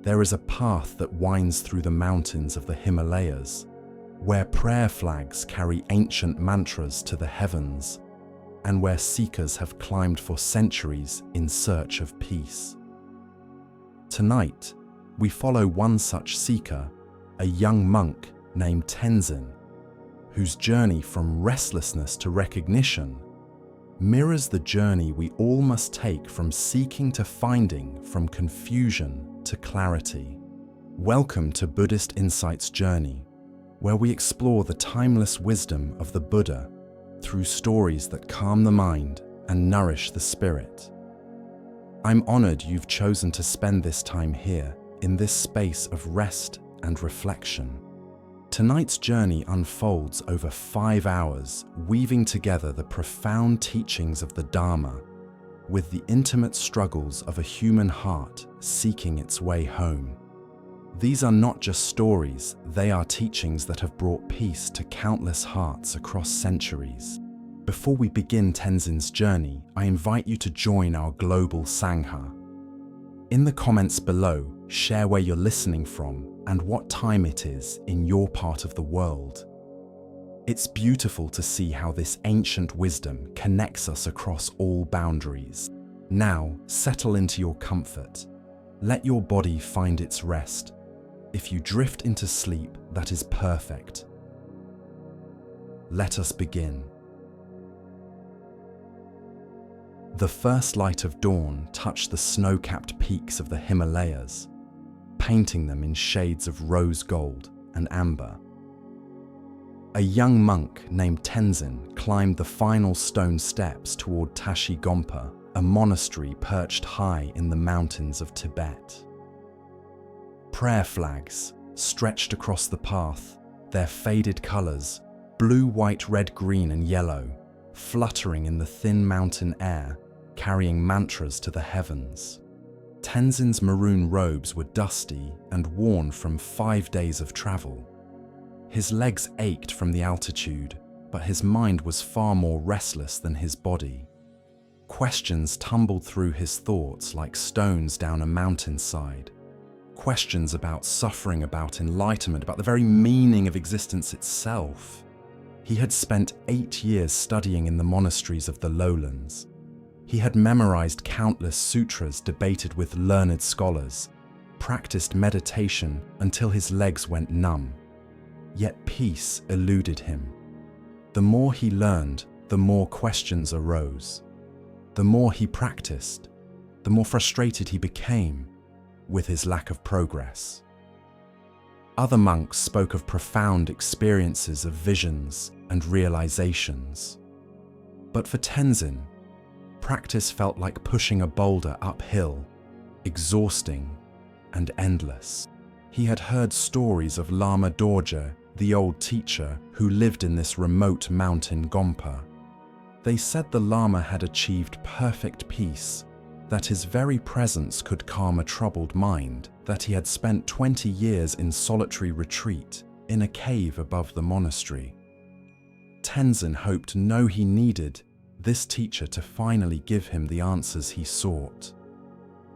there is a path that winds through the mountains of the Himalayas, where prayer flags carry ancient mantras to the heavens, and where seekers have climbed for centuries in search of peace. Tonight, we follow one such seeker, a young monk named Tenzin, whose journey from restlessness to recognition mirrors the journey we all must take from seeking to finding, from confusion to clarity. Welcome to Buddhist Insights Journey, where we explore the timeless wisdom of the Buddha through stories that calm the mind and nourish the spirit. I'm honored you've chosen to spend this time here, in this space of rest and reflection. Tonight's journey unfolds over 5 hours, weaving together the profound teachings of the Dharma with the intimate struggles of a human heart seeking its way home. These are not just stories, they are teachings that have brought peace to countless hearts across centuries. Before we begin Tenzin's journey, I invite you to join our global Sangha. In the comments below, share where you're listening from and what time it is in your part of the world. It's beautiful to see how this ancient wisdom connects us across all boundaries. Now, settle into your comfort. Let your body find its rest. If you drift into sleep, that is perfect. Let us begin. The first light of dawn touched the snow-capped peaks of the Himalayas, painting them in shades of rose gold and amber. A young monk named Tenzin climbed the final stone steps toward Tashi Gompa, a monastery perched high in the mountains of Tibet. Prayer flags stretched across the path, their faded colors, blue, white, red, green, and yellow, fluttering in the thin mountain air, carrying mantras to the heavens. Tenzin's maroon robes were dusty and worn from 5 days of travel. His legs ached from the altitude, but his mind was far more restless than his body. Questions tumbled through his thoughts like stones down a mountainside. Questions about suffering, about enlightenment, about the very meaning of existence itself. He had spent 8 years studying in the monasteries of the lowlands. He had memorized countless sutras debated with learned scholars, practiced meditation until his legs went numb. Yet peace eluded him. The more he learned, the more questions arose. The more he practiced, the more frustrated he became with his lack of progress. Other monks spoke of profound experiences of visions and realizations. But for Tenzin, practice felt like pushing a boulder uphill, exhausting and endless. He had heard stories of Lama Dorje, the old teacher who lived in this remote mountain Gompa. They said the Lama had achieved perfect peace, that his very presence could calm a troubled mind, that he had spent 20 years in solitary retreat in a cave above the monastery. Tenzin hoped he needed this teacher to finally give him the answers he sought.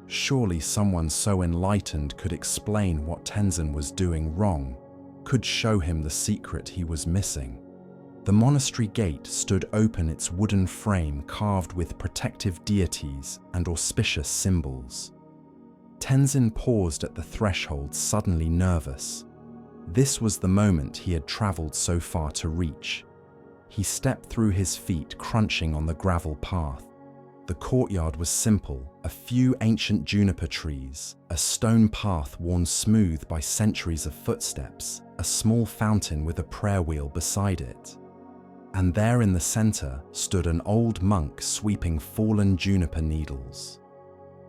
Surely someone so enlightened could explain what Tenzin was doing wrong, could show him the secret he was missing. The monastery gate stood open, its wooden frame carved with protective deities and auspicious symbols. Tenzin paused at the threshold, suddenly nervous. This was the moment he had traveled so far to reach. He stepped through, his feet crunching on the gravel path. The courtyard was simple, a few ancient juniper trees, a stone path worn smooth by centuries of footsteps, a small fountain with a prayer wheel beside it. And there in the center stood an old monk sweeping fallen juniper needles.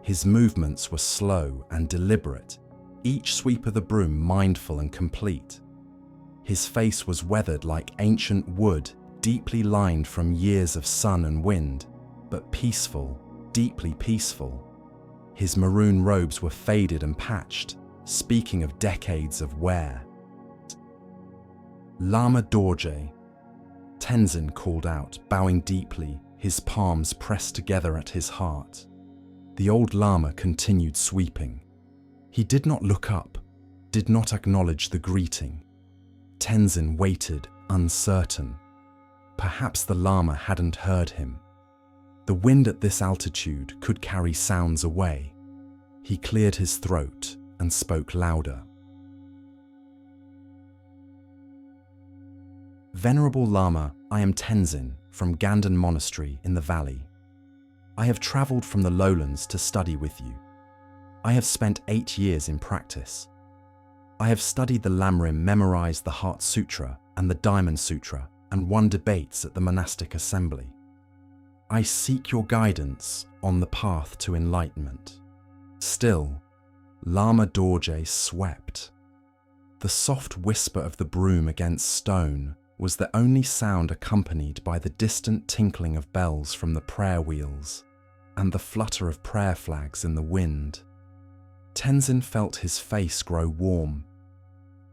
His movements were slow and deliberate, each sweep of the broom mindful and complete. His face was weathered like ancient wood, deeply lined from years of sun and wind, but peaceful, deeply peaceful. His maroon robes were faded and patched, speaking of decades of wear. Lama Dorje, Tenzin called out, bowing deeply, his palms pressed together at his heart. The old Lama continued sweeping. He did not look up, did not acknowledge the greeting. Tenzin waited, uncertain. Perhaps the Lama hadn't heard him. The wind at this altitude could carry sounds away. He cleared his throat and spoke louder. Venerable Lama, I am Tenzin from Ganden Monastery in the valley. I have travelled from the lowlands to study with you. I have spent 8 years in practice. I have studied the Lamrim, memorized the Heart Sutra and the Diamond Sutra, and won debates at the monastic assembly. I seek your guidance on the path to enlightenment. Still, Lama Dorje swept. The soft whisper of the broom against stone was the only sound, accompanied by the distant tinkling of bells from the prayer wheels and the flutter of prayer flags in the wind. Tenzin felt his face grow warm.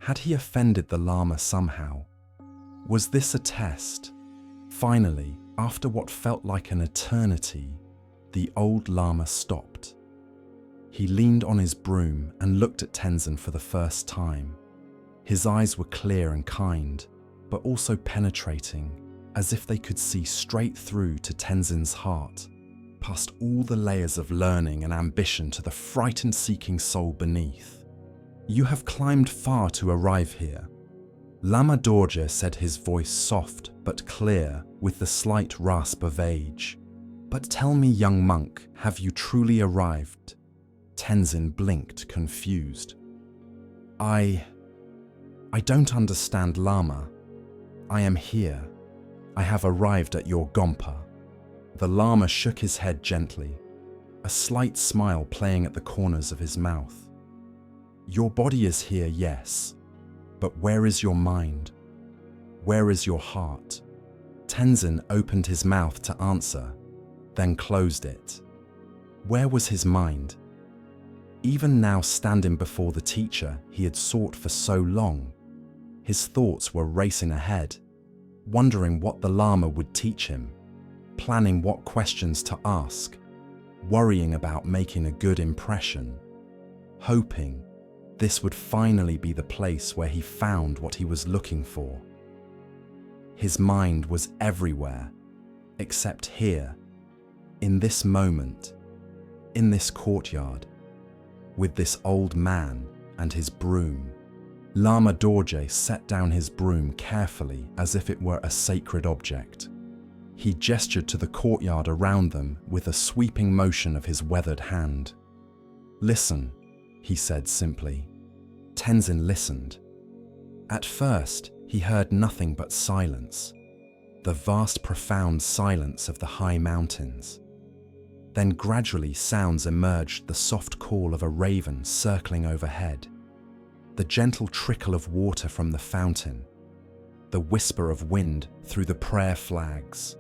Had he offended the Lama somehow? Was this a test? Finally, after what felt like an eternity, the old Lama stopped. He leaned on his broom and looked at Tenzin for the first time. His eyes were clear and kind, but also penetrating, as if they could see straight through to Tenzin's heart, past all the layers of learning and ambition to the frightened seeking soul beneath. You have climbed far to arrive here. Lama Dorje said, his voice soft but clear with the slight rasp of age. But tell me, young monk, have you truly arrived? Tenzin blinked, confused. I don't understand, Lama. I am here. I have arrived at your Gompa. The Lama shook his head gently, a slight smile playing at the corners of his mouth. Your body is here, yes, but where is your mind? Where is your heart? Tenzin opened his mouth to answer, then closed it. Where was his mind? Even now, standing before the teacher he had sought for so long, his thoughts were racing ahead, wondering what the Lama would teach him, planning what questions to ask, worrying about making a good impression, hoping this would finally be the place where he found what he was looking for. His mind was everywhere, except here, in this moment, in this courtyard, with this old man and his broom. Lama Dorje set down his broom carefully, as if it were a sacred object. He gestured to the courtyard around them with a sweeping motion of his weathered hand. Listen, he said simply. Tenzin listened. At first, he heard nothing but silence, the vast, profound silence of the high mountains. Then gradually sounds emerged, the soft call of a raven circling overhead, the gentle trickle of water from the fountain, the whisper of wind through the prayer flags,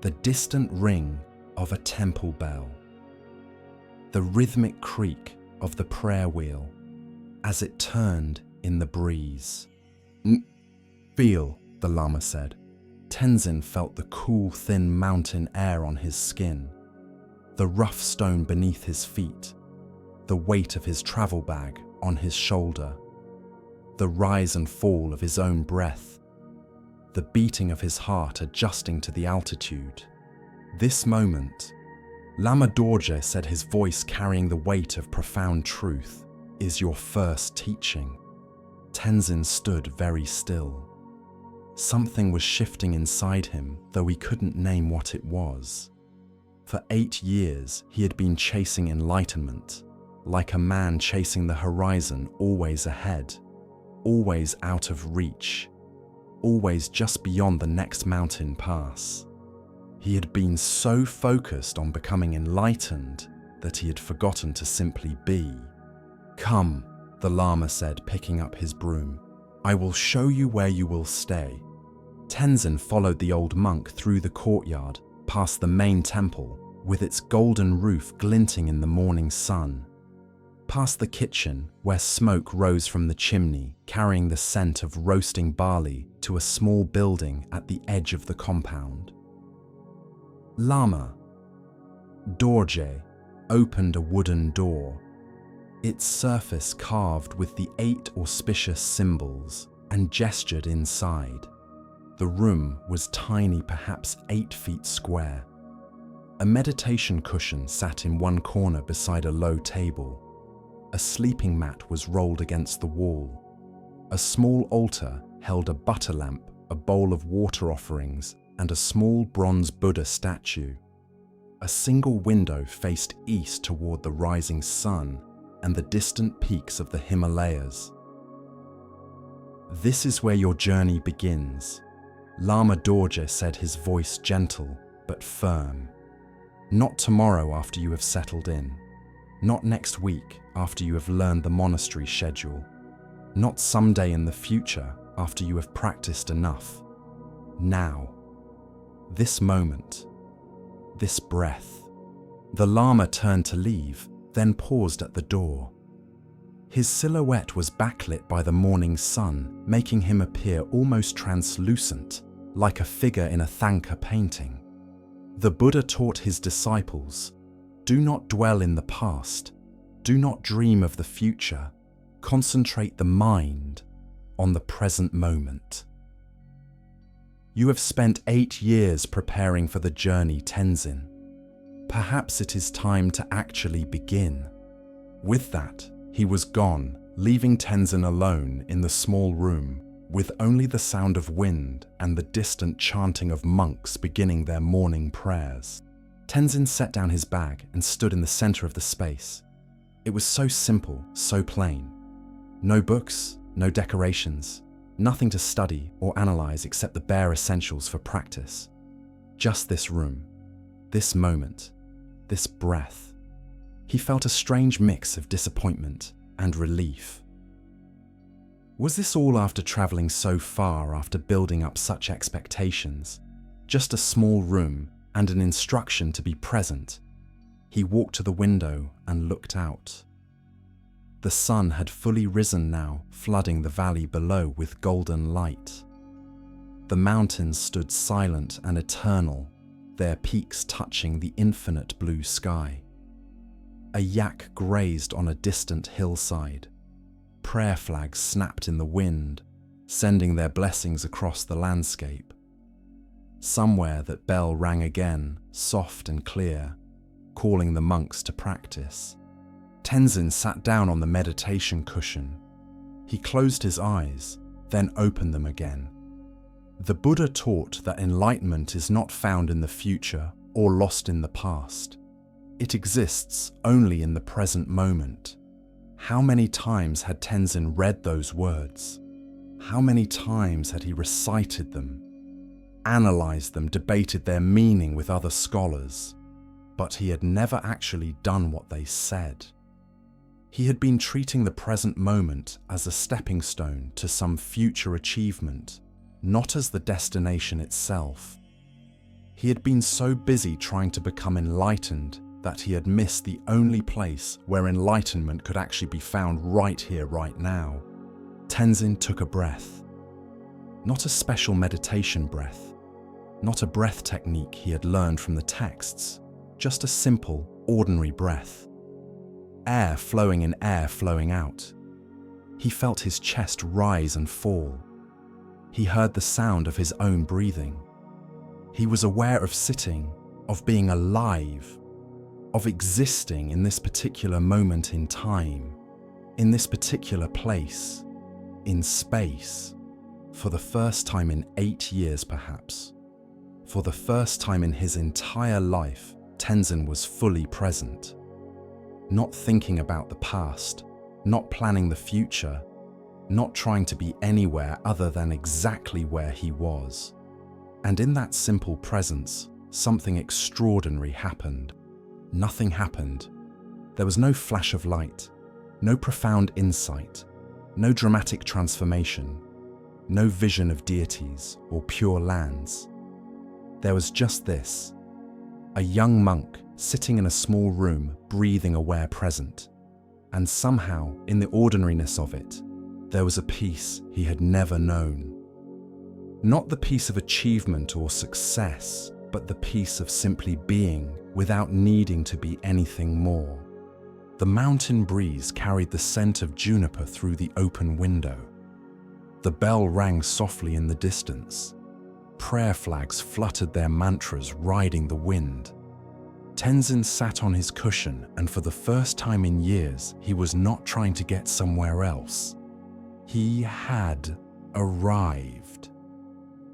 the distant ring of a temple bell, the rhythmic creak of the prayer wheel as it turned in the breeze. Feel, the Lama said. Tenzin felt the cool, thin mountain air on his skin, the rough stone beneath his feet, the weight of his travel bag on his shoulder, the rise and fall of his own breath, the beating of his heart adjusting to the altitude. This moment, Lama Dorje said, his voice carrying the weight of profound truth, is your first teaching. Tenzin stood very still. Something was shifting inside him, though he couldn't name what it was. For 8 years, he had been chasing enlightenment, like a man chasing the horizon, always ahead, always out of reach, always just beyond the next mountain pass. He had been so focused on becoming enlightened that he had forgotten to simply be. Come, the Lama said, picking up his broom. I will show you where you will stay. Tenzin followed the old monk through the courtyard, past the main temple, with its golden roof glinting in the morning sun, past the kitchen, where smoke rose from the chimney, carrying the scent of roasting barley, to a small building at the edge of the compound. Lama Dorje opened a wooden door. its surface carved with the 8 auspicious symbols and gestured inside. The room was tiny, perhaps 8 feet square. A meditation cushion sat in one corner beside a low table. A sleeping mat was rolled against the wall. A small altar held a butter lamp, a bowl of water offerings, and a small bronze Buddha statue. A single window faced east toward the rising sun and the distant peaks of the Himalayas. "This is where your journey begins," Lama Dorje said, his voice gentle but firm. "Not tomorrow after you have settled in. Not next week after you have learned the monastery schedule. Not someday in the future after you have practiced enough. Now. This moment. This breath." The Lama turned to leave, then paused at the door. His silhouette was backlit by the morning sun, making him appear almost translucent, like a figure in a Thangka painting. The Buddha taught his disciples, "Do not dwell in the past. Do not dream of the future. Concentrate the mind on the present moment." You have spent 8 years preparing for the journey, Tenzin. Perhaps it is time to actually begin. With that, he was gone, leaving Tenzin alone in the small room, with only the sound of wind and the distant chanting of monks beginning their morning prayers. Tenzin set down his bag and stood in the center of the space. It was so simple, so plain. No books, no decorations, nothing to study or analyze except the bare essentials for practice. Just this room, this moment, this breath. He felt a strange mix of disappointment and relief. Was this all after traveling so far, after building up such expectations? Just a small room and an instruction to be present. He walked to the window and looked out. The sun had fully risen now, flooding the valley below with golden light. The mountains stood silent and eternal, their peaks touching the infinite blue sky. A yak grazed on a distant hillside. Prayer flags snapped in the wind, sending their blessings across the landscape. Somewhere that bell rang again, soft and clear, calling the monks to practice. Tenzin sat down on the meditation cushion. He closed his eyes, then opened them again. The Buddha taught that enlightenment is not found in the future or lost in the past. It exists only in the present moment. How many times had Tenzin read those words? How many times had he recited them, analyzed them, debated their meaning with other scholars? But he had never actually done what they said. He had been treating the present moment as a stepping stone to some future achievement, not as the destination itself. He had been so busy trying to become enlightened that he had missed the only place where enlightenment could actually be found right here, right now. Tenzin took a breath. Not a special meditation breath, not a breath technique he had learned from the texts, just a simple, ordinary breath. Air flowing in, air flowing out. He felt his chest rise and fall. He heard the sound of his own breathing. He was aware of sitting, of being alive, of existing in this particular moment in time, in this particular place, in space, for the first time in 8 years perhaps. For the first time in his entire life, Tenzin was fully present. Not thinking about the past, not planning the future, not trying to be anywhere other than exactly where he was. And in that simple presence, something extraordinary happened. Nothing happened. There was no flash of light, no profound insight, no dramatic transformation, no vision of deities or pure lands. There was just this, a young monk sitting in a small room, breathing aware present. And somehow, in the ordinariness of it, there was a peace he had never known. Not the peace of achievement or success, but the peace of simply being without needing to be anything more. The mountain breeze carried the scent of juniper through the open window. The bell rang softly in the distance. Prayer flags fluttered their mantras, riding the wind. Tenzin sat on his cushion, and for the first time in years, he was not trying to get somewhere else. He had arrived.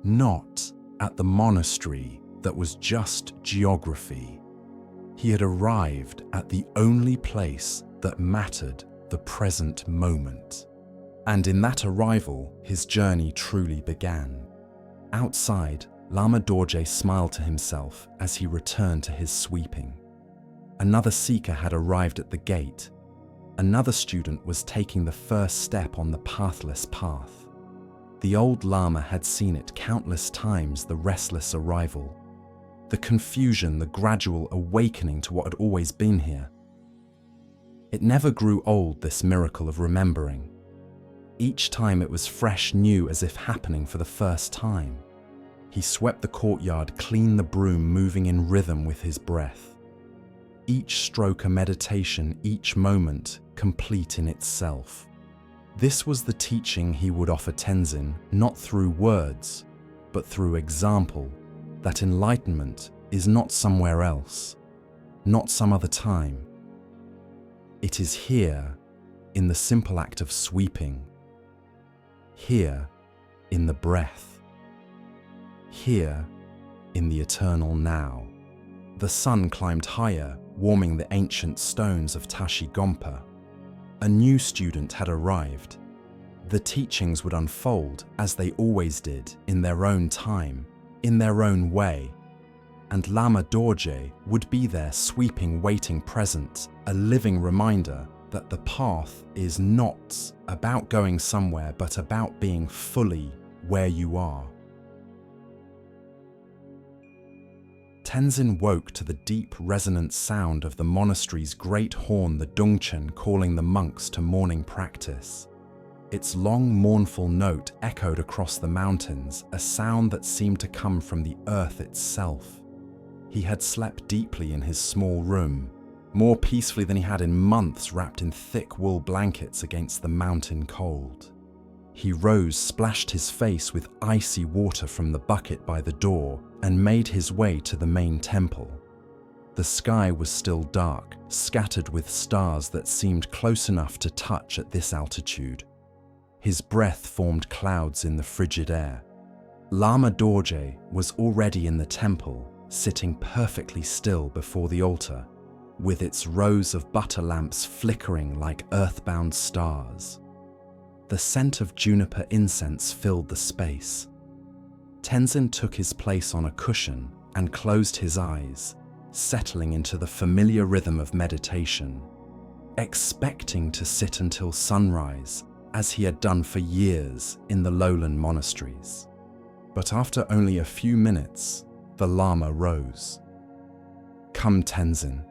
Not at the monastery that was just geography. He had arrived at the only place that mattered, the present moment. And in that arrival, his journey truly began. Outside, Lama Dorje smiled to himself as he returned to his sweeping. Another seeker had arrived at the gate. Another student was taking the first step on the pathless path. The old Lama had seen it countless times, the restless arrival, the confusion, the gradual awakening to what had always been here. It never grew old, this miracle of remembering. Each time it was fresh, new, as if happening for the first time. He swept the courtyard, clean the broom, moving in rhythm with his breath. Each stroke a meditation, each moment complete in itself. This was the teaching he would offer Tenzin, not through words, but through example, that enlightenment is not somewhere else, not some other time. It is here, in the simple act of sweeping. Here, in the breath. Here, in the eternal now. The sun climbed higher, warming the ancient stones of Tashigompa. A new student had arrived. The teachings would unfold, as they always did, in their own time, in their own way. And Lama Dorje would be there, sweeping, waiting, present, a living reminder that the path is not about going somewhere, but about being fully where you are. Tenzin woke to the deep, resonant sound of the monastery's great horn, the Dungchen, calling the monks to morning practice. Its long, mournful note echoed across the mountains, a sound that seemed to come from the earth itself. He had slept deeply in his small room, more peacefully than he had in months, wrapped in thick wool blankets against the mountain cold. He rose, splashed his face with icy water from the bucket by the door, and made his way to the main temple. The sky was still dark, scattered with stars that seemed close enough to touch at this altitude. His breath formed clouds in the frigid air. Lama Dorje was already in the temple, sitting perfectly still before the altar, with its rows of butter lamps flickering like earthbound stars. The scent of juniper incense filled the space. Tenzin took his place on a cushion and closed his eyes, settling into the familiar rhythm of meditation, expecting to sit until sunrise, as he had done for years in the lowland monasteries. But after only a few minutes, the Lama rose. "Come, Tenzin,"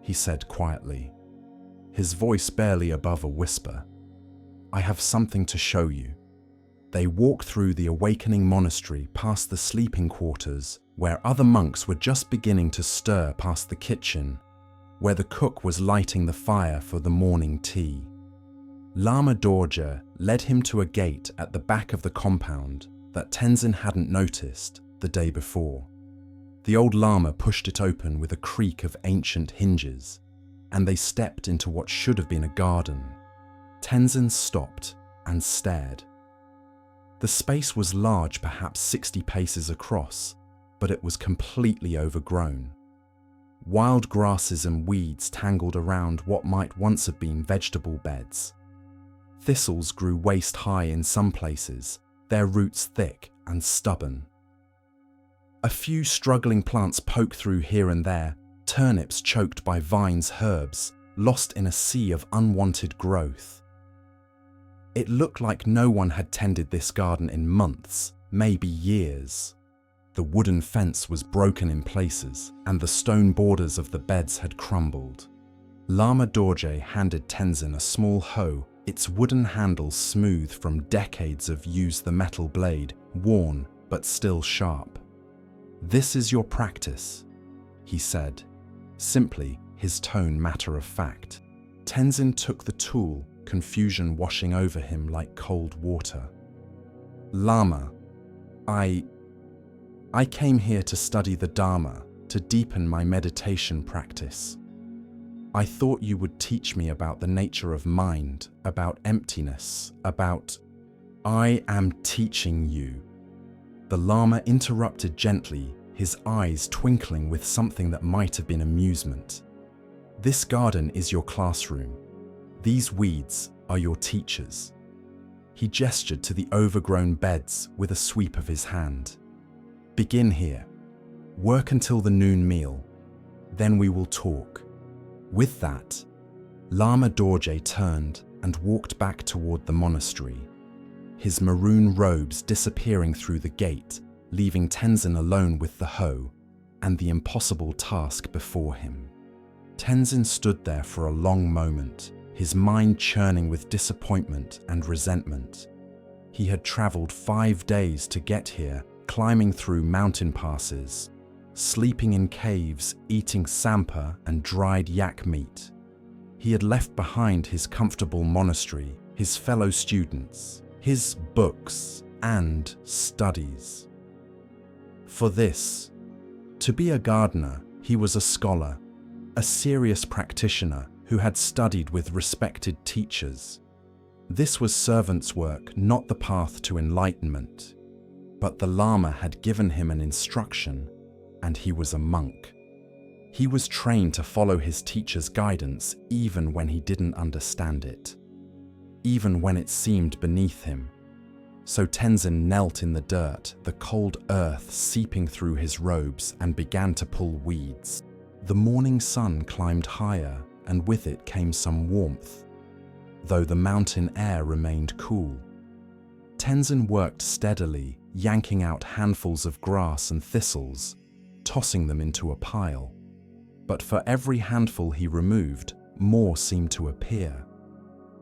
he said quietly, his voice barely above a whisper. "I have something to show you." They walked through the awakening monastery, past the sleeping quarters, where other monks were just beginning to stir, past the kitchen, where the cook was lighting the fire for the morning tea. Lama Dorje led him to a gate at the back of the compound that Tenzin hadn't noticed the day before. The old Lama pushed it open with a creak of ancient hinges, and they stepped into what should have been a garden. Tenzin stopped and stared. The space was large, perhaps 60 paces across, but it was completely overgrown. Wild grasses and weeds tangled around what might once have been vegetable beds. Thistles grew waist-high in some places, their roots thick and stubborn. A few struggling plants poked through here and there, turnips choked by vines, herbs, lost in a sea of unwanted growth. It looked like no one had tended this garden in months, maybe years. The wooden fence was broken in places, and the stone borders of the beds had crumbled. Lama Dorje handed Tenzin a small hoe, its wooden handle smooth from decades of use, the metal blade worn but still sharp. "This is your practice," he said, simply, his tone matter of fact. Tenzin took the tool, confusion washing over him like cold water. Lama, I came here to study the Dharma, to deepen my meditation practice. I thought you would teach me about the nature of mind, about emptiness, about... I am teaching you. The Lama interrupted gently, his eyes twinkling with something that might have been amusement. This garden is your classroom. These weeds are your teachers. He gestured to the overgrown beds with a sweep of his hand. Begin here. Work until the noon meal. Then we will talk. With that, Lama Dorje turned and walked back toward the monastery, his maroon robes disappearing through the gate, leaving Tenzin alone with the hoe and the impossible task before him. Tenzin stood there for a long moment, his mind churning with disappointment and resentment. He had traveled 5 days to get here, climbing through mountain passes, sleeping in caves, eating sampa and dried yak meat. He had left behind his comfortable monastery, his fellow students, his books and studies. For this, to be a gardener, he was a scholar, a serious practitioner who had studied with respected teachers. This was servant's work, not the path to enlightenment. But the Lama had given him an instruction, and he was a monk. He was trained to follow his teacher's guidance even when he didn't understand it, even when it seemed beneath him. So Tenzin knelt in the dirt, the cold earth seeping through his robes, and began to pull weeds. The morning sun climbed higher, and with it came some warmth, though the mountain air remained cool. Tenzin worked steadily, yanking out handfuls of grass and thistles, tossing them into a pile. But for every handful he removed, more seemed to appear.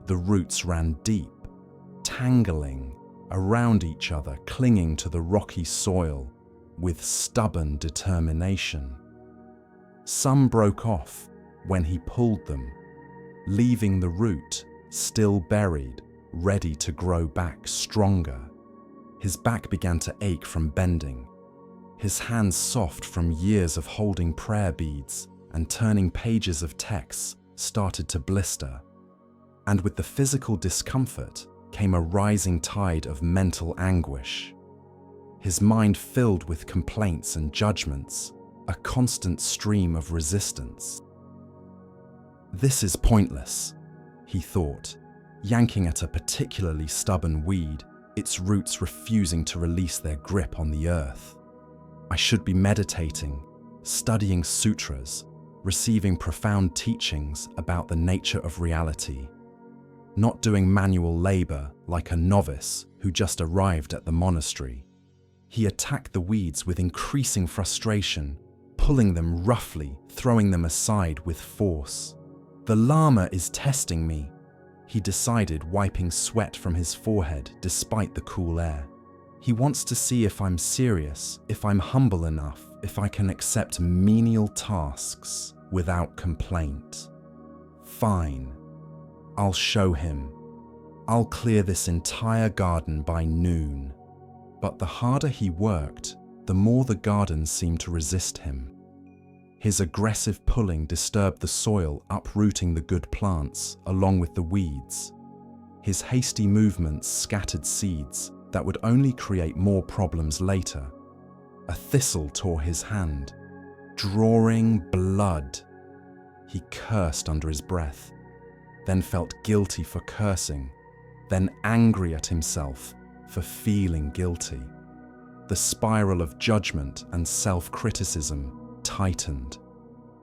The roots ran deep, tangling around each other, clinging to the rocky soil with stubborn determination. Some broke off when he pulled them, leaving the root still buried, ready to grow back stronger. His back began to ache from bending, his hands soft from years of holding prayer beads and turning pages of texts started to blister. And with the physical discomfort came a rising tide of mental anguish. His mind filled with complaints and judgments, a constant stream of resistance. This is pointless, he thought, yanking at a particularly stubborn weed, its roots refusing to release their grip on the earth. I should be meditating, studying sutras, receiving profound teachings about the nature of reality, not doing manual labor like a novice who just arrived at the monastery. He attacked the weeds with increasing frustration, pulling them roughly, throwing them aside with force. The Lama is testing me, he decided, wiping sweat from his forehead despite the cool air. He wants to see if I'm serious, if I'm humble enough, if I can accept menial tasks without complaint. Fine. I'll show him. I'll clear this entire garden by noon. But the harder he worked, the more the garden seemed to resist him. His aggressive pulling disturbed the soil, uprooting the good plants along with the weeds. His hasty movements scattered seeds that would only create more problems later. A thistle tore his hand, drawing blood. He cursed under his breath, then felt guilty for cursing, then angry at himself for feeling guilty. The spiral of judgment and self-criticism tightened.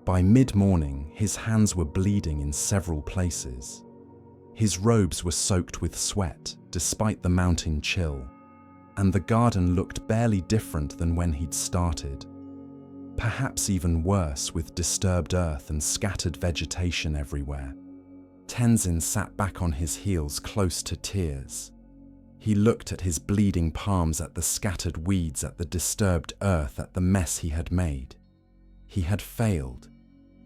By mid-morning, his hands were bleeding in several places. His robes were soaked with sweat, despite the mountain chill, and the garden looked barely different than when he'd started. Perhaps even worse, with disturbed earth and scattered vegetation everywhere. Tenzin sat back on his heels, close to tears. He looked at his bleeding palms, at the scattered weeds, at the disturbed earth, at the mess he had made. He had failed.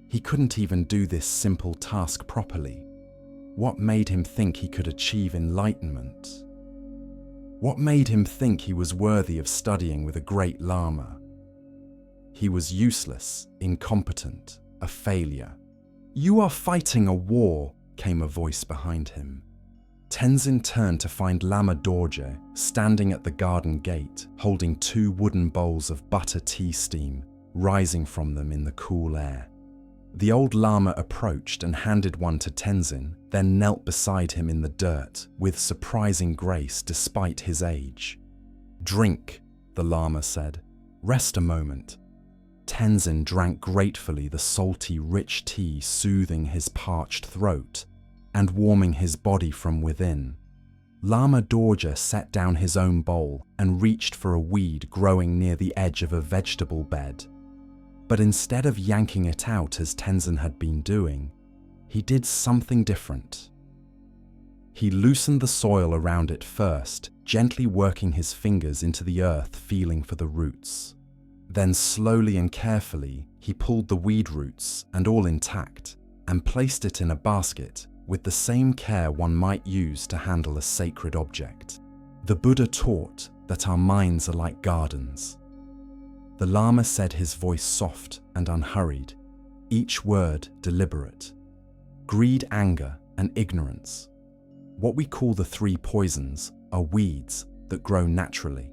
He couldn't even do this simple task properly. What made him think he could achieve enlightenment? What made him think he was worthy of studying with a great Lama? He was useless, incompetent, a failure. "You are fighting a war," came a voice behind him. Tenzin turned to find Lama Dorje standing at the garden gate, holding 2 wooden bowls of butter tea steam rising from them in the cool air. The old Lama approached and handed one to Tenzin, then knelt beside him in the dirt with surprising grace despite his age. "Drink," the Lama said. "Rest a moment." Tenzin drank gratefully the salty, rich tea, soothing his parched throat and warming his body from within. Lama Dorje set down his own bowl and reached for a weed growing near the edge of a vegetable bed. But instead of yanking it out as Tenzin had been doing, he did something different. He loosened the soil around it first, gently working his fingers into the earth, feeling for the roots. Then slowly and carefully, he pulled the weed roots, and all intact, and placed it in a basket with the same care one might use to handle a sacred object. The Buddha taught that our minds are like gardens. The Lama said, his voice soft and unhurried, each word deliberate. Greed, anger, and ignorance. What we call the 3 poisons are weeds that grow naturally.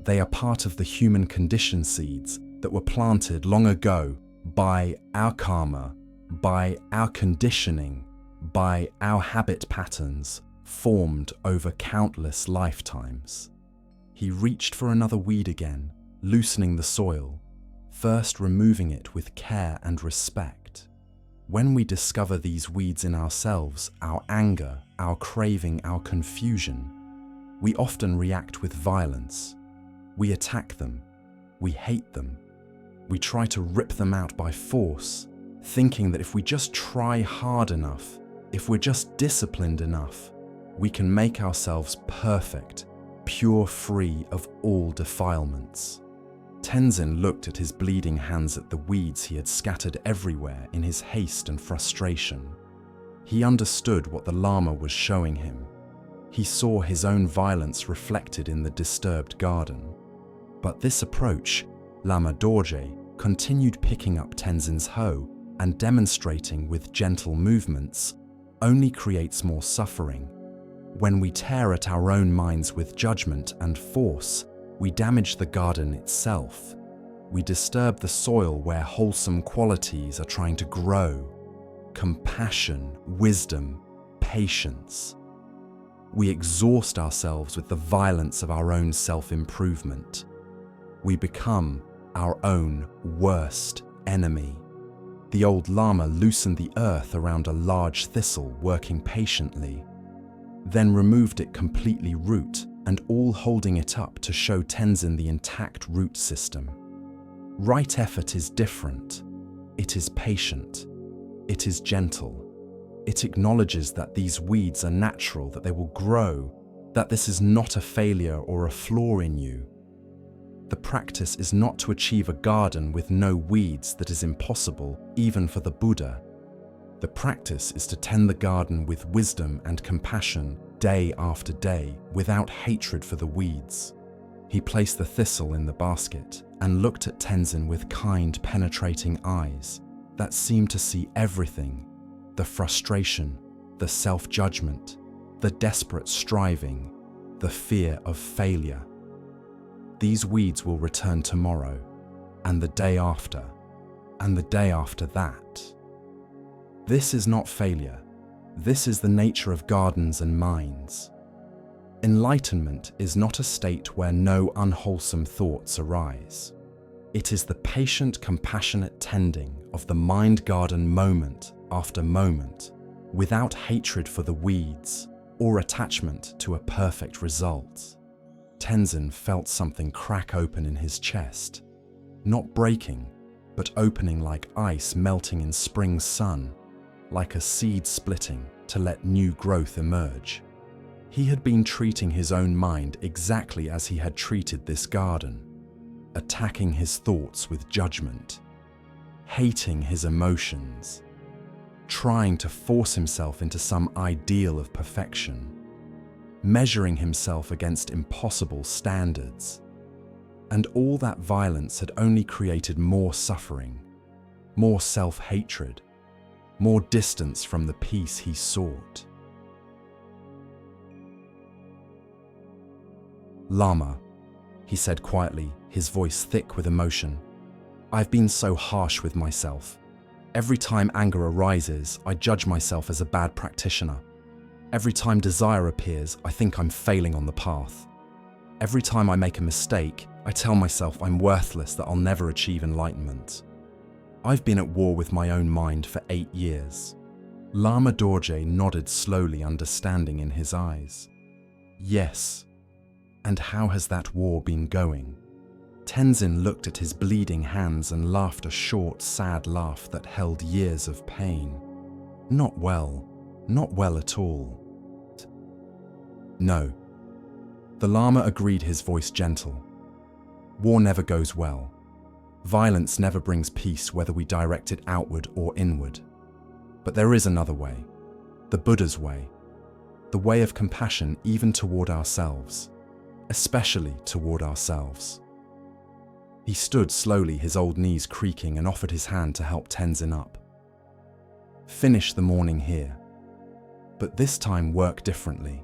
They are part of the human condition seeds that were planted long ago by our karma, by our conditioning, by our habit patterns formed over countless lifetimes. He reached for another weed again, loosening the soil, first removing it with care and respect. When we discover these weeds in ourselves, our anger, our craving, our confusion, we often react with violence. We attack them, we hate them, we try to rip them out by force, thinking that if we just try hard enough, if we're just disciplined enough, we can make ourselves perfect, pure, free of all defilements. Tenzin looked at his bleeding hands at the weeds he had scattered everywhere in his haste and frustration. He understood what the Lama was showing him. He saw his own violence reflected in the disturbed garden. But this approach, Lama Dorje continued picking up Tenzin's hoe and demonstrating with gentle movements, only creates more suffering. When we tear at our own minds with judgment and force, we damage the garden itself. We disturb the soil where wholesome qualities are trying to grow. Compassion, wisdom, patience. We exhaust ourselves with the violence of our own self-improvement. We become our own worst enemy. The old Lama loosened the earth around a large thistle, working patiently, then removed it completely root and all holding it up to show Tenzin the intact root system. Right effort is different. It is patient. It is gentle. It acknowledges that these weeds are natural, that they will grow, that this is not a failure or a flaw in you. The practice is not to achieve a garden with no weeds that is impossible, even for the Buddha. The practice is to tend the garden with wisdom and compassion day after day, without hatred for the weeds. He placed the thistle in the basket and looked at Tenzin with kind, penetrating eyes that seemed to see everything: the frustration, the self-judgment, the desperate striving, the fear of failure. These weeds will return tomorrow, and the day after, and the day after that. This is not failure. This is the nature of gardens and minds. Enlightenment is not a state where no unwholesome thoughts arise. It is the patient, compassionate tending of the mind garden moment after moment, without hatred for the weeds or attachment to a perfect result. Tenzin felt something crack open in his chest, not breaking, but opening like ice melting in spring sun, like a seed splitting to let new growth emerge. He had been treating his own mind exactly as he had treated this garden, attacking his thoughts with judgment, hating his emotions, trying to force himself into some ideal of perfection, measuring himself against impossible standards. And all that violence had only created more suffering, more self-hatred, more distance from the peace he sought. "Lama," he said quietly, his voice thick with emotion, "I've been so harsh with myself. Every time anger arises, I judge myself as a bad practitioner. Every time desire appears, I think I'm failing on the path. Every time I make a mistake, I tell myself I'm worthless, that I'll never achieve enlightenment. I've been at war with my own mind for 8 years. Lama Dorje nodded slowly, understanding in his eyes. "Yes. And how has that war been going?" Tenzin looked at his bleeding hands and laughed a short, sad laugh that held years of pain. Not well at all. "No." The Lama agreed, his voice gentle. "War never goes well. Violence never brings peace, whether we direct it outward or inward. But there is another way, the Buddha's way, the way of compassion even toward ourselves, especially toward ourselves." He stood slowly, his old knees creaking, and offered his hand to help Tenzin up. "Finish the morning here. But this time work differently.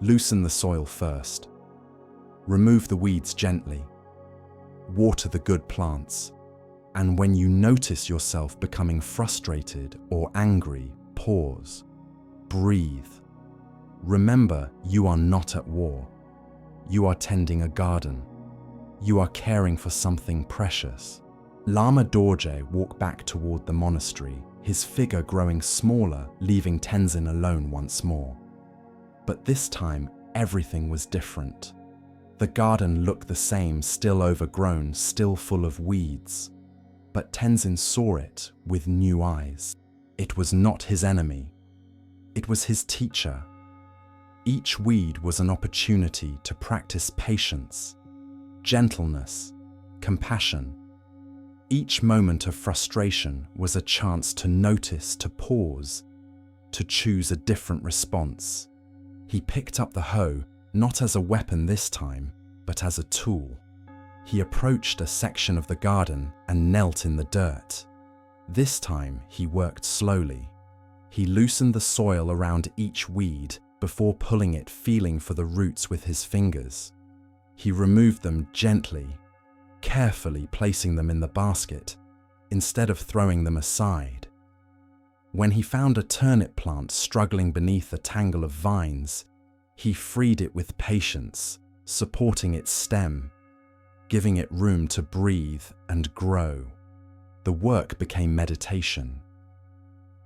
Loosen the soil first. Remove the weeds gently. Water the good plants. And when you notice yourself becoming frustrated or angry, pause. Breathe. Remember, you are not at war. You are tending a garden. You are caring for something precious." Lama Dorje walked back toward the monastery, his figure growing smaller, leaving Tenzin alone once more. But this time, everything was different. The garden looked the same, still overgrown, still full of weeds. But Tenzin saw it with new eyes. It was not his enemy. It was his teacher. Each weed was an opportunity to practice patience, gentleness, compassion. Each moment of frustration was a chance to notice, to pause, to choose a different response. He picked up the hoe, not as a weapon this time, but as a tool. He approached a section of the garden and knelt in the dirt. This time he worked slowly. He loosened the soil around each weed before pulling it, feeling for the roots with his fingers. He removed them gently, carefully placing them in the basket, instead of throwing them aside. When he found a turnip plant struggling beneath a tangle of vines, he freed it with patience, supporting its stem, giving it room to breathe and grow. The work became meditation.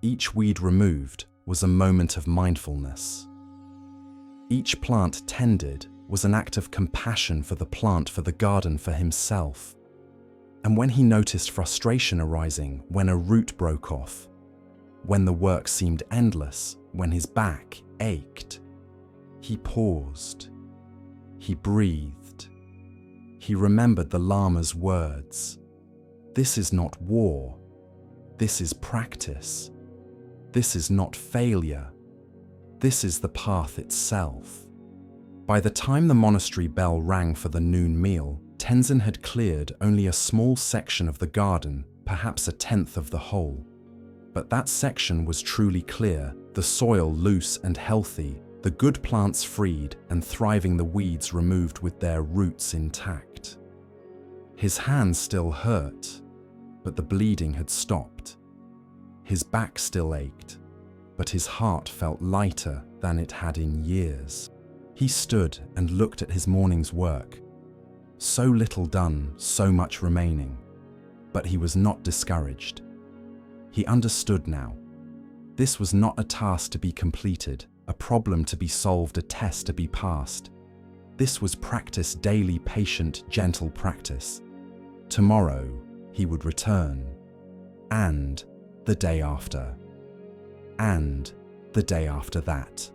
Each weed removed was a moment of mindfulness. Each plant tended was an act of compassion for the plant, for the garden, for himself. And when he noticed frustration arising, when a root broke off, when the work seemed endless, when his back ached, he paused. He breathed. He remembered the Lama's words. This is not war. This is practice. This is not failure. This is the path itself. By the time the monastery bell rang for the noon meal, Tenzin had cleared only a small section of the garden, perhaps a tenth of the whole. But that section was truly clear, the soil loose and healthy, the good plants freed and thriving, the weeds removed with their roots intact. His hands still hurt, but the bleeding had stopped. His back still ached, but his heart felt lighter than it had in years. He stood and looked at his morning's work. So little done, so much remaining. But he was not discouraged. He understood now. This was not a task to be completed, a problem to be solved, a test to be passed. This was practice, daily, patient, gentle practice. Tomorrow he would return, and the day after, and the day after that.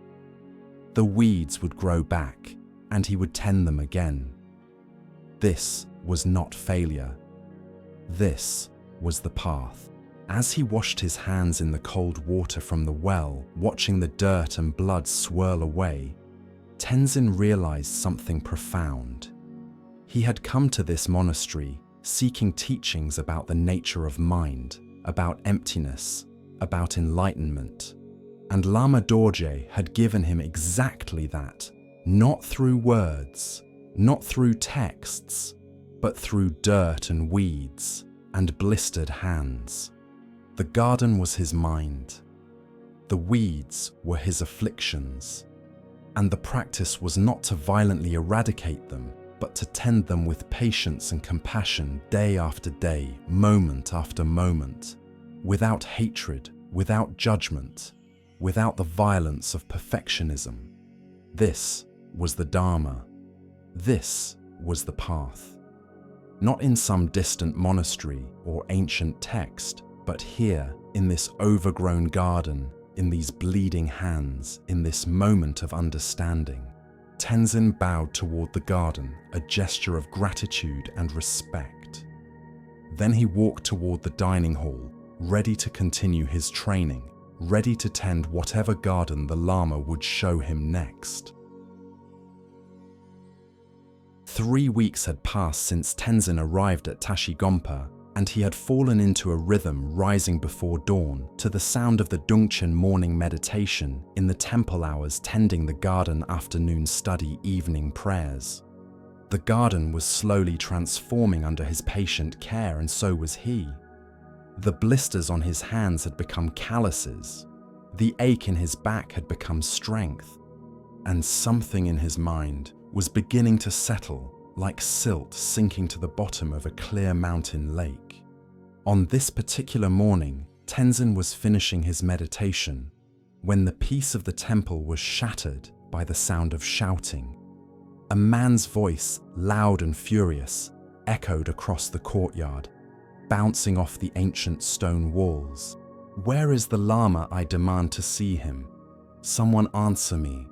The weeds would grow back, and he would tend them again. This was not failure. This was the path. As he washed his hands in the cold water from the well, watching the dirt and blood swirl away, Tenzin realized something profound. He had come to this monastery seeking teachings about the nature of mind, about emptiness, about enlightenment. And Lama Dorje had given him exactly that, not through words, not through texts, but through dirt and weeds and blistered hands. The garden was his mind. The weeds were his afflictions. And the practice was not to violently eradicate them, but to tend them with patience and compassion day after day, moment after moment, without hatred, without judgment, without the violence of perfectionism. This was the Dharma. This was the path. Not in some distant monastery or ancient text, but here, in this overgrown garden, in these bleeding hands, in this moment of understanding. Tenzin bowed toward the garden, a gesture of gratitude and respect. Then he walked toward the dining hall, ready to continue his training, ready to tend whatever garden the Lama would show him next. 3 weeks had passed since Tenzin arrived at Tashigompa, and he had fallen into a rhythm rising before dawn to the sound of the Dungchen morning meditation in the temple hours, tending the garden afternoon study evening prayers. The garden was slowly transforming under his patient care, and so was he. The blisters on his hands had become calluses. The ache in his back had become strength. And something in his mind was beginning to settle, like silt sinking to the bottom of a clear mountain lake. On this particular morning, Tenzin was finishing his meditation when the peace of the temple was shattered by the sound of shouting. A man's voice, loud and furious, echoed across the courtyard, bouncing off the ancient stone walls. "Where is the Lama? I demand to see him. Someone answer me."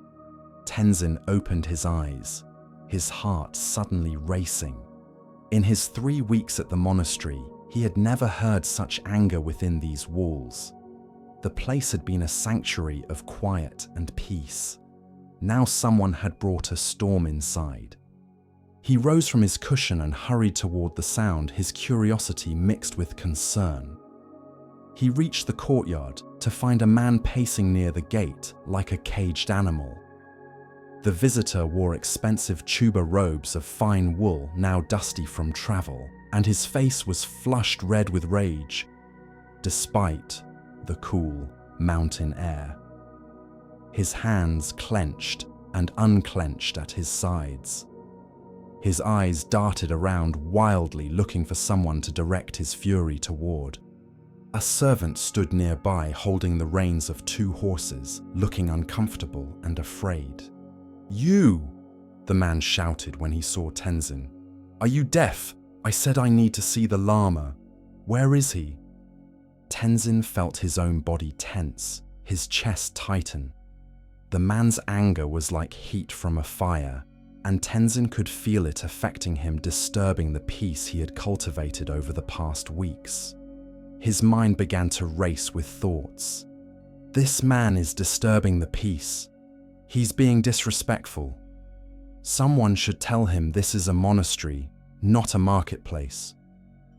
Tenzin opened his eyes, his heart suddenly racing. In his 3 weeks at the monastery, he had never heard such anger within these walls. The place had been a sanctuary of quiet and peace. Now someone had brought a storm inside. He rose from his cushion and hurried toward the sound, his curiosity mixed with concern. He reached the courtyard to find a man pacing near the gate like a caged animal. The visitor wore expensive tuba robes of fine wool, now dusty from travel, and his face was flushed red with rage, despite the cool mountain air. His hands clenched and unclenched at his sides. His eyes darted around wildly, looking for someone to direct his fury toward. A servant stood nearby, holding the reins of 2 horses, looking uncomfortable and afraid. "You!" the man shouted when he saw Tenzin. "Are you deaf? I said I need to see the Lama. Where is he?" Tenzin felt his own body tense, his chest tighten. The man's anger was like heat from a fire, and Tenzin could feel it affecting him, disturbing the peace he had cultivated over the past weeks. His mind began to race with thoughts. This man is disturbing the peace. He's being disrespectful. Someone should tell him this is a monastery, not a marketplace.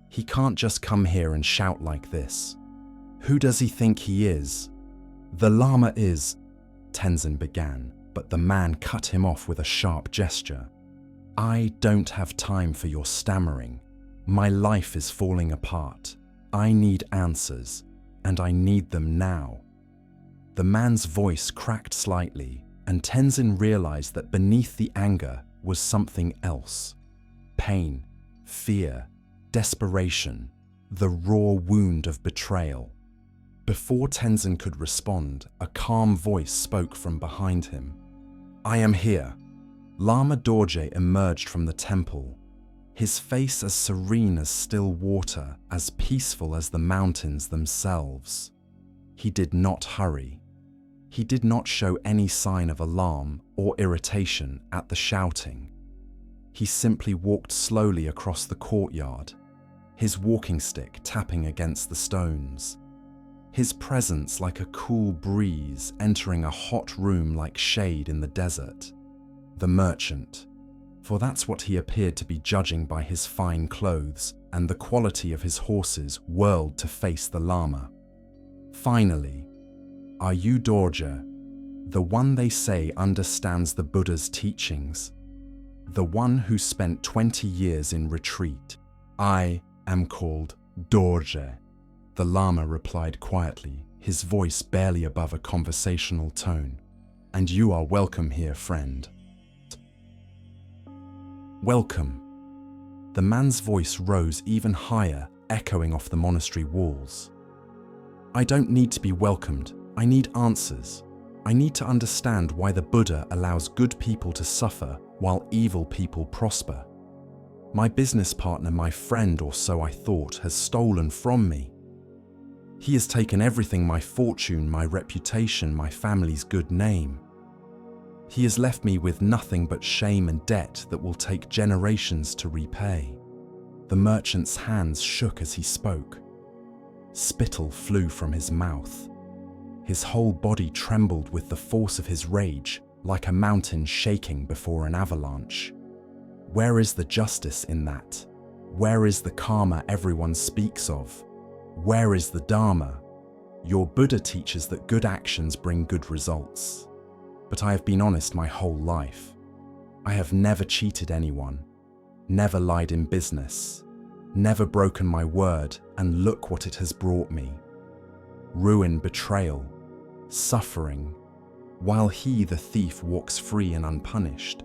He can't just come here and shout like this. Who does he think he is? "The Lama is," Tenzin began, but the man cut him off with a sharp gesture. "I don't have time for your stammering. My life is falling apart. I need answers, and I need them now." The man's voice cracked slightly, and Tenzin realized that beneath the anger was something else. Pain, fear, desperation, the raw wound of betrayal. Before Tenzin could respond, a calm voice spoke from behind him. "I am here." Lama Dorje emerged from the temple, his face as serene as still water, as peaceful as the mountains themselves. He did not hurry. He did not show any sign of alarm or irritation at the shouting. He simply walked slowly across the courtyard, his walking stick tapping against the stones, his presence like a cool breeze entering a hot room like shade in the desert. The merchant, for that's what he appeared to be judging by his fine clothes and the quality of his horses, whirled to face the Lama. Finally, "Are you Dorje, the one they say understands the Buddha's teachings? The one who spent 20 years in retreat?" "I am called Dorje," the Lama replied quietly, his voice barely above a conversational tone. "And you are welcome here, friend." "Welcome." The man's voice rose even higher, echoing off the monastery walls. "I don't need to be welcomed. I need answers. I need to understand why the Buddha allows good people to suffer while evil people prosper. My business partner, my friend, or so I thought, has stolen from me. He has taken everything: my fortune, my reputation, my family's good name. He has left me with nothing but shame and debt that will take generations to repay." The merchant's hands shook as he spoke. Spittle flew from his mouth. His whole body trembled with the force of his rage, like a mountain shaking before an avalanche. Where is the justice in that? Where is the karma everyone speaks of? Where is the dharma? Your Buddha teaches that good actions bring good results. But I have been honest my whole life. I have never cheated anyone, never lied in business, never broken my word, and look what it has brought me. Ruin, betrayal, suffering, while he, the thief, walks free and unpunished.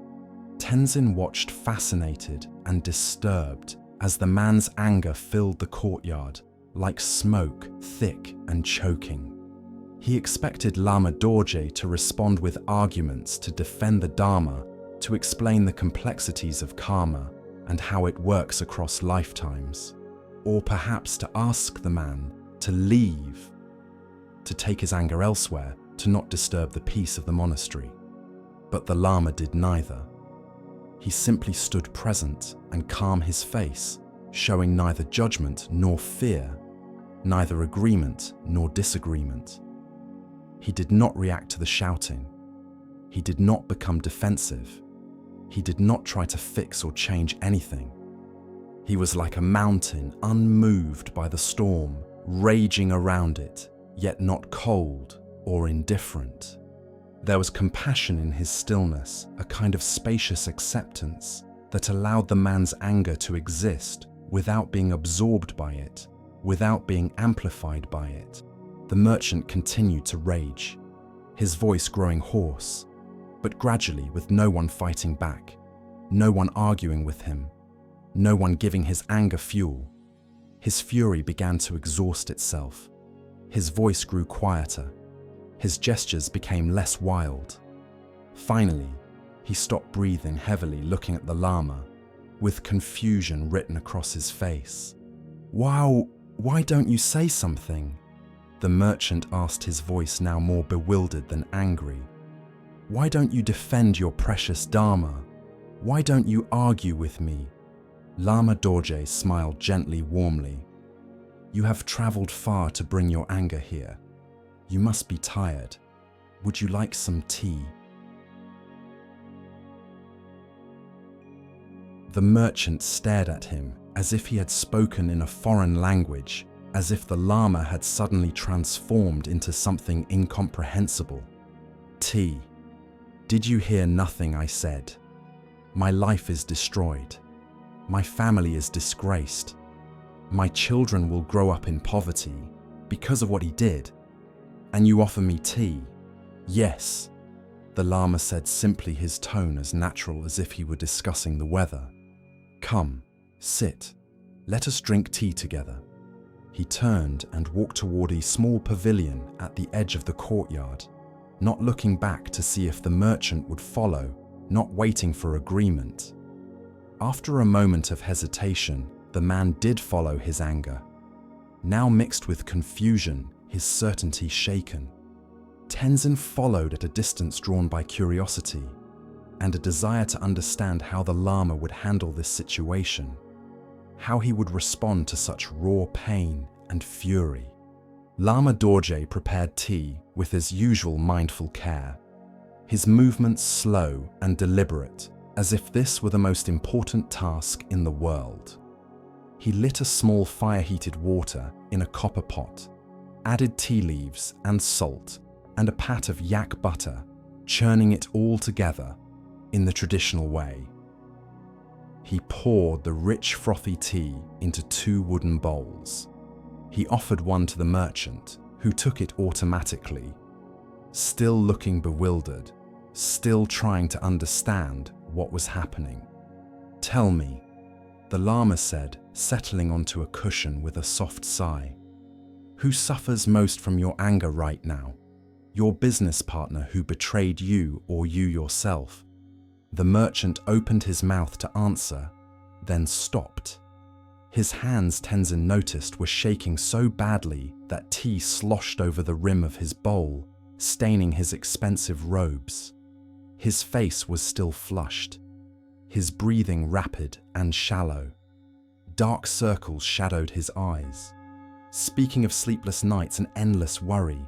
Tenzin watched fascinated and disturbed as the man's anger filled the courtyard like smoke, thick and choking. He expected Lama Dorje to respond with arguments to defend the Dharma, to explain the complexities of karma and how it works across lifetimes, or perhaps to ask the man to leave, to take his anger elsewhere, to not disturb the peace of the monastery. But the Lama did neither. He simply stood present and calm his face, showing neither judgment nor fear, neither agreement nor disagreement. He did not react to the shouting. He did not become defensive. He did not try to fix or change anything. He was like a mountain, unmoved by the storm, raging around it, yet not cold or indifferent. There was compassion in his stillness, a kind of spacious acceptance that allowed the man's anger to exist without being absorbed by it, without being amplified by it. The merchant continued to rage, his voice growing hoarse, but gradually with no one fighting back, no one arguing with him, no one giving his anger fuel. His fury began to exhaust itself. His voice grew quieter. His gestures became less wild. Finally, he stopped breathing heavily, looking at the Lama, with confusion written across his face. "Wow, why don't you say something?" The merchant asked, his voice now more bewildered than angry. "Why don't you defend your precious Dharma? Why don't you argue with me?" Lama Dorje smiled gently, warmly. "You have traveled far to bring your anger here. You must be tired. Would you like some tea?" The merchant stared at him as if he had spoken in a foreign language, as if the Lama had suddenly transformed into something incomprehensible. "Tea. Did you hear nothing I said? My life is destroyed. My family is disgraced. My children will grow up in poverty because of what he did. And you offer me tea?" "Yes," the Lama said simply, his tone as natural as if he were discussing the weather. "Come, sit. Let us drink tea together." He turned and walked toward a small pavilion at the edge of the courtyard, not looking back to see if the merchant would follow, not waiting for agreement. After a moment of hesitation, the man did follow, his anger, now mixed with confusion, his certainty shaken. Tenzin followed at a distance, drawn by curiosity and a desire to understand how the Lama would handle this situation, how he would respond to such raw pain and fury. Lama Dorje prepared tea with his usual mindful care, his movements slow and deliberate, as if this were the most important task in the world. He lit a small fire-heated water in a copper pot, added tea leaves and salt and a pat of yak butter, churning it all together in the traditional way. He poured the rich frothy tea into 2 wooden bowls. He offered one to the merchant, who took it automatically, still looking bewildered, still trying to understand what was happening. "Tell me," the Lama said, settling onto a cushion with a soft sigh. "Who suffers most from your anger right now? Your business partner who betrayed you or you yourself?" The merchant opened his mouth to answer, then stopped. His hands, Tenzin noticed, were shaking so badly that tea sloshed over the rim of his bowl, staining his expensive robes. His face was still flushed, his breathing rapid and shallow. Dark circles shadowed his eyes. Speaking of sleepless nights and endless worry,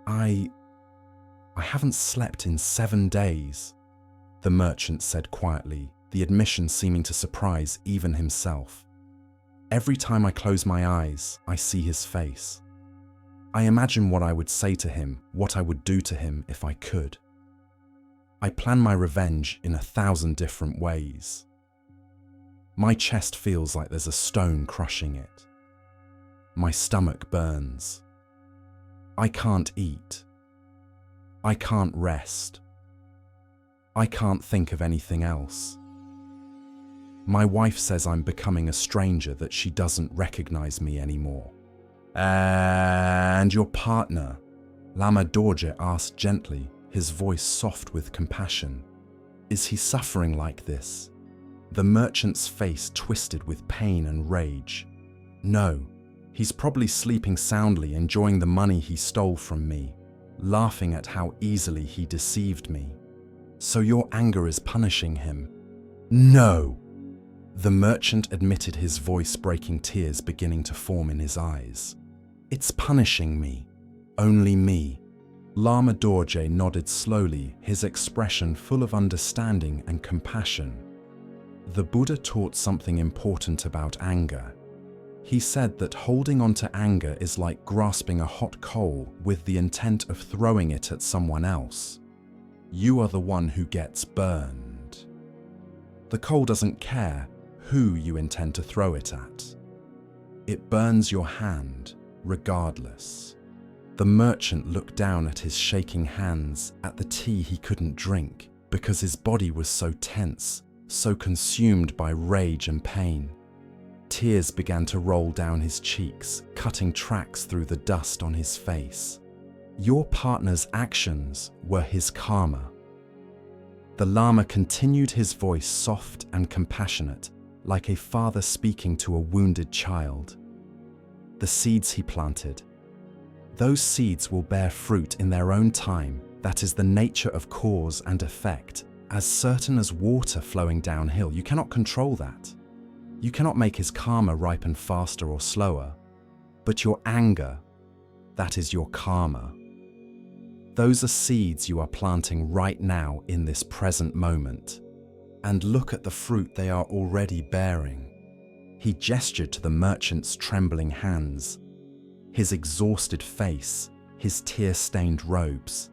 I haven't slept in 7 days, the merchant said quietly, the admission seeming to surprise even himself. "Every time I close my eyes, I see his face. I imagine what I would say to him, what I would do to him if I could. I plan my revenge in 1,000 different ways. My chest feels like there's a stone crushing it. My stomach burns. I can't eat. I can't rest. I can't think of anything else. My wife says I'm becoming a stranger, that she doesn't recognize me anymore." "And your partner?" Lama Dorje asked gently, his voice soft with compassion. "Is he suffering like this?" The merchant's face twisted with pain and rage. "No, he's probably sleeping soundly, enjoying the money he stole from me, laughing at how easily he deceived me. So your anger is punishing him?" "No!" The merchant admitted, his voice breaking, tears beginning to form in his eyes. "It's punishing me. Only me." Lama Dorje nodded slowly, his expression full of understanding and compassion. The Buddha taught something important about anger. He said that holding on to anger is like grasping a hot coal with the intent of throwing it at someone else. You are the one who gets burned. The coal doesn't care who you intend to throw it at. It burns your hand regardless. The merchant looked down at his shaking hands, at the tea he couldn't drink because his body was so tense, so consumed by rage and pain. Tears began to roll down his cheeks, cutting tracks through the dust on his face. Your partner's actions were his karma. The Lama continued, his voice soft and compassionate, like a father speaking to a wounded child. The seeds he planted, those seeds will bear fruit in their own time. That is the nature of cause and effect, as certain as water flowing downhill. You cannot control that. You cannot make his karma ripen faster or slower. But your anger, that is your karma. Those are seeds you are planting right now in this present moment. And look at the fruit they are already bearing. He gestured to the merchant's trembling hands, his exhausted face, his tear-stained robes.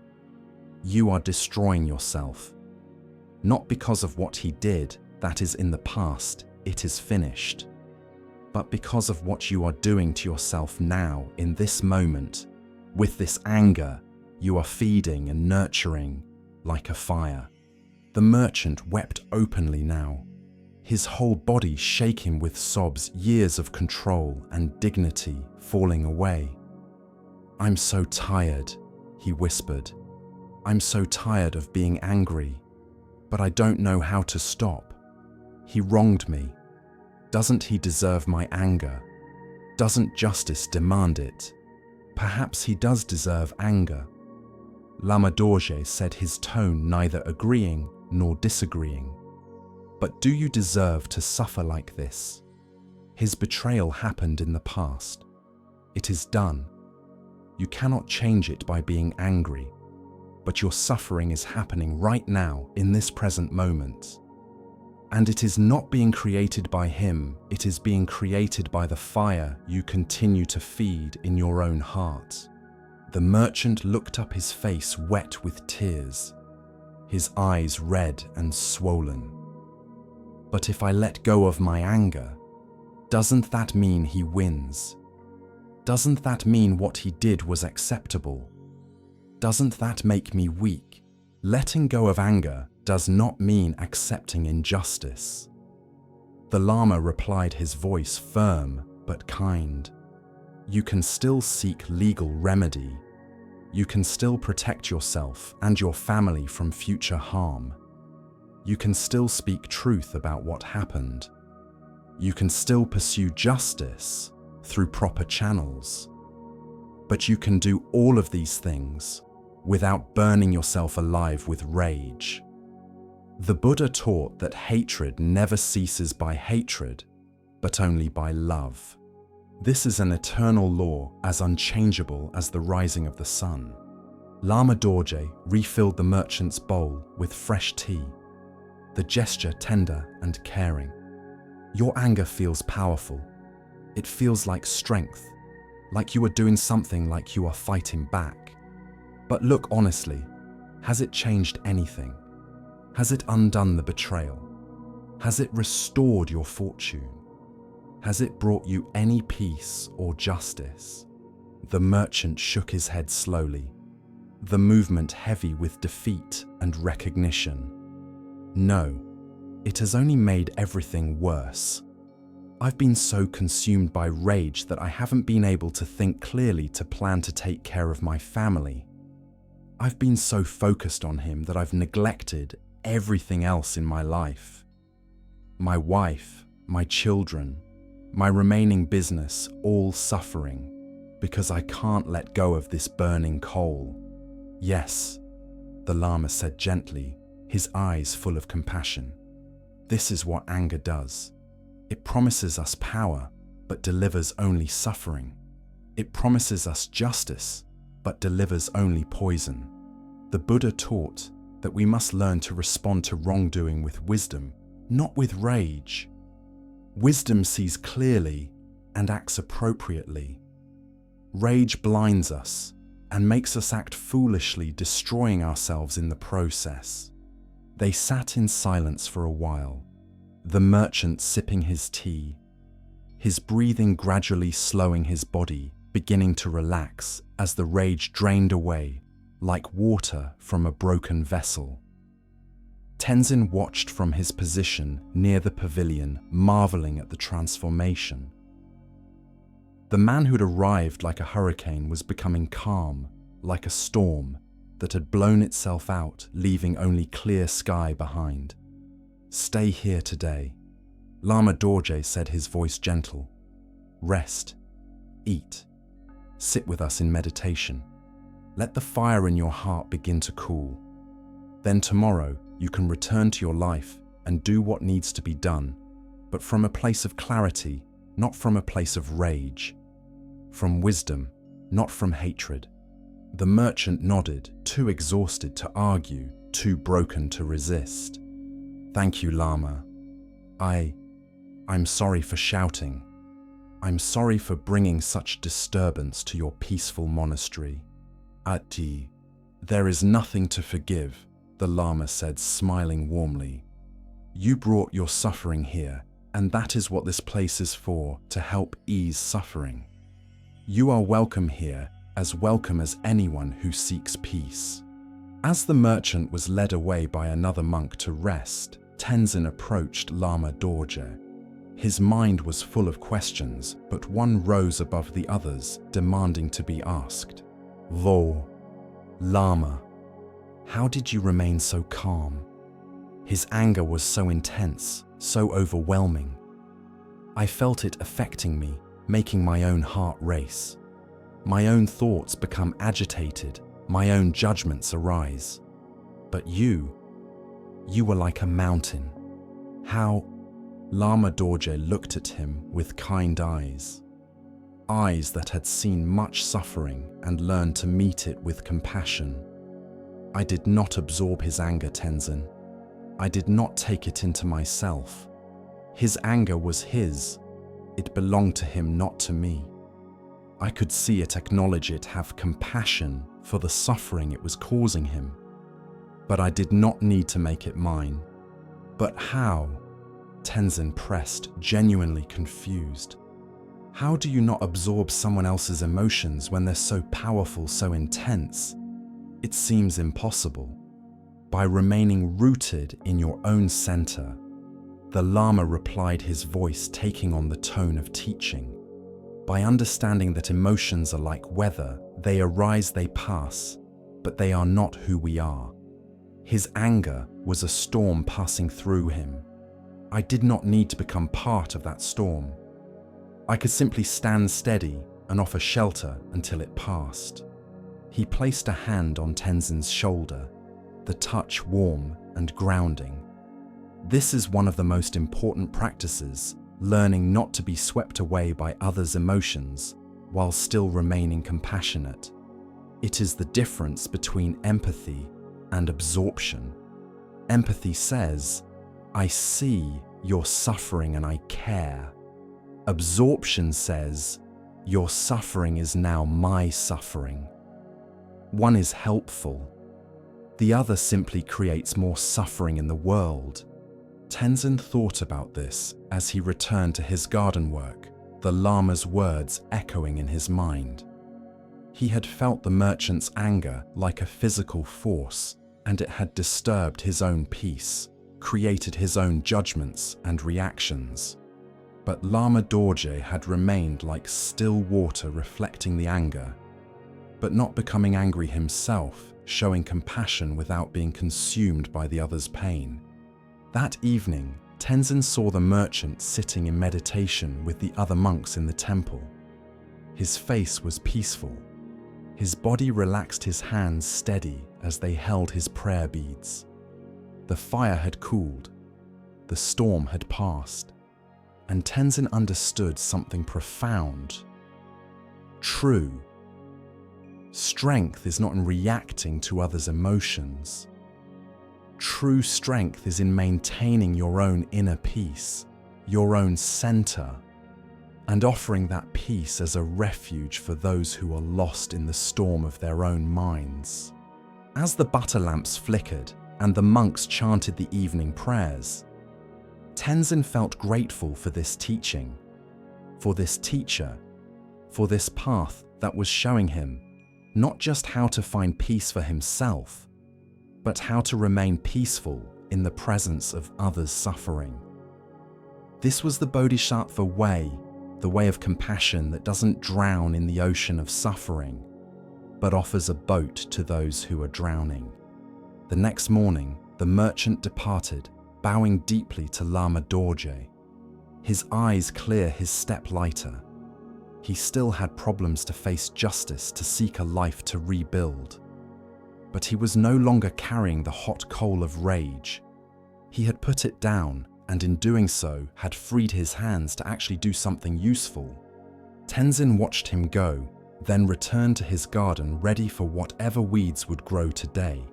You are destroying yourself. Not because of what he did, that is in the past, it is finished. But because of what you are doing to yourself now, in this moment, with this anger, you are feeding and nurturing like a fire. The merchant wept openly now, his whole body shaking with sobs, years of control and dignity falling away. "I'm so tired," he whispered. "I'm so tired of being angry, but I don't know how to stop. He wronged me. Doesn't he deserve my anger? Doesn't justice demand it? Perhaps he does deserve anger." Lama Dorje said, his tone neither agreeing nor disagreeing. "But do you deserve to suffer like this? His betrayal happened in the past. It is done. You cannot change it by being angry, but your suffering is happening right now in this present moment. And it is not being created by him, it is being created by the fire you continue to feed in your own heart. The merchant looked up, his face wet with tears, his eyes red and swollen. But if I let go of my anger, doesn't that mean he wins? Doesn't that mean what he did was acceptable? Doesn't that make me weak? Letting go of anger does not mean accepting injustice. The Lama replied, his voice firm but kind. You can still seek legal remedy. You can still protect yourself and your family from future harm. You can still speak truth about what happened. You can still pursue justice through proper channels. But you can do all of these things without burning yourself alive with rage. The Buddha taught that hatred never ceases by hatred, but only by love. This is an eternal law as unchangeable as the rising of the sun. Lama Dorje refilled the merchant's bowl with fresh tea, the gesture tender and caring. Your anger feels powerful. It feels like strength, like you are doing something, like you are fighting back. But look honestly, has it changed anything? Has it undone the betrayal? Has it restored your fortune? Has it brought you any peace or justice? The merchant shook his head slowly, the movement heavy with defeat and recognition. No, it has only made everything worse. I've been so consumed by rage that I haven't been able to think clearly to plan to take care of my family. I've been so focused on him that I've neglected everything else in my life. My wife, my children, my remaining business, all suffering because I can't let go of this burning coal. Yes, the Lama said gently, his eyes full of compassion. This is what anger does. It promises us power, but delivers only suffering. It promises us justice, but delivers only poison. The Buddha taught that we must learn to respond to wrongdoing with wisdom, not with rage. Wisdom sees clearly and acts appropriately. Rage blinds us and makes us act foolishly, destroying ourselves in the process. They sat in silence for a while, the merchant sipping his tea, his breathing gradually slowing, his body beginning to relax as the rage drained away like water from a broken vessel. Tenzin watched from his position near the pavilion, marveling at the transformation. The man who'd arrived like a hurricane was becoming calm, like a storm that had blown itself out, leaving only clear sky behind. Stay here today, Lama Dorje said, his voice gentle. Rest, eat, sit with us in meditation. Let the fire in your heart begin to cool. Then tomorrow you can return to your life and do what needs to be done, but from a place of clarity, not from a place of rage. From wisdom, not from hatred. The merchant nodded, too exhausted to argue, too broken to resist. Thank you, Lama. I'm sorry for shouting. I'm sorry for bringing such disturbance to your peaceful monastery. Ati, there is nothing to forgive, the Lama said, smiling warmly. You brought your suffering here, and that is what this place is for, to help ease suffering. You are welcome here, as welcome as anyone who seeks peace. As the merchant was led away by another monk to rest, Tenzin approached Lama Dorje. His mind was full of questions, but one rose above the others, demanding to be asked. Lama, how did you remain so calm? His anger was so intense, so overwhelming. I felt it affecting me, making my own heart race. My own thoughts become agitated, my own judgments arise. But you were like a mountain. How Lama Dorje looked at him with kind eyes, eyes that had seen much suffering and learned to meet it with compassion. I did not absorb his anger, Tenzin. I did not take it into myself. His anger was his. It belonged to him, not to me. I could see it, acknowledge it, have compassion for the suffering it was causing him. But I did not need to make it mine. But how? Tenzin pressed, genuinely confused. How do you not absorb someone else's emotions when they're so powerful, so intense? It seems impossible. By remaining rooted in your own center, the Lama replied, his voice taking on the tone of teaching. By understanding that emotions are like weather, they arise, they pass, but they are not who we are. His anger was a storm passing through him. I did not need to become part of that storm. I could simply stand steady and offer shelter until it passed. He placed a hand on Tenzin's shoulder, the touch warm and grounding. This is one of the most important practices, learning not to be swept away by others' emotions while still remaining compassionate. It is the difference between empathy and absorption. Empathy says, I see your suffering and I care. Absorption says, your suffering is now my suffering. One is helpful. The other simply creates more suffering in the world. Tenzin thought about this as he returned to his garden work, the Lama's words echoing in his mind. He had felt the merchant's anger like a physical force, and it had disturbed his own peace, created his own judgments and reactions. But Lama Dorje had remained like still water, reflecting the anger, but not becoming angry himself, showing compassion without being consumed by the other's pain. That evening, Tenzin saw the merchant sitting in meditation with the other monks in the temple. His face was peaceful. His body relaxed, his hands steady as they held his prayer beads. The fire had cooled, the storm had passed, and Tenzin understood something profound. True strength is not in reacting to others' emotions. True strength is in maintaining your own inner peace, your own center, and offering that peace as a refuge for those who are lost in the storm of their own minds. As the butter lamps flickered and the monks chanted the evening prayers, Tenzin felt grateful for this teaching, for this teacher, for this path that was showing him not just how to find peace for himself, but how to remain peaceful in the presence of others' suffering. This was the Bodhisattva way, the way of compassion that doesn't drown in the ocean of suffering, but offers a boat to those who are drowning. The next morning, the merchant departed, bowing deeply to Lama Dorje. His eyes clear, his step lighter. He still had problems to face, justice to seek, a life to rebuild. But he was no longer carrying the hot coal of rage. He had put it down, and in doing so, had freed his hands to actually do something useful. Tenzin watched him go, then returned to his garden, ready for whatever weeds would grow today.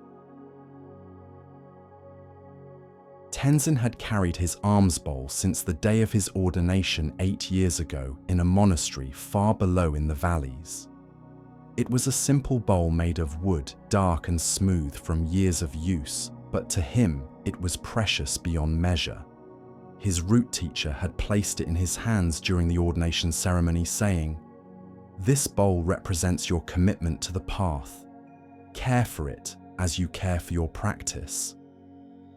Tenzin had carried his alms bowl since the day of his ordination 8 years ago in a monastery far below in the valleys. It was a simple bowl made of wood, dark and smooth from years of use, but to him it was precious beyond measure. His root teacher had placed it in his hands during the ordination ceremony, saying, "This bowl represents your commitment to the path. Care for it as you care for your practice.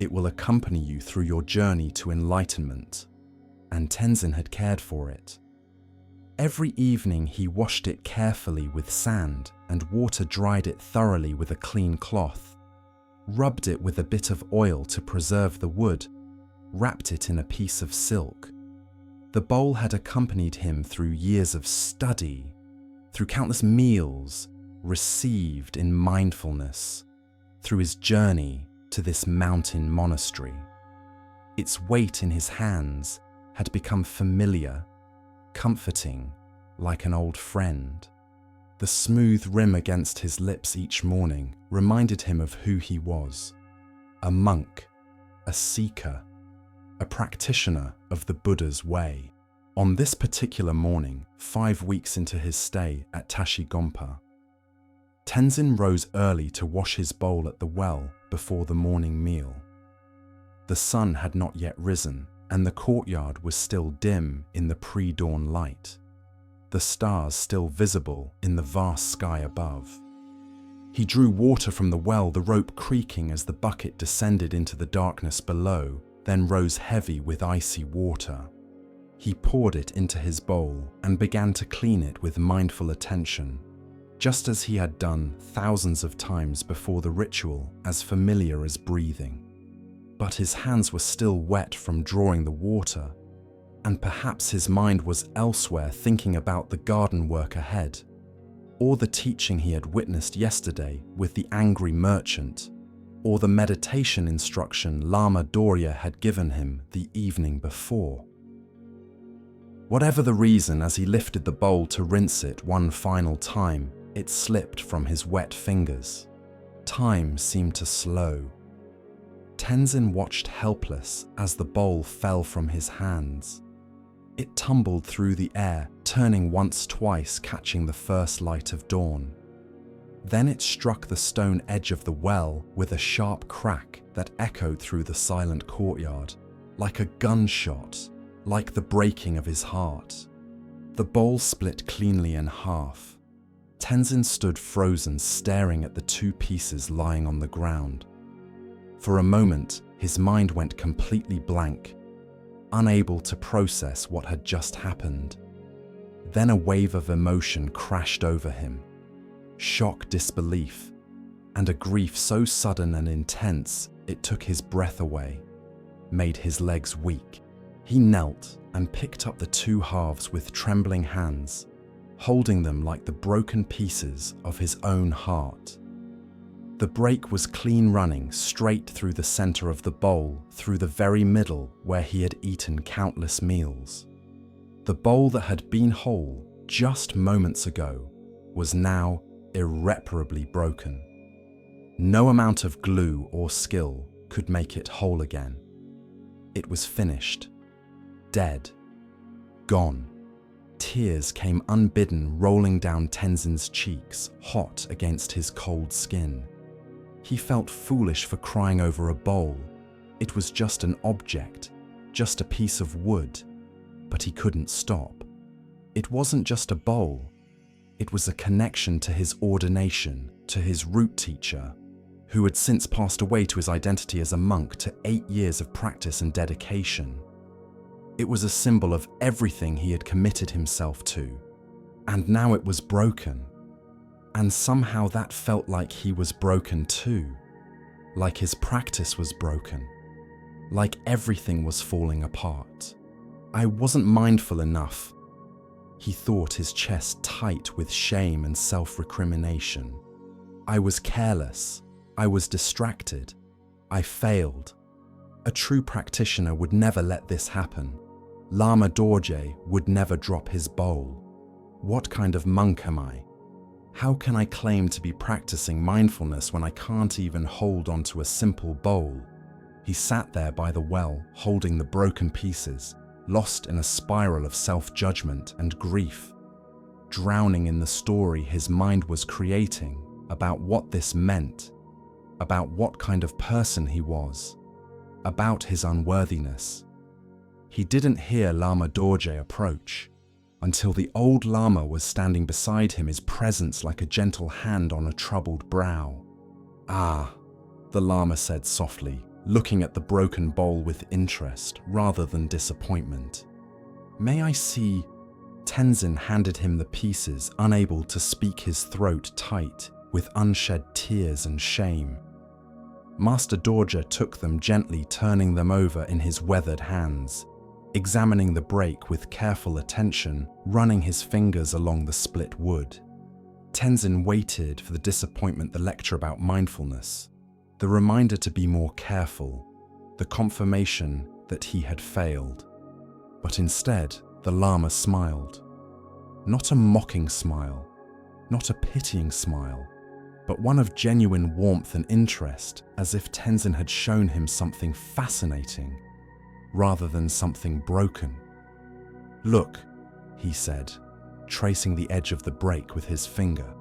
It will accompany you through your journey to enlightenment." And Tenzin had cared for it. Every evening he washed it carefully with sand, and water dried it thoroughly with a clean cloth, rubbed it with a bit of oil to preserve the wood, wrapped it in a piece of silk. The bowl had accompanied him through years of study, through countless meals received in mindfulness, through his journey to this mountain monastery. Its weight in his hands had become familiar, comforting, like an old friend. The smooth rim against his lips each morning reminded him of who he was: a monk, a seeker, a practitioner of the Buddha's way. On this particular morning, 5 weeks into his stay at Tashigompa, Tenzin rose early to wash his bowl at the well before the morning meal. The sun had not yet risen, and the courtyard was still dim in the pre-dawn light, the stars still visible in the vast sky above. He drew water from the well, the rope creaking as the bucket descended into the darkness below, then rose heavy with icy water. He poured it into his bowl and began to clean it with mindful attention, just as he had done thousands of times before the ritual, as familiar as breathing. But his hands were still wet from drawing the water, and perhaps his mind was elsewhere, thinking about the garden work ahead, or the teaching he had witnessed yesterday with the angry merchant, or the meditation instruction Lama Dorje had given him the evening before. Whatever the reason, as he lifted the bowl to rinse it one final time, it slipped from his wet fingers. Time seemed to slow. Tenzin watched helpless as the bowl fell from his hands. It tumbled through the air, turning once, twice, catching the first light of dawn. Then it struck the stone edge of the well with a sharp crack that echoed through the silent courtyard, like a gunshot, like the breaking of his heart. The bowl split cleanly in half. Tenzin stood frozen, staring at the two pieces lying on the ground. For a moment, his mind went completely blank, unable to process what had just happened. Then a wave of emotion crashed over him. Shock, disbelief, and a grief so sudden and intense it took his breath away, made his legs weak. He knelt and picked up the two halves with trembling hands, holding them like the broken pieces of his own heart. The break was clean, running straight through the center of the bowl, through the very middle where he had eaten countless meals. The bowl that had been whole just moments ago was now irreparably broken. No amount of glue or skill could make it whole again. It was finished, dead, gone. Tears came unbidden, rolling down Tenzin's cheeks, hot against his cold skin. He felt foolish for crying over a bowl. It was just an object, just a piece of wood, but he couldn't stop. It wasn't just a bowl. It was a connection to his ordination, to his root teacher, who had since passed away, to his identity as a monk, to 8 years of practice and dedication. It was a symbol of everything he had committed himself to, and now it was broken. And somehow that felt like he was broken too, like his practice was broken, like everything was falling apart. I wasn't mindful enough. He thought, his chest tight with shame and self-recrimination. I was careless. I was distracted. I failed. A true practitioner would never let this happen. Lama Dorje would never drop his bowl. What kind of monk am I? How can I claim to be practicing mindfulness when I can't even hold onto a simple bowl? He sat there by the well, holding the broken pieces, lost in a spiral of self-judgment and grief, drowning in the story his mind was creating about what this meant, about what kind of person he was, about his unworthiness. He didn't hear Lama Dorje approach, until the old Lama was standing beside him, his presence like a gentle hand on a troubled brow. "Ah," the Lama said softly, looking at the broken bowl with interest rather than disappointment. "May I see?" Tenzin handed him the pieces, unable to speak, his throat tight with unshed tears and shame. Master Dorje took them gently, turning them over in his weathered hands, examining the break with careful attention, running his fingers along the split wood. Tenzin waited for the disappointment, the lecture about mindfulness, the reminder to be more careful, the confirmation that he had failed. But instead, the Lama smiled. Not a mocking smile, not a pitying smile, but one of genuine warmth and interest, as if Tenzin had shown him something fascinating rather than something broken. "Look," he said, tracing the edge of the break with his finger.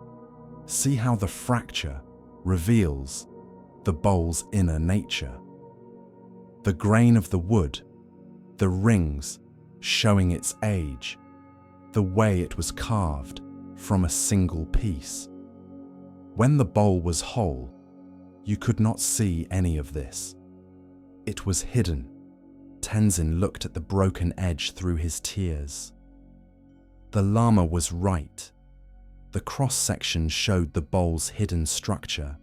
"See how the fracture reveals the bowl's inner nature. The grain of the wood, the rings showing its age, the way it was carved from a single piece. When the bowl was whole, you could not see any of this. It was hidden." Tenzin looked at the broken edge through his tears. The Lama was right. The cross-section showed the bowl's hidden structure,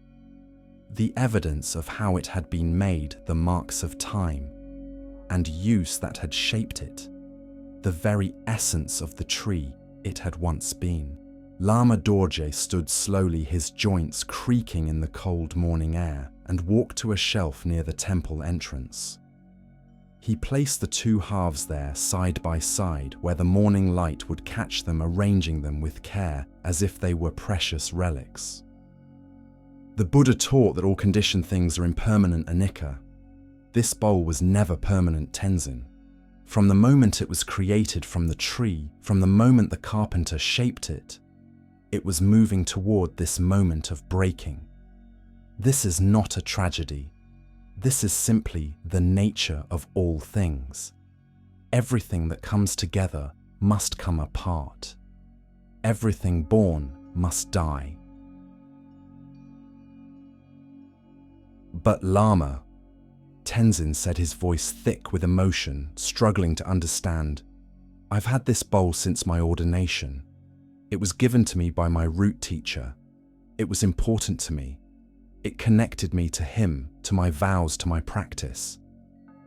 the evidence of how it had been made, the marks of time and use that had shaped it, the very essence of the tree it had once been. Lama Dorje stood slowly, his joints creaking in the cold morning air, and walked to a shelf near the temple entrance. He placed the two halves there side by side where the morning light would catch them, arranging them with care as if they were precious relics. The Buddha taught that all conditioned things are impermanent, anicca. This bowl was never permanent, Tenzin. From the moment it was created from the tree, from the moment the carpenter shaped it, it was moving toward this moment of breaking. This is not a tragedy. This is simply the nature of all things. Everything that comes together must come apart. Everything born must die. "But Lama," Tenzin said, his voice thick with emotion, struggling to understand, "I've had this bowl since my ordination. It was given to me by my root teacher. It was important to me. It connected me to him, to my vows, to my practice.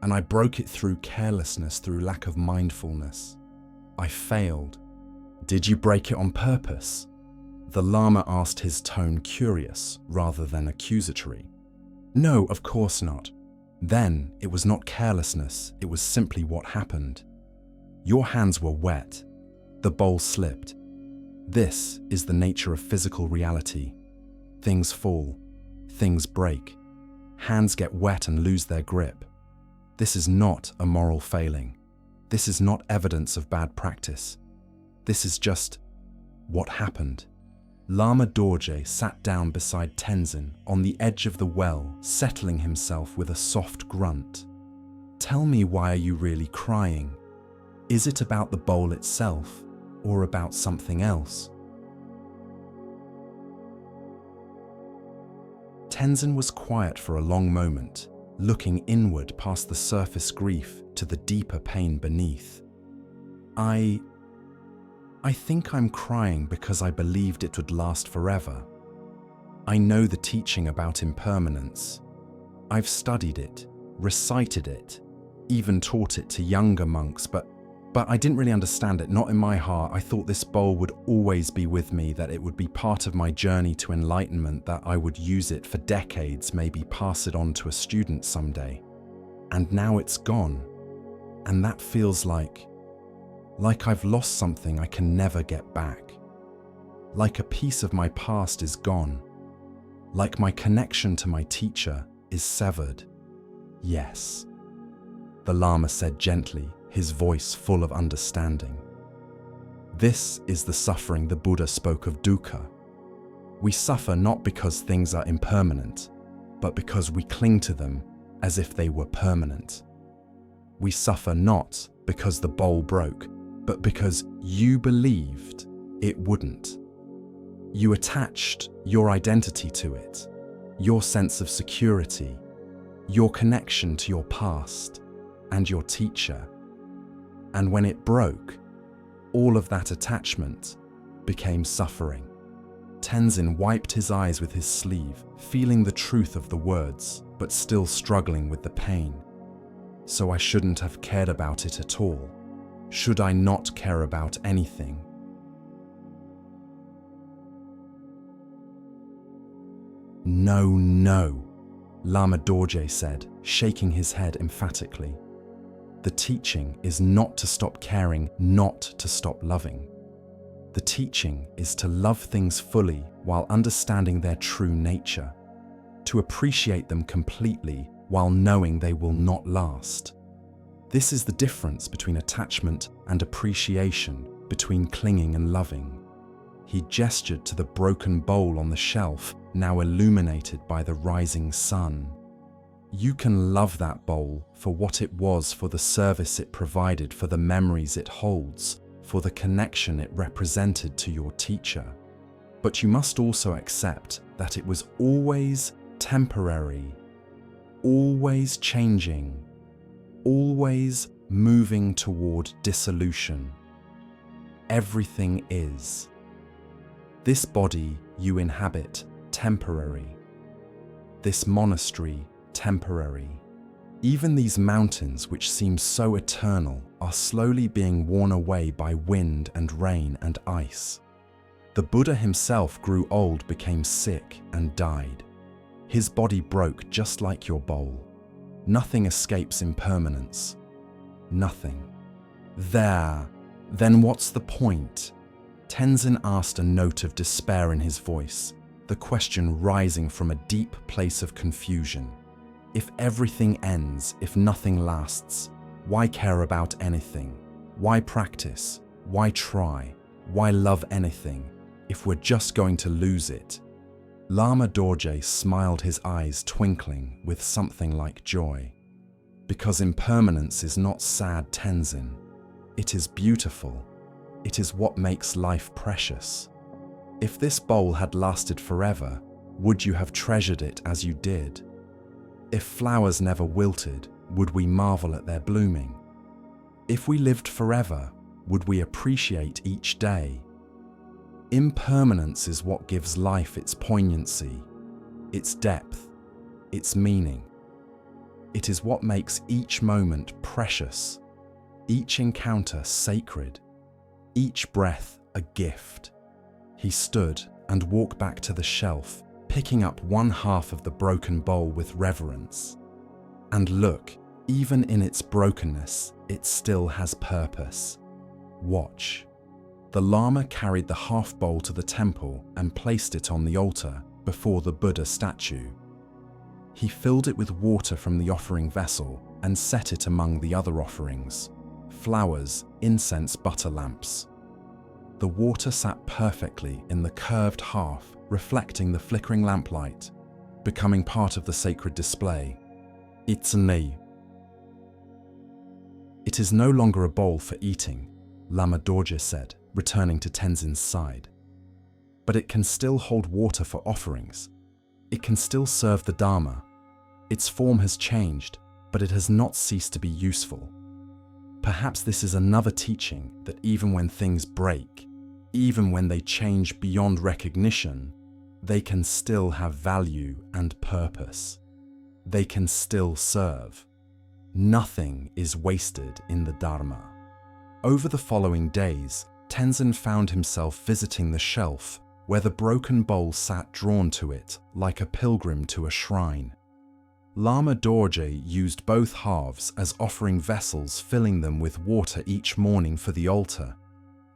And I broke it through carelessness, through lack of mindfulness. I failed." "Did you break it on purpose?" The Lama asked, his tone curious rather than accusatory. "No, of course not. Then it was not carelessness, it was simply what happened. Your hands were wet. The bowl slipped. This is the nature of physical reality. Things fall, things break. Hands get wet and lose their grip. This is not a moral failing. This is not evidence of bad practice. This is just what happened." Lama Dorje sat down beside Tenzin on the edge of the well, settling himself with a soft grunt. "Tell me, why are you really crying? Is it about the bowl itself, or about something else?" Tenzin was quiet for a long moment, looking inward past the surface grief to the deeper pain beneath. I think I'm crying because I believed it would last forever. I know the teaching about impermanence. I've studied it, recited it, even taught it to younger monks, but I didn't really understand it, not in my heart. I thought this bowl would always be with me, that it would be part of my journey to enlightenment, that I would use it for decades, maybe pass it on to a student someday. And now it's gone. And that feels like I've lost something I can never get back. Like a piece of my past is gone. Like my connection to my teacher is severed. "Yes," the Lama said gently, his voice full of understanding. "This is the suffering the Buddha spoke of, dukkha. We suffer not because things are impermanent, but because we cling to them as if they were permanent. We suffer not because the bowl broke, but because you believed it wouldn't. You attached your identity to it, your sense of security, your connection to your past and your teacher. And when it broke, all of that attachment became suffering." Tenzin wiped his eyes with his sleeve, feeling the truth of the words, but still struggling with the pain. "So I shouldn't have cared about it at all. Should I not care about anything?" No, Lama Dorje said, shaking his head emphatically. The teaching is not to stop caring, not to stop loving. The teaching is to love things fully while understanding their true nature, to appreciate them completely while knowing they will not last. This is the difference between attachment and appreciation, between clinging and loving. He gestured to the broken bowl on the shelf, now illuminated by the rising sun. You can love that bowl for what it was, for the service it provided, for the memories it holds, for the connection it represented to your teacher. But you must also accept that it was always temporary, always changing, always moving toward dissolution. Everything is. This body you inhabit, temporary. This monastery, temporary. Even these mountains, which seem so eternal, are slowly being worn away by wind and rain and ice. The Buddha himself grew old, became sick, and died. His body broke just like your bowl. Nothing escapes impermanence. Nothing. There, then what's the point? Tenzin asked, a note of despair in his voice, the question rising from a deep place of confusion. If everything ends, if nothing lasts, why care about anything? Why practice? Why try? Why love anything, if we're just going to lose it? Lama Dorje smiled, his eyes twinkling with something like joy. Because impermanence is not sad, Tenzin. It is beautiful. It is what makes life precious. If this bowl had lasted forever, would you have treasured it as you did? If flowers never wilted, would we marvel at their blooming? If we lived forever, would we appreciate each day? Impermanence is what gives life its poignancy, its depth, its meaning. It is what makes each moment precious, each encounter sacred, each breath a gift. He stood and walked back to the shelf, picking up one half of the broken bowl with reverence. And look, even in its brokenness, it still has purpose. Watch. The Lama carried the half bowl to the temple and placed it on the altar before the Buddha statue. He filled it with water from the offering vessel and set it among the other offerings: flowers, incense, butter lamps. The water sat perfectly in the curved half, reflecting the flickering lamplight, becoming part of the sacred display. It's me. It is no longer a bowl for eating, Lama Dorje said, returning to Tenzin's side. But it can still hold water for offerings. It can still serve the dharma. Its form has changed, but it has not ceased to be useful. Perhaps this is another teaching that even when things break, even when they change beyond recognition, they can still have value and purpose. They can still serve. Nothing is wasted in the dharma. Over the following days, Tenzin found himself visiting the shelf where the broken bowl sat, drawn to it like a pilgrim to a shrine. Lama Dorje used both halves as offering vessels, filling them with water each morning for the altar,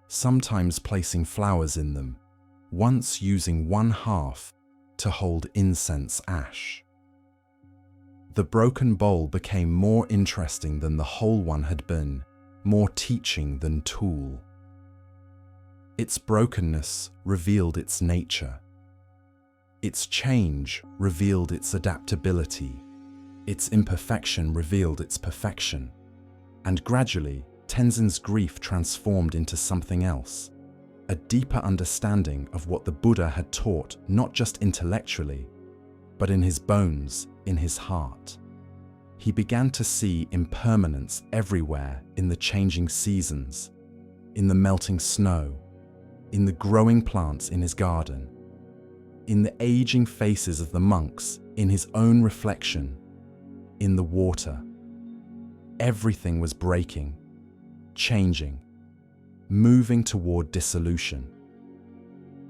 sometimes placing flowers in them, once using one half to hold incense ash. The broken bowl became more interesting than the whole one had been, more teaching than tool. Its brokenness revealed its nature. Its change revealed its adaptability. Its imperfection revealed its perfection. And gradually, Tenzin's grief transformed into something else, a deeper understanding of what the Buddha had taught, not just intellectually, but in his bones, in his heart. He began to see impermanence everywhere, in the changing seasons, in the melting snow, in the growing plants in his garden, in the aging faces of the monks, in his own reflection, in the water. Everything was breaking, changing, moving toward dissolution.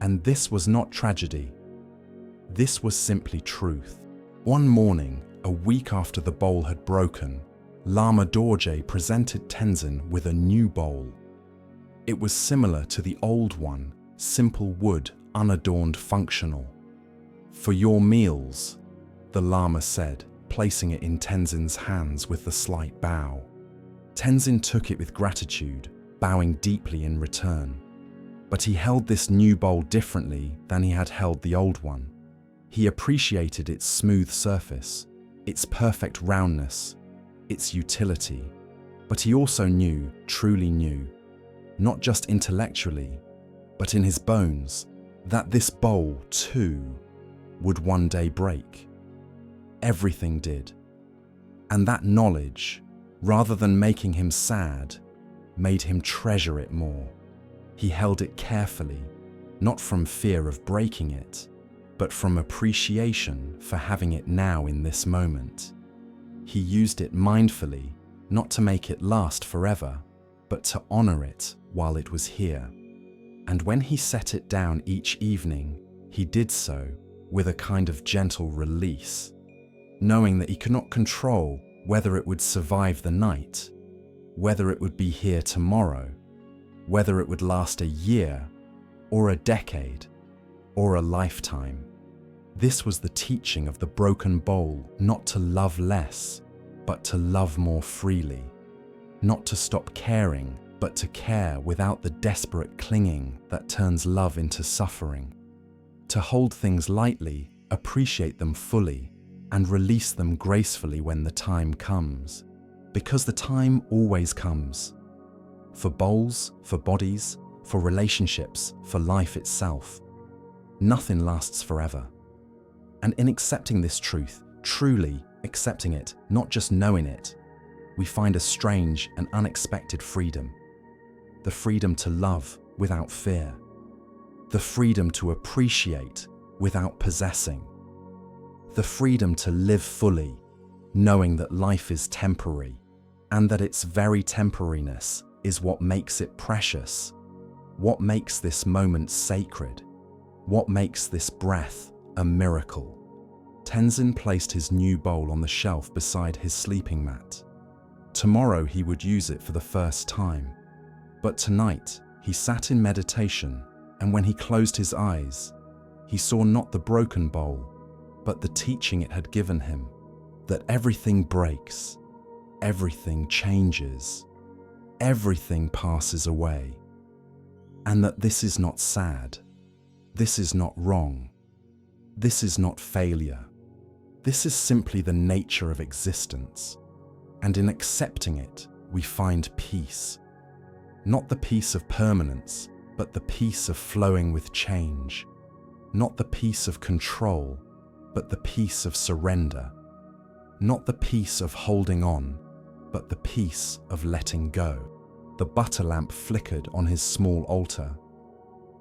And this was not tragedy. This was simply truth. One morning, a week after the bowl had broken, Lama Dorje presented Tenzin with a new bowl. It was similar to the old one, simple wood, unadorned, functional. "For your meals," the Lama said, placing it in Tenzin's hands with a slight bow. Tenzin took it with gratitude, bowing deeply in return. But he held this new bowl differently than he had held the old one. He appreciated its smooth surface, its perfect roundness, its utility. But he also knew, truly knew, not just intellectually, but in his bones, that this bowl, too, would one day break. Everything did. And that knowledge, rather than making him sad, made him treasure it more. He held it carefully, not from fear of breaking it, but from appreciation for having it now in this moment. He used it mindfully, not to make it last forever, but to honor it while it was here. And when he set it down each evening, he did so with a kind of gentle release, knowing that he could not control whether it would survive the night, whether it would be here tomorrow, whether it would last a year, or a decade, or a lifetime. This was the teaching of the broken bowl, not to love less, but to love more freely. Not to stop caring, but to care without the desperate clinging that turns love into suffering. To hold things lightly, appreciate them fully, and release them gracefully when the time comes. Because the time always comes. For bowls, for bodies, for relationships, for life itself. Nothing lasts forever. And in accepting this truth, truly accepting it, not just knowing it, we find a strange and unexpected freedom. The freedom to love without fear. The freedom to appreciate without possessing. The freedom to live fully, knowing that life is temporary, and that its very temporariness is what makes it precious, what makes this moment sacred, what makes this breath a miracle. Tenzin placed his new bowl on the shelf beside his sleeping mat. Tomorrow he would use it for the first time. But tonight he sat in meditation, and when he closed his eyes, he saw not the broken bowl, but the teaching it had given him, that everything breaks, everything changes, everything passes away, and that this is not sad, this is not wrong, this is not failure. This is simply the nature of existence, and in accepting it, we find peace. Not the peace of permanence, but the peace of flowing with change. Not the peace of control, but the peace of surrender. Not the peace of holding on, but the peace of letting go. The butter lamp flickered on his small altar.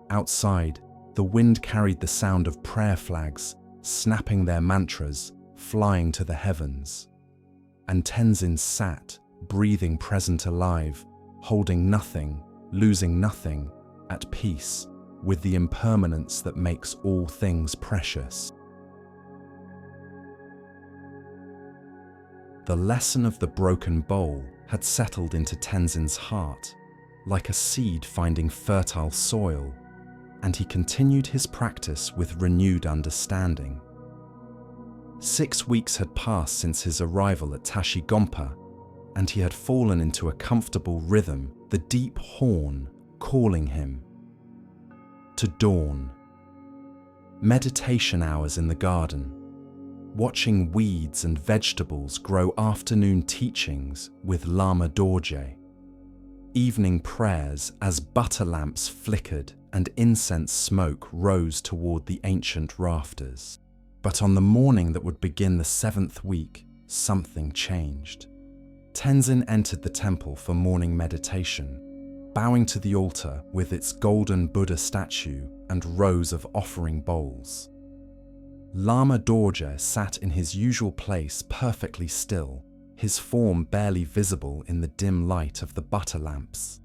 Outside, the wind carried the sound of prayer flags, snapping their mantras, flying to the heavens. And Tenzin sat, breathing present alive, holding nothing, losing nothing, at peace with the impermanence that makes all things precious. The lesson of the broken bowl had settled into Tenzin's heart, like a seed finding fertile soil, and he continued his practice with renewed understanding. 6 weeks had passed since his arrival at Tashigompa, and he had fallen into a comfortable rhythm, the deep horn calling him. To dawn. Meditation hours in the garden. Watching weeds and vegetables grow afternoon teachings with Lama Dorje. Evening prayers as butter lamps flickered and incense smoke rose toward the ancient rafters. But on the morning that would begin the 7th week, something changed. Tenzin entered the temple for morning meditation, bowing to the altar with its golden Buddha statue and rows of offering bowls. Lama Dorje sat in his usual place perfectly still, his form barely visible in the dim light of the butter lamps.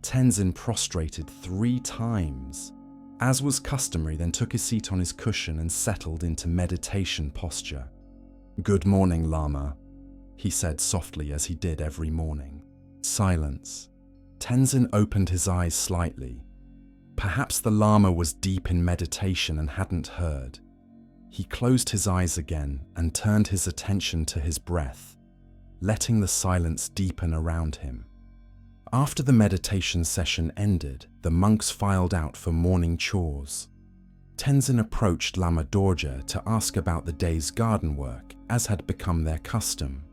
Tenzin prostrated 3 times, as was customary, then took his seat on his cushion and settled into meditation posture. "Good morning, Lama," he said softly as he did every morning. Silence. Tenzin opened his eyes slightly. Perhaps the Lama was deep in meditation and hadn't heard. He closed his eyes again and turned his attention to his breath, letting the silence deepen around him. After the meditation session ended, the monks filed out for morning chores. Tenzin approached Lama Dorje to ask about the day's garden work, as had become their custom.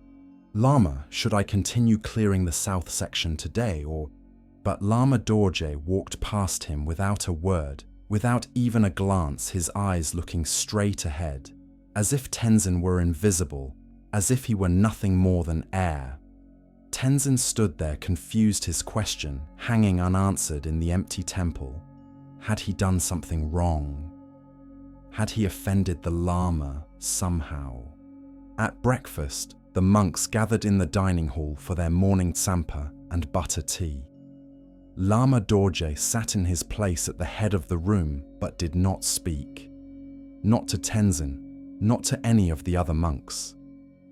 Lama, should I continue clearing the south section today, or... But Lama Dorje walked past him without a word, without even a glance, his eyes looking straight ahead, as if Tenzin were invisible, as if he were nothing more than air. Tenzin stood there, confused, his question hanging unanswered in the empty temple. Had he done something wrong? Had he offended the Lama somehow? At breakfast, the monks gathered in the dining hall for their morning tsampa and butter tea. Lama Dorje sat in his place at the head of the room but did not speak. Not to Tenzin, not to any of the other monks.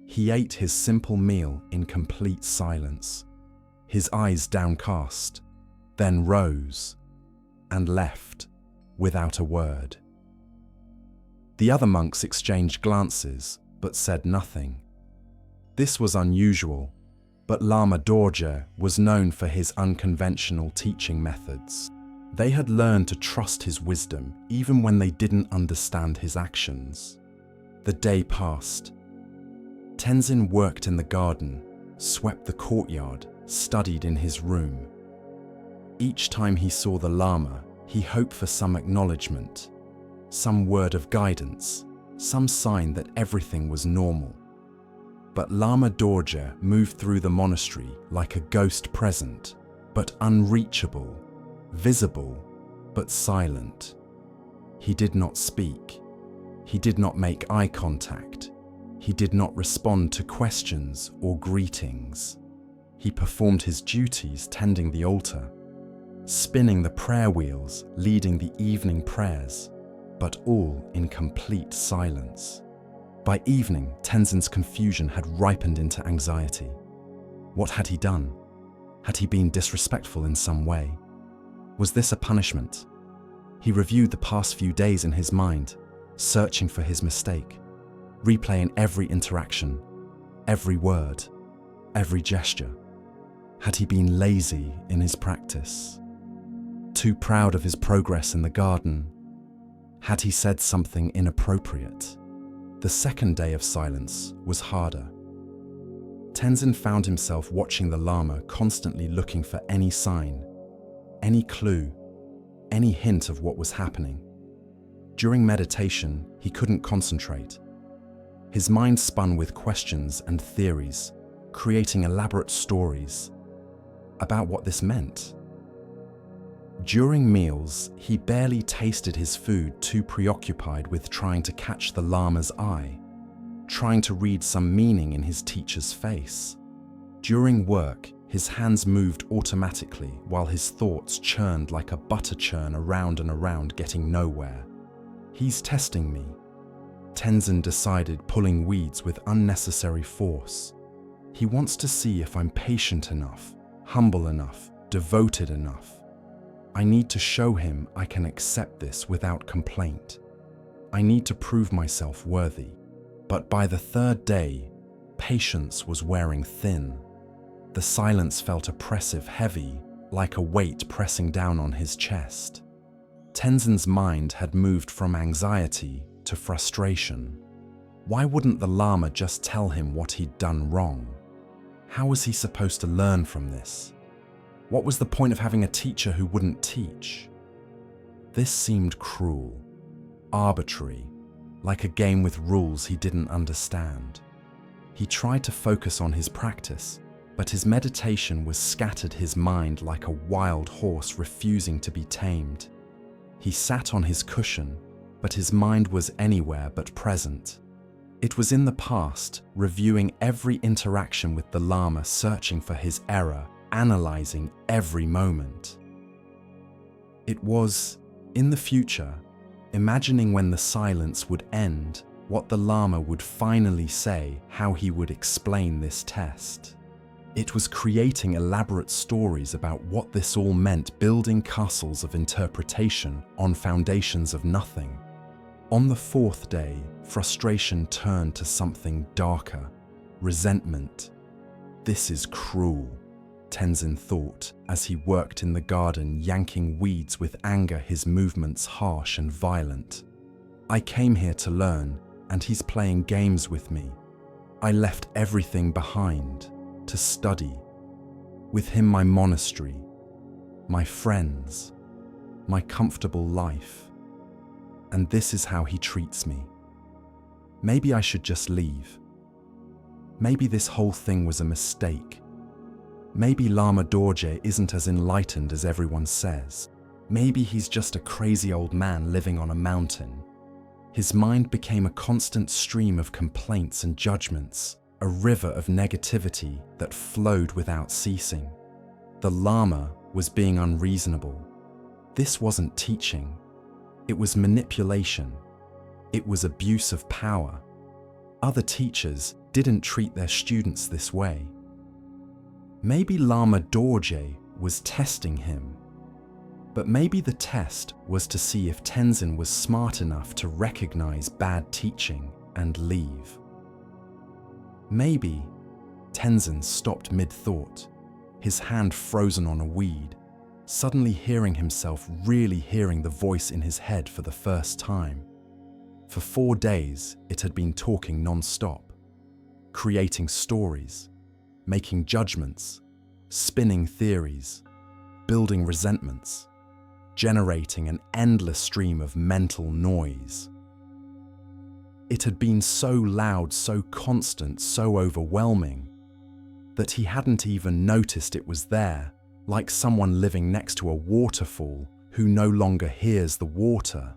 He ate his simple meal in complete silence, his eyes downcast, then rose and left without a word. The other monks exchanged glances but said nothing. This was unusual, but Lama Dorje was known for his unconventional teaching methods. They had learned to trust his wisdom even when they didn't understand his actions. The day passed. Tenzin worked in the garden, swept the courtyard, studied in his room. Each time he saw the Lama, he hoped for some acknowledgement, some word of guidance, some sign that everything was normal. But Lama Dorje moved through the monastery like a ghost, present, but unreachable, visible, but silent. He did not speak. He did not make eye contact. He did not respond to questions or greetings. He performed his duties, tending the altar, spinning the prayer wheels, leading the evening prayers, but all in complete silence. By evening, Tenzin's confusion had ripened into anxiety. What had he done? Had he been disrespectful in some way? Was this a punishment? He reviewed the past few days in his mind, searching for his mistake, replaying every interaction, every word, every gesture. Had he been lazy in his practice? Too proud of his progress in the garden? Had he said something inappropriate? The second day of silence was harder. Tenzin found himself watching the Lama, constantly looking for any sign, any clue, any hint of what was happening. During meditation, he couldn't concentrate. His mind spun with questions and theories, creating elaborate stories about what this meant. During meals, he barely tasted his food, too preoccupied with trying to catch the Lama's eye, trying to read some meaning in his teacher's face. During work, his hands moved automatically while his thoughts churned like a butter churn around and around, getting nowhere. He's testing me, Tenzin decided, pulling weeds with unnecessary force. He wants to see if I'm patient enough, humble enough, devoted enough. I need to show him I can accept this without complaint. I need to prove myself worthy. But by the third day, patience was wearing thin. The silence felt oppressive, heavy, like a weight pressing down on his chest. Tenzin's mind had moved from anxiety to frustration. Why wouldn't the Lama just tell him what he'd done wrong? How was he supposed to learn from this? What was the point of having a teacher who wouldn't teach? This seemed cruel, arbitrary, like a game with rules he didn't understand. He tried to focus on his practice, but his meditation was scattered, his mind like a wild horse refusing to be tamed. He sat on his cushion, but his mind was anywhere but present. It was in the past, reviewing every interaction with the Lama, searching for his error, analyzing every moment. It was in the future, imagining when the silence would end what the Lama would finally say, how he would explain this test. It was creating elaborate stories about what this all meant, building castles of interpretation on foundations of nothing. On the fourth day, frustration turned to something darker, resentment. This is cruel, Tenzin thought as he worked in the garden, yanking weeds with anger, his movements harsh and violent. I came here to learn, and he's playing games with me. I left everything behind to study. With him, my monastery, my friends, my comfortable life. And this is how he treats me. Maybe I should just leave. Maybe this whole thing was a mistake. Maybe Lama Dorje isn't as enlightened as everyone says. Maybe he's just a crazy old man living on a mountain. His mind became a constant stream of complaints and judgments, a river of negativity that flowed without ceasing. The Lama was being unreasonable. This wasn't teaching. It was manipulation. It was abuse of power. Other teachers didn't treat their students this way. Maybe Lama Dorje was testing him. But maybe the test was to see if Tenzin was smart enough to recognize bad teaching and leave. Maybe Tenzin stopped mid-thought, his hand frozen on a weed, suddenly hearing himself, really hearing the voice in his head for the first time. For 4 days, it had been talking non-stop, creating stories, making judgments, spinning theories, building resentments, generating an endless stream of mental noise. It had been so loud, so constant, so overwhelming, that he hadn't even noticed it was there, like someone living next to a waterfall who no longer hears the water.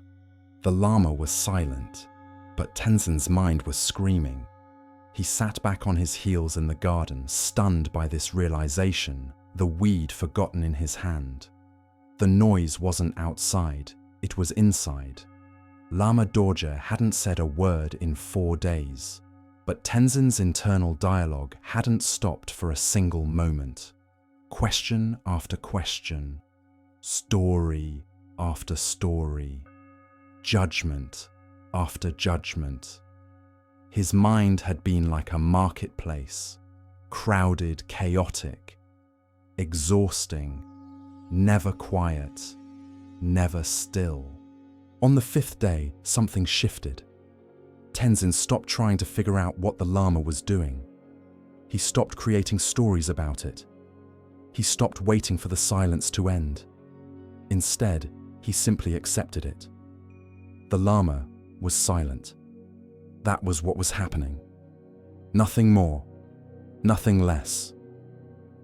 The Lama was silent, but Tenzin's mind was screaming. He sat back on his heels in the garden, stunned by this realization, the weed forgotten in his hand. The noise wasn't outside, it was inside. Lama Dorje hadn't said a word in 4 days, but Tenzin's internal dialogue hadn't stopped for a single moment. Question after question, story after story, judgment after judgment. His mind had been like a marketplace, crowded, chaotic, exhausting, never quiet, never still. On the 5th day, something shifted. Tenzin stopped trying to figure out what the Lama was doing. He stopped creating stories about it. He stopped waiting for the silence to end. Instead, he simply accepted it. The Lama was silent. That was what was happening. Nothing more, nothing less.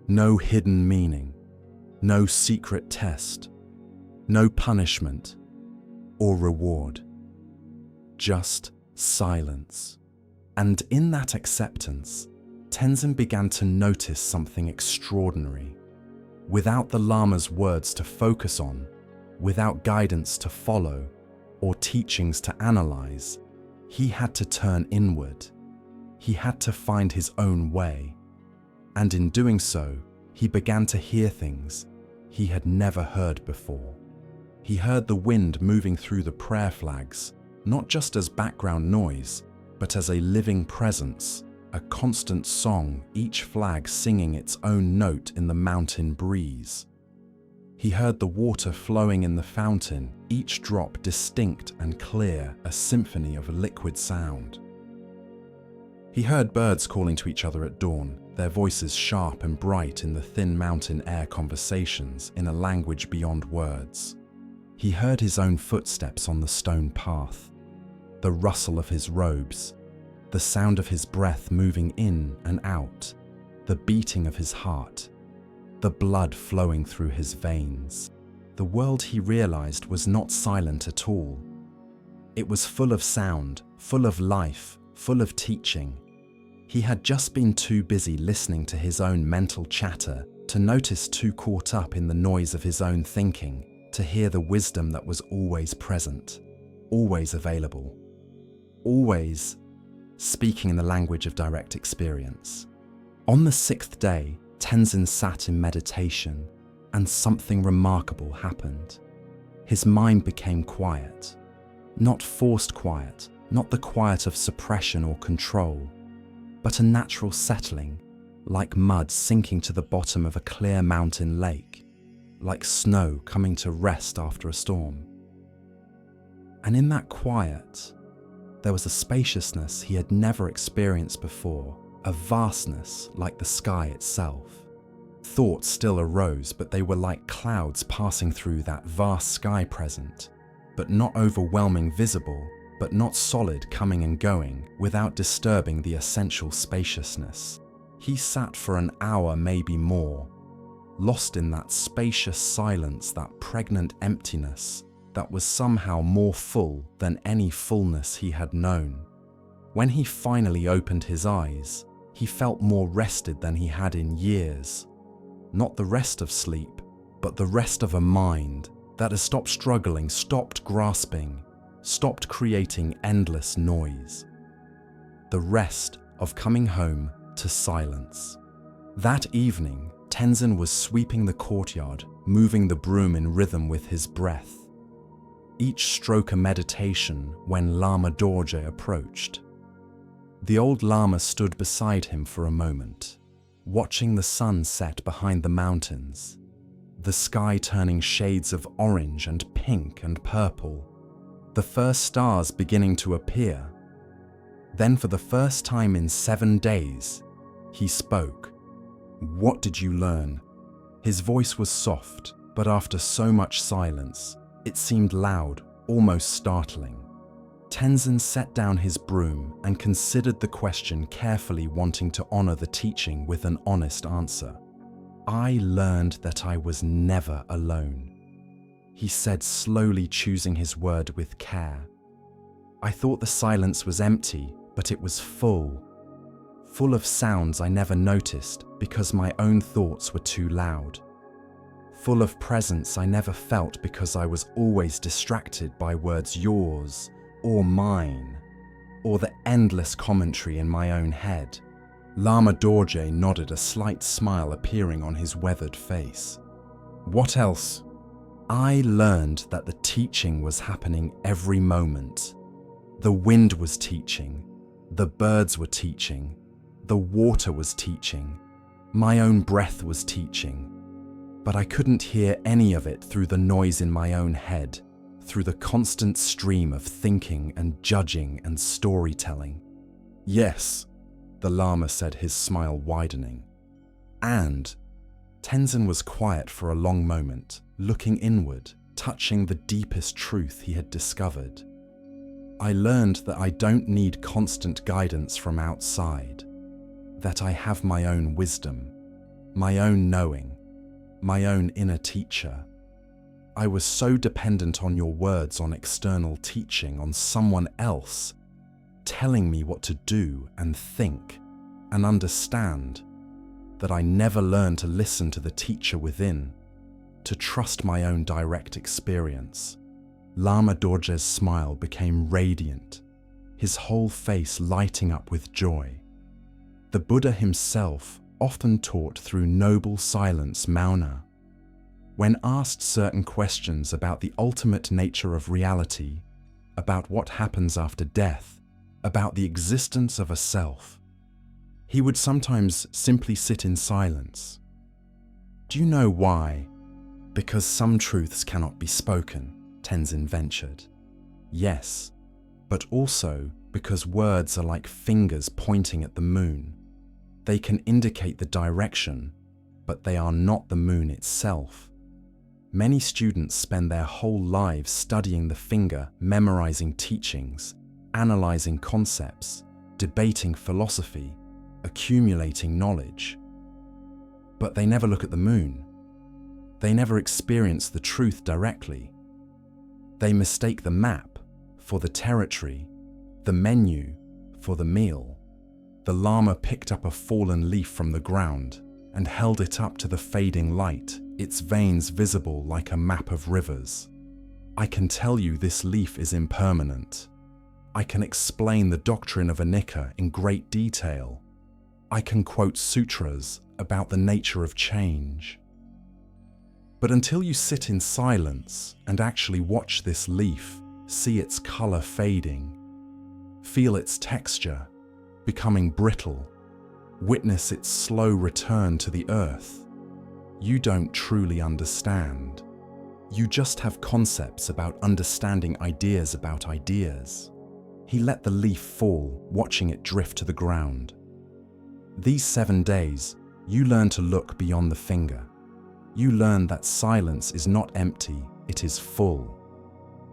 No hidden meaning, no secret test, no punishment or reward. Just silence. And in that acceptance, Tenzin began to notice something extraordinary. Without the Lama's words to focus on, without guidance to follow, or teachings to analyze, he had to turn inward. He had to find his own way. And in doing so, he began to hear things he had never heard before. He heard the wind moving through the prayer flags, not just as background noise, but as a living presence, a constant song, each flag singing its own note in the mountain breeze. He heard the water flowing in the fountain, each drop distinct and clear, a symphony of liquid sound. He heard birds calling to each other at dawn, their voices sharp and bright in the thin mountain air, conversations in a language beyond words. He heard his own footsteps on the stone path, the rustle of his robes, the sound of his breath moving in and out, the beating of his heart, the blood flowing through his veins. The world, he realized, was not silent at all. It was full of sound, full of life, full of teaching. He had just been too busy listening to his own mental chatter to notice, too caught up in the noise of his own thinking, to hear the wisdom that was always present, always available. always speaking in the language of direct experience. On the 6th day, Tenzin sat in meditation, and something remarkable happened. His mind became quiet. Not forced quiet, not the quiet of suppression or control, but a natural settling, like mud sinking to the bottom of a clear mountain lake, like snow coming to rest after a storm. And in that quiet, there was a spaciousness he had never experienced before, a vastness like the sky itself. Thoughts still arose, but they were like clouds passing through that vast sky present, but not overwhelming visible, but not solid coming and going without disturbing the essential spaciousness. He sat for an hour, maybe more, lost in that spacious silence, that pregnant emptiness that was somehow more full than any fullness he had known. When he finally opened his eyes, he felt more rested than he had in years. Not the rest of sleep, but the rest of a mind that has stopped struggling, stopped grasping, stopped creating endless noise. The rest of coming home to silence. That evening, Tenzin was sweeping the courtyard, moving the broom in rhythm with his breath. Each stroke a meditation when Lama Dorje approached. The old Lama stood beside him for a moment, watching the sun set behind the mountains, the sky turning shades of orange and pink and purple, the first stars beginning to appear. Then for the first time in 7 days, he spoke. "What did you learn?" His voice was soft, but after so much silence, it seemed loud, almost startling. Tenzin set down his broom and considered the question carefully, wanting to honor the teaching with an honest answer. "I learned that I was never alone," he said, slowly choosing his word with care. "I thought the silence was empty, but it was full of sounds I never noticed because my own thoughts were too loud. Full of presence I never felt because I was always distracted by words yours or mine, or the endless commentary in my own head." Lama Dorje nodded, a slight smile appearing on his weathered face. "What else?" "I learned that the teaching was happening every moment. The wind was teaching, the birds were teaching, the water was teaching, my own breath was teaching. But I couldn't hear any of it through the noise in my own head, through the constant stream of thinking and judging and storytelling." "Yes," the Lama said, his smile widening. "And..." Tenzin was quiet for a long moment, looking inward, touching the deepest truth he had discovered. "I learned that I don't need constant guidance from outside, that I have my own wisdom, my own knowing, my own inner teacher. I was so dependent on your words, on external teaching, on someone else telling me what to do and think and understand, that I never learned to listen to the teacher within, to trust my own direct experience." Lama Dorje's smile became radiant, his whole face lighting up with joy. The Buddha himself often taught through noble silence, mauna. When asked certain questions about the ultimate nature of reality, about what happens after death, about the existence of a self, he would sometimes simply sit in silence. "Do you know why?" "Because some truths cannot be spoken," Tenzin ventured. "Yes, but also because words are like fingers pointing at the moon. They can indicate the direction, but they are not the moon itself. Many students spend their whole lives studying the finger, memorizing teachings, analyzing concepts, debating philosophy, accumulating knowledge. But they never look at the moon. They never experience the truth directly. They mistake the map for the territory, the menu for the meal." The Lama picked up a fallen leaf from the ground and held it up to the fading light, its veins visible like a map of rivers. "I can tell you this leaf is impermanent. I can explain the doctrine of Anicca in great detail. I can quote sutras about the nature of change. But until you sit in silence and actually watch this leaf, see its color fading, feel its texture becoming brittle, witness its slow return to the earth, you don't truly understand. You just have concepts about understanding ideas about ideas. He let the leaf fall, watching it drift to the ground. These 7 days, you learn to look beyond the finger. You learn that silence is not empty, it is full.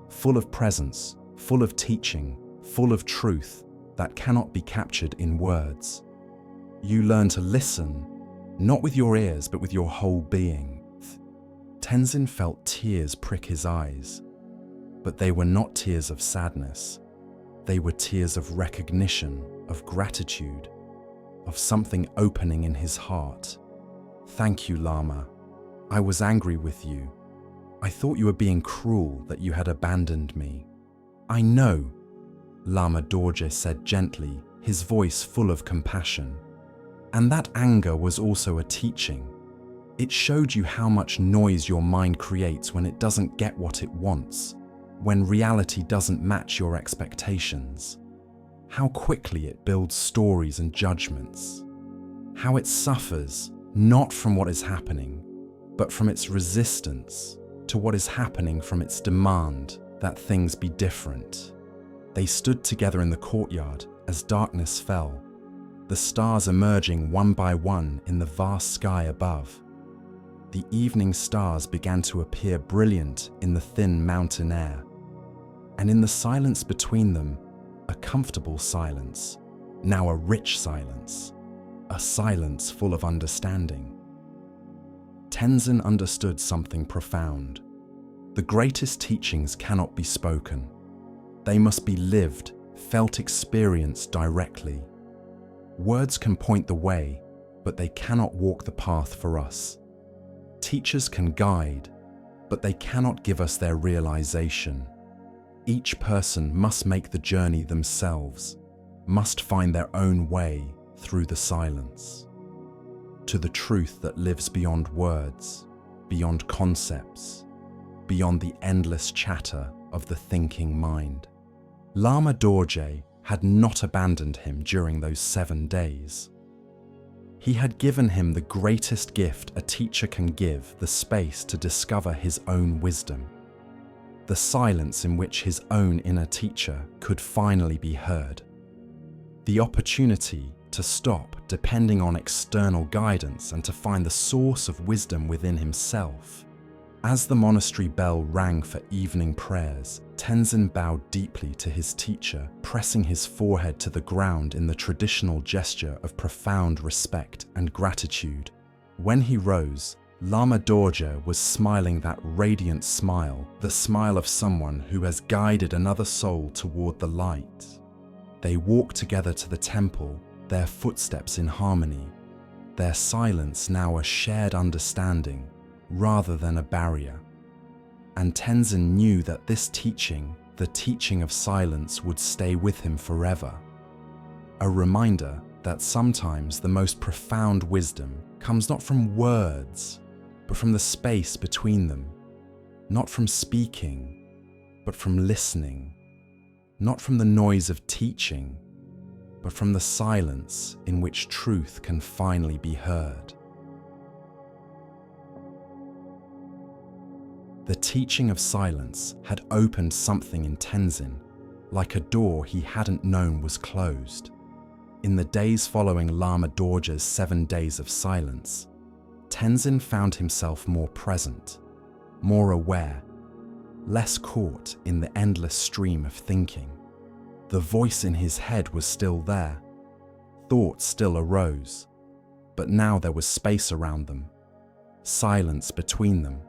Full of presence, full of teaching, full of truth that cannot be captured in words. You learn to listen, not with your ears, but with your whole being. Tenzin felt tears prick his eyes, but they were not tears of sadness. They were tears of recognition, of gratitude, of something opening in his heart. Thank you, Lama. I was angry with you. I thought you were being cruel, that you had abandoned me. I know, Lama Dorje said gently, his voice full of compassion. And that anger was also a teaching. It showed you how much noise your mind creates when it doesn't get what it wants, when reality doesn't match your expectations. How quickly it builds stories and judgments. How it suffers, not from what is happening, but from its resistance to what is happening, from its demand that things be different. They stood together in the courtyard as darkness fell, the stars emerging one by one in the vast sky above. The evening stars began to appear brilliant in the thin mountain air, and in the silence between them, a comfortable silence, now a rich silence, a silence full of understanding. Tenzin understood something profound. The greatest teachings cannot be spoken. They must be lived, felt, experienced directly. Words can point the way, but they cannot walk the path for us. Teachers can guide, but they cannot give us their realization. Each person must make the journey themselves, must find their own way through the silence, to the truth that lives beyond words, beyond concepts, beyond the endless chatter of the thinking mind. Lama Dorje had not abandoned him during those 7 days. He had given him the greatest gift a teacher can give, the space to discover his own wisdom, the silence in which his own inner teacher could finally be heard, the opportunity to stop depending on external guidance and to find the source of wisdom within himself. As the monastery bell rang for evening prayers, Tenzin bowed deeply to his teacher, pressing his forehead to the ground in the traditional gesture of profound respect and gratitude. When he rose, Lama Dorje was smiling that radiant smile, the smile of someone who has guided another soul toward the light. They walked together to the temple, their footsteps in harmony, their silence now a shared understanding rather than a barrier. And Tenzin knew that this teaching, the teaching of silence, would stay with him forever. A reminder that sometimes the most profound wisdom comes not from words, but from the space between them, not from speaking, but from listening, not from the noise of teaching, but from the silence in which truth can finally be heard. The teaching of silence had opened something in Tenzin, like a door he hadn't known was closed. In the days following Lama Dorje's 7 days of silence, Tenzin found himself more present, more aware, less caught in the endless stream of thinking. The voice in his head was still there, thoughts still arose, but now there was space around them, silence between them,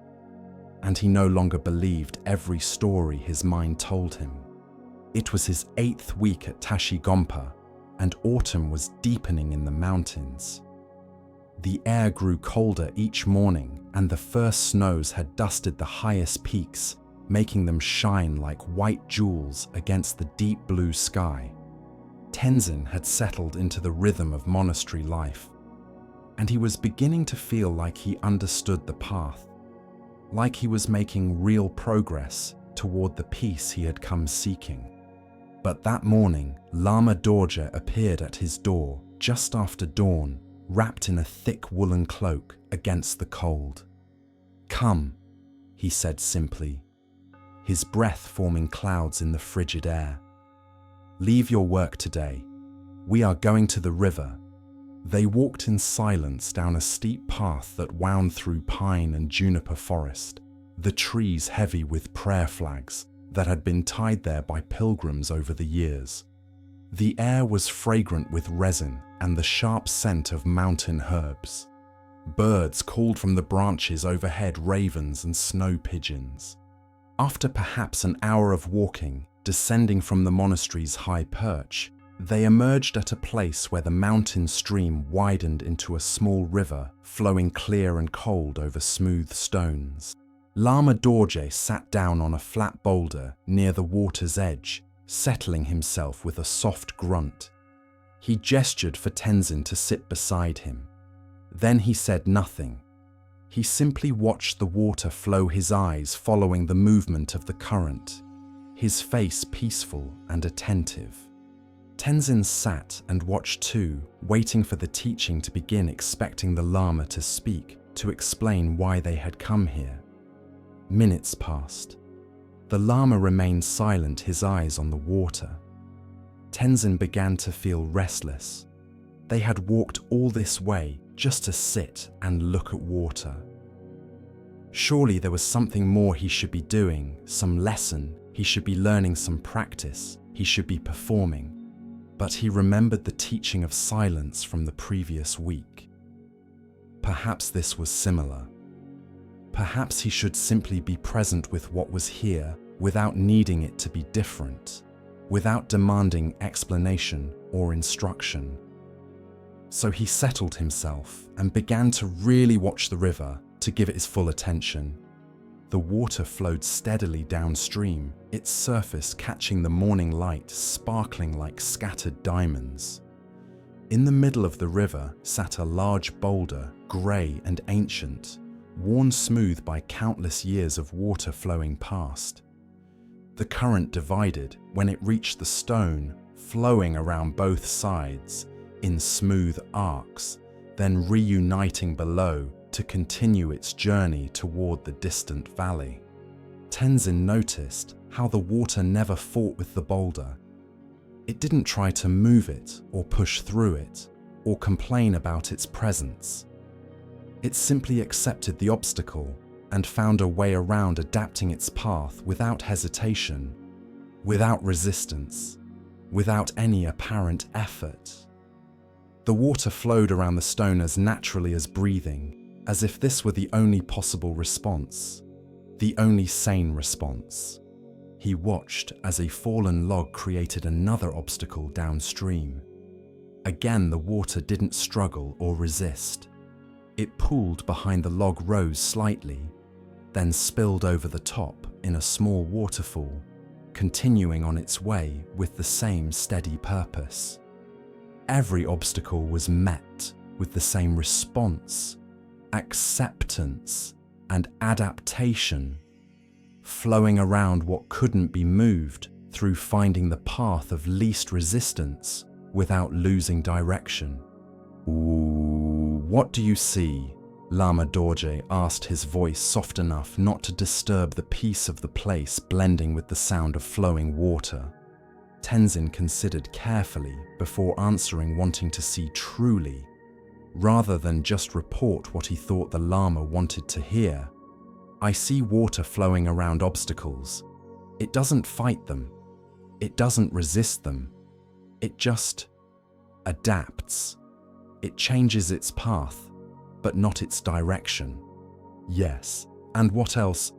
and he no longer believed every story his mind told him. It was his 8th week at Tashigompa, and autumn was deepening in the mountains. The air grew colder each morning, and the first snows had dusted the highest peaks, making them shine like white jewels against the deep blue sky. Tenzin had settled into the rhythm of monastery life, and he was beginning to feel like he understood the path, like he was making real progress toward the peace he had come seeking. But that morning, Lama Dorje appeared at his door just after dawn, wrapped in a thick woolen cloak against the cold. "Come," he said simply, his breath forming clouds in the frigid air. "Leave your work today. We are going to the river." They walked in silence down a steep path that wound through pine and juniper forest, the trees heavy with prayer flags that had been tied there by pilgrims over the years. The air was fragrant with resin and the sharp scent of mountain herbs. Birds called from the branches overhead, ravens and snow pigeons. After perhaps an hour of walking, descending from the monastery's high perch, they emerged at a place where the mountain stream widened into a small river flowing clear and cold over smooth stones. Lama Dorje sat down on a flat boulder near the water's edge, settling himself with a soft grunt. He gestured for Tenzin to sit beside him. Then he said nothing. He simply watched the water flow, his eyes following the movement of the current, his face peaceful and attentive. Tenzin sat and watched too, waiting for the teaching to begin, expecting the Lama to speak, to explain why they had come here. Minutes passed. The Lama remained silent, his eyes on the water. Tenzin began to feel restless. They had walked all this way just to sit and look at water. Surely there was something more he should be doing, some lesson, he should be learning, some practice, he should be performing. But he remembered the teaching of silence from the previous week. Perhaps this was similar. Perhaps he should simply be present with what was here without needing it to be different, without demanding explanation or instruction. So he settled himself and began to really watch the river, to give it his full attention. The water flowed steadily downstream, its surface catching the morning light, sparkling like scattered diamonds. In the middle of the river sat a large boulder, grey and ancient, worn smooth by countless years of water flowing past. The current divided when it reached the stone, flowing around both sides in smooth arcs, then reuniting below to continue its journey toward the distant valley. Tenzin noticed how the water never fought with the boulder. It didn't try to move it or push through it or complain about its presence. It simply accepted the obstacle and found a way around, adapting its path without hesitation, without resistance, without any apparent effort. The water flowed around the stone as naturally as breathing, as if this were the only possible response, the only sane response. He watched as a fallen log created another obstacle downstream. Again, the water didn't struggle or resist. It pooled behind the log, rose slightly, then spilled over the top in a small waterfall, continuing on its way with the same steady purpose. Every obstacle was met with the same response, acceptance and adaptation, flowing around what couldn't be moved through finding the path of least resistance without losing direction. "Ooh, what do you see?" Lama Dorje asked, his voice soft enough not to disturb the peace of the place, blending with the sound of flowing water. Tenzin considered carefully before answering, wanting to see truly, rather than just report what he thought the Lama wanted to hear. "I see water flowing around obstacles. It doesn't fight them. It doesn't resist them. It just adapts. It changes its path, but not its direction." "Yes, and what else?"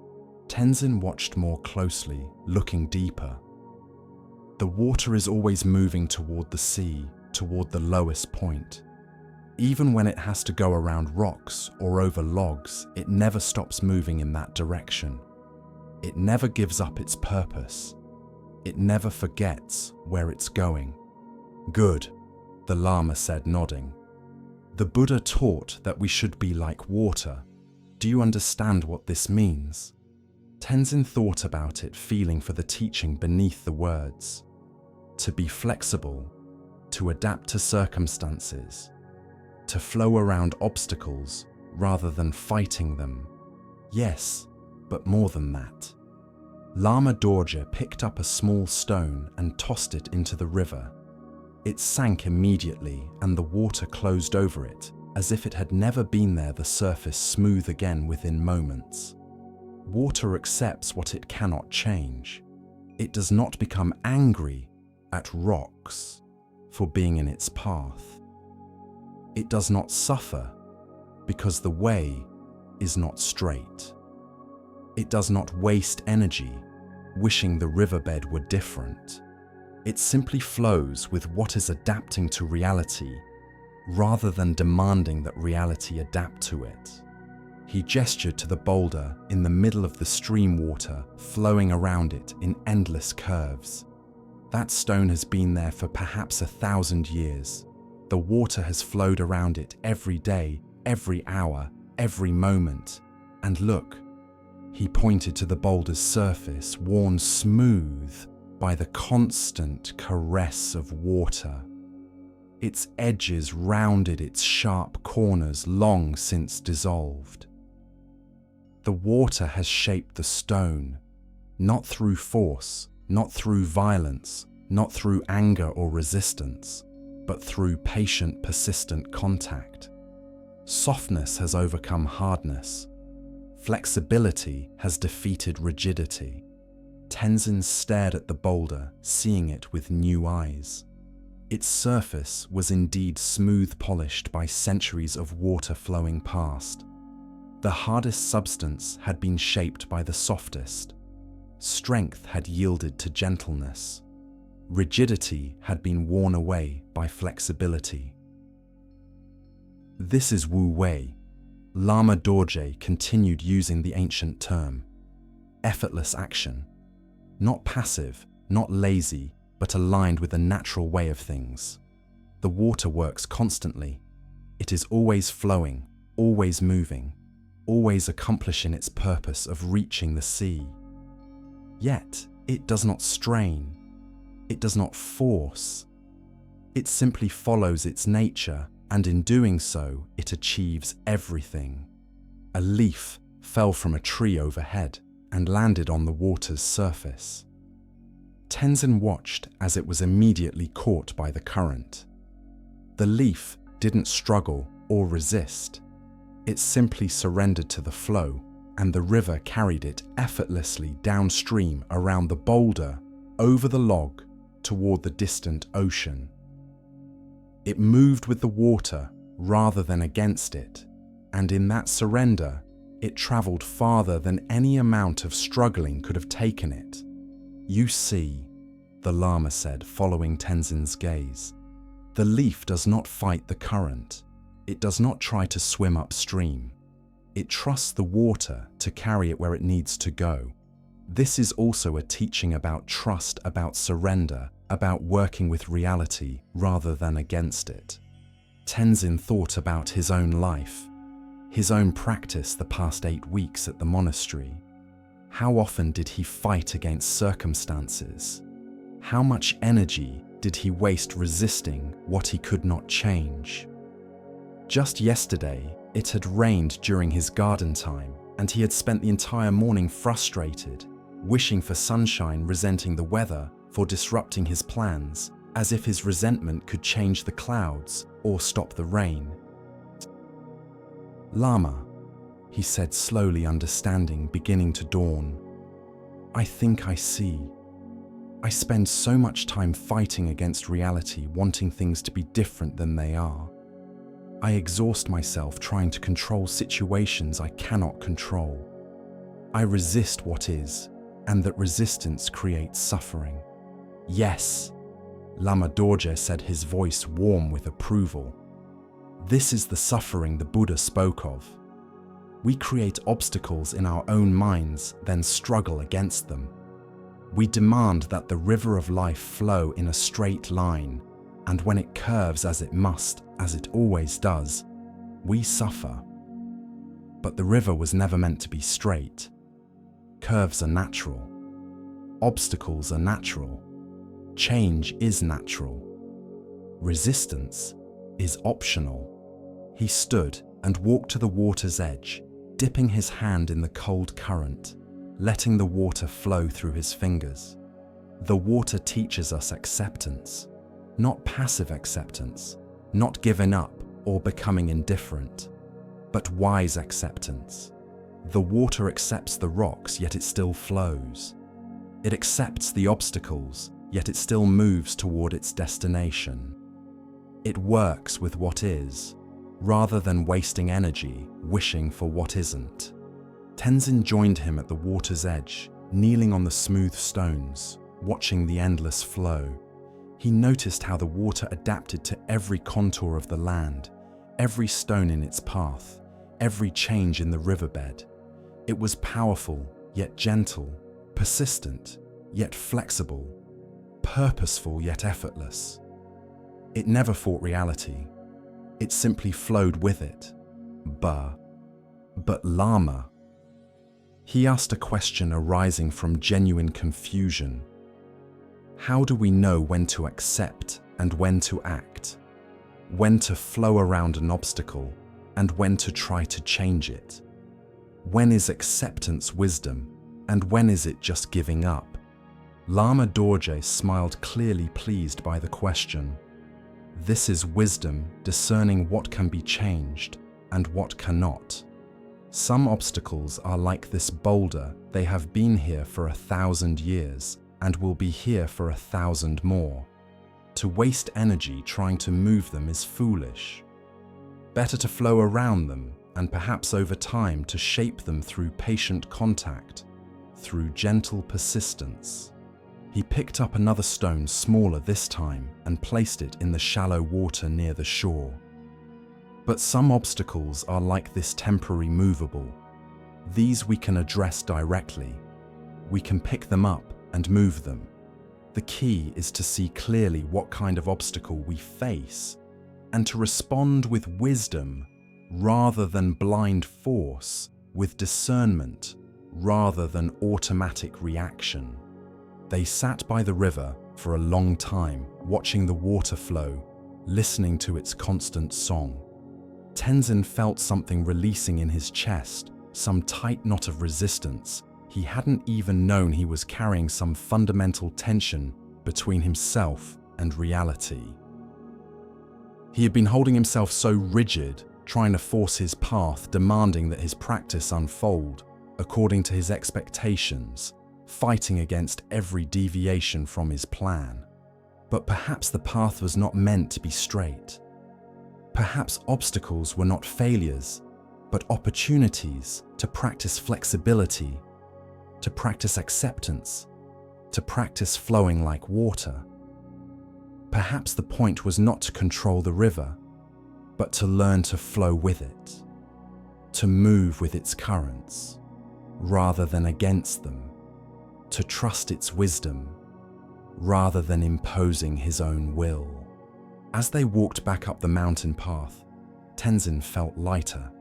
Tenzin watched more closely, looking deeper. "The water is always moving toward the sea, toward the lowest point. Even when it has to go around rocks or over logs, it never stops moving in that direction. It never gives up its purpose. It never forgets where it's going. Good, the Lama said, nodding. The Buddha taught that we should be like water. Do you understand what this means? Tenzin thought about it, feeling for the teaching beneath the words. To be flexible, to adapt to circumstances, to flow around obstacles rather than fighting them. Yes, but more than that. Lama Dorje picked up a small stone and tossed it into the river. It sank immediately and the water closed over it, as if it had never been there, the surface smooth again within moments. Water accepts what it cannot change. It does not become angry at rocks for being in its path. It does not suffer because the way is not straight. It does not waste energy wishing the riverbed were different. It simply flows with what is adapting to reality rather than demanding that reality adapt to it. He gestured to the boulder in the middle of the stream, water flowing around it in endless curves. That stone has been there for perhaps 1,000 years. The water has flowed around it every day, every hour, every moment. And look, he pointed to the boulder's surface, worn smooth by the constant caress of water. Its edges rounded, its sharp corners long since dissolved. The water has shaped the stone, not through force, not through violence, not through anger or resistance, but through patient, persistent contact. Softness has overcome hardness. Flexibility has defeated rigidity. Tenzin stared at the boulder, seeing it with new eyes. Its surface was indeed smooth, polished by centuries of water flowing past. The hardest substance had been shaped by the softest. Strength had yielded to gentleness. Rigidity had been worn away by flexibility. This is Wu Wei. Lama Dorje continued using the ancient term. Effortless action. Not passive, not lazy, but aligned with the natural way of things. The water works constantly. It is always flowing, always moving, always accomplishing its purpose of reaching the sea. Yet, it does not strain. It does not force. It simply follows its nature, and in doing so, it achieves everything. A leaf fell from a tree overhead and landed on the water's surface. Tenzin watched as it was immediately caught by the current. The leaf didn't struggle or resist. It simply surrendered to the flow, and the river carried it effortlessly downstream around the boulder, over the log, toward the distant ocean. It moved with the water rather than against it, and in that surrender, it traveled farther than any amount of struggling could have taken it. You see, the Lama said, following Tenzin's gaze. The leaf does not fight the current. It does not try to swim upstream. It trusts the water to carry it where it needs to go. This is also a teaching about trust, about surrender, about working with reality rather than against it. Tenzin thought about his own life, his own practice the past 8 weeks at the monastery. How often did he fight against circumstances? How much energy did he waste resisting what he could not change? Just yesterday, it had rained during his garden time, and he had spent the entire morning frustrated, wishing for sunshine, resenting the weather for disrupting his plans, as if his resentment could change the clouds or stop the rain. Lama, he said slowly, understanding beginning to dawn. I think I see. I spend so much time fighting against reality, wanting things to be different than they are. I exhaust myself trying to control situations I cannot control. I resist what is, and that resistance creates suffering. Yes, Lama Dorje said, his voice warm with approval. This is the suffering the Buddha spoke of. We create obstacles in our own minds, then struggle against them. We demand that the river of life flow in a straight line, and when it curves as it must, as it always does, we suffer. But the river was never meant to be straight. Curves are natural. Obstacles are natural. Change is natural. Resistance is optional. He stood and walked to the water's edge, dipping his hand in the cold current, letting the water flow through his fingers. The water teaches us acceptance, not passive acceptance, not giving up or becoming indifferent, but wise acceptance. The water accepts the rocks, yet it still flows. It accepts the obstacles, yet it still moves toward its destination. It works with what is, rather than wasting energy wishing for what isn't. Tenzin joined him at the water's edge, kneeling on the smooth stones, watching the endless flow. He noticed how the water adapted to every contour of the land, every stone in its path, every change in the riverbed. It was powerful, yet gentle, persistent, yet flexible, purposeful, yet effortless. It never fought reality. It simply flowed with it. But Lama? He asked a question arising from genuine confusion. How do we know when to accept and when to act? When to flow around an obstacle and when to try to change it? When is acceptance wisdom and when is it just giving up? Lama Dorje smiled, clearly pleased by the question. This is wisdom, discerning what can be changed and what cannot. Some obstacles are like this boulder. They have been here for 1,000 years and will be here for 1,000 more. To waste energy trying to move them is foolish. Better to flow around them and perhaps over time to shape them through patient contact, through gentle persistence. He picked up another stone, smaller this time, and placed it in the shallow water near the shore. But some obstacles are like this, temporary, movable. These we can address directly. We can pick them up and move them. The key is to see clearly what kind of obstacle we face and to respond with wisdom rather than blind force, with discernment rather than automatic reaction. They sat by the river for a long time, watching the water flow, listening to its constant song. Tenzin felt something releasing in his chest, some tight knot of resistance. He hadn't even known he was carrying some fundamental tension between himself and reality. He had been holding himself so rigid, trying to force his path, demanding that his practice unfold according to his expectations, fighting against every deviation from his plan. But perhaps the path was not meant to be straight. Perhaps obstacles were not failures, but opportunities to practice flexibility, to practice acceptance, to practice flowing like water. Perhaps the point was not to control the river, but to learn to flow with it, to move with its currents, rather than against them, to trust its wisdom, rather than imposing his own will. As they walked back up the mountain path, Tenzin felt lighter.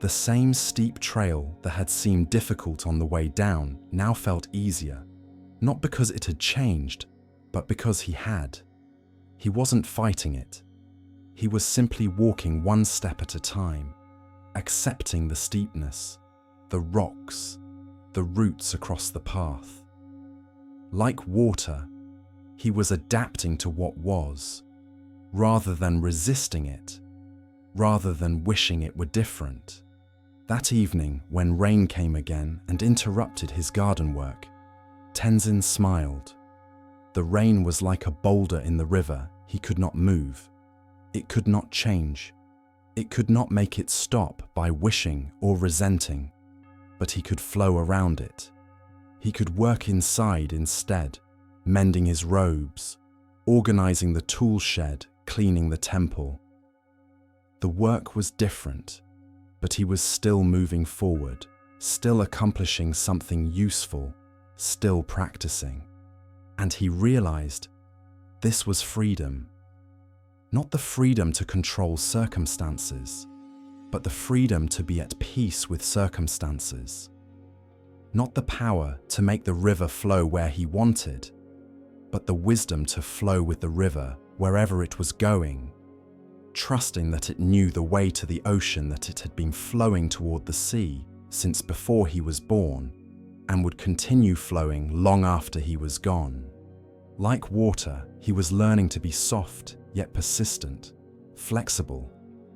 The same steep trail that had seemed difficult on the way down now felt easier, not because it had changed, but because he had. He wasn't fighting it. He was simply walking one step at a time, accepting the steepness, the rocks, the roots across the path. Like water, he was adapting to what was, rather than resisting it, rather than wishing it were different. That evening, when rain came again and interrupted his garden work, Tenzin smiled. The rain was like a boulder in the river. He could not move. It could not change. It could not make it stop by wishing or resenting, but he could flow around it. He could work inside instead, mending his robes, organizing the tool shed, cleaning the temple. The work was different, but he was still moving forward, still accomplishing something useful, still practicing. And he realized this was freedom. Not the freedom to control circumstances, but the freedom to be at peace with circumstances. Not the power to make the river flow where he wanted, but the wisdom to flow with the river wherever it was going, trusting that it knew the way to the ocean, that it had been flowing toward the sea since before he was born, and would continue flowing long after he was gone. Like water, he was learning to be soft yet persistent, flexible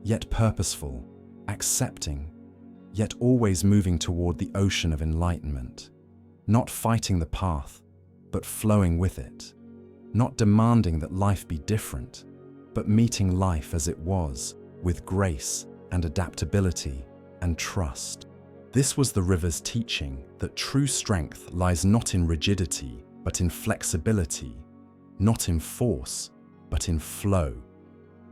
yet purposeful, accepting yet always moving toward the ocean of enlightenment, not fighting the path, but flowing with it, not demanding that life be different, but meeting life as it was, with grace and adaptability and trust. This was the river's teaching, that true strength lies not in rigidity, but in flexibility, not in force, but in flow,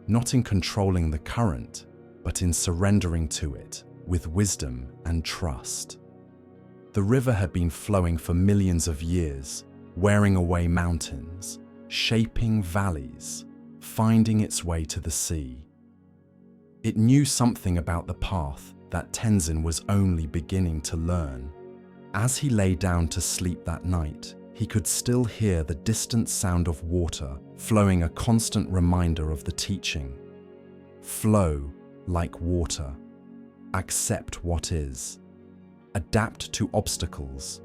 not in controlling the current, but in surrendering to it with wisdom and trust. The river had been flowing for millions of years, wearing away mountains, shaping valleys, finding its way to the sea. It knew something about the path that Tenzin was only beginning to learn. As he lay down to sleep that night, he could still hear the distant sound of water flowing, a constant reminder of the teaching. Flow like water. Accept what is. Adapt to obstacles.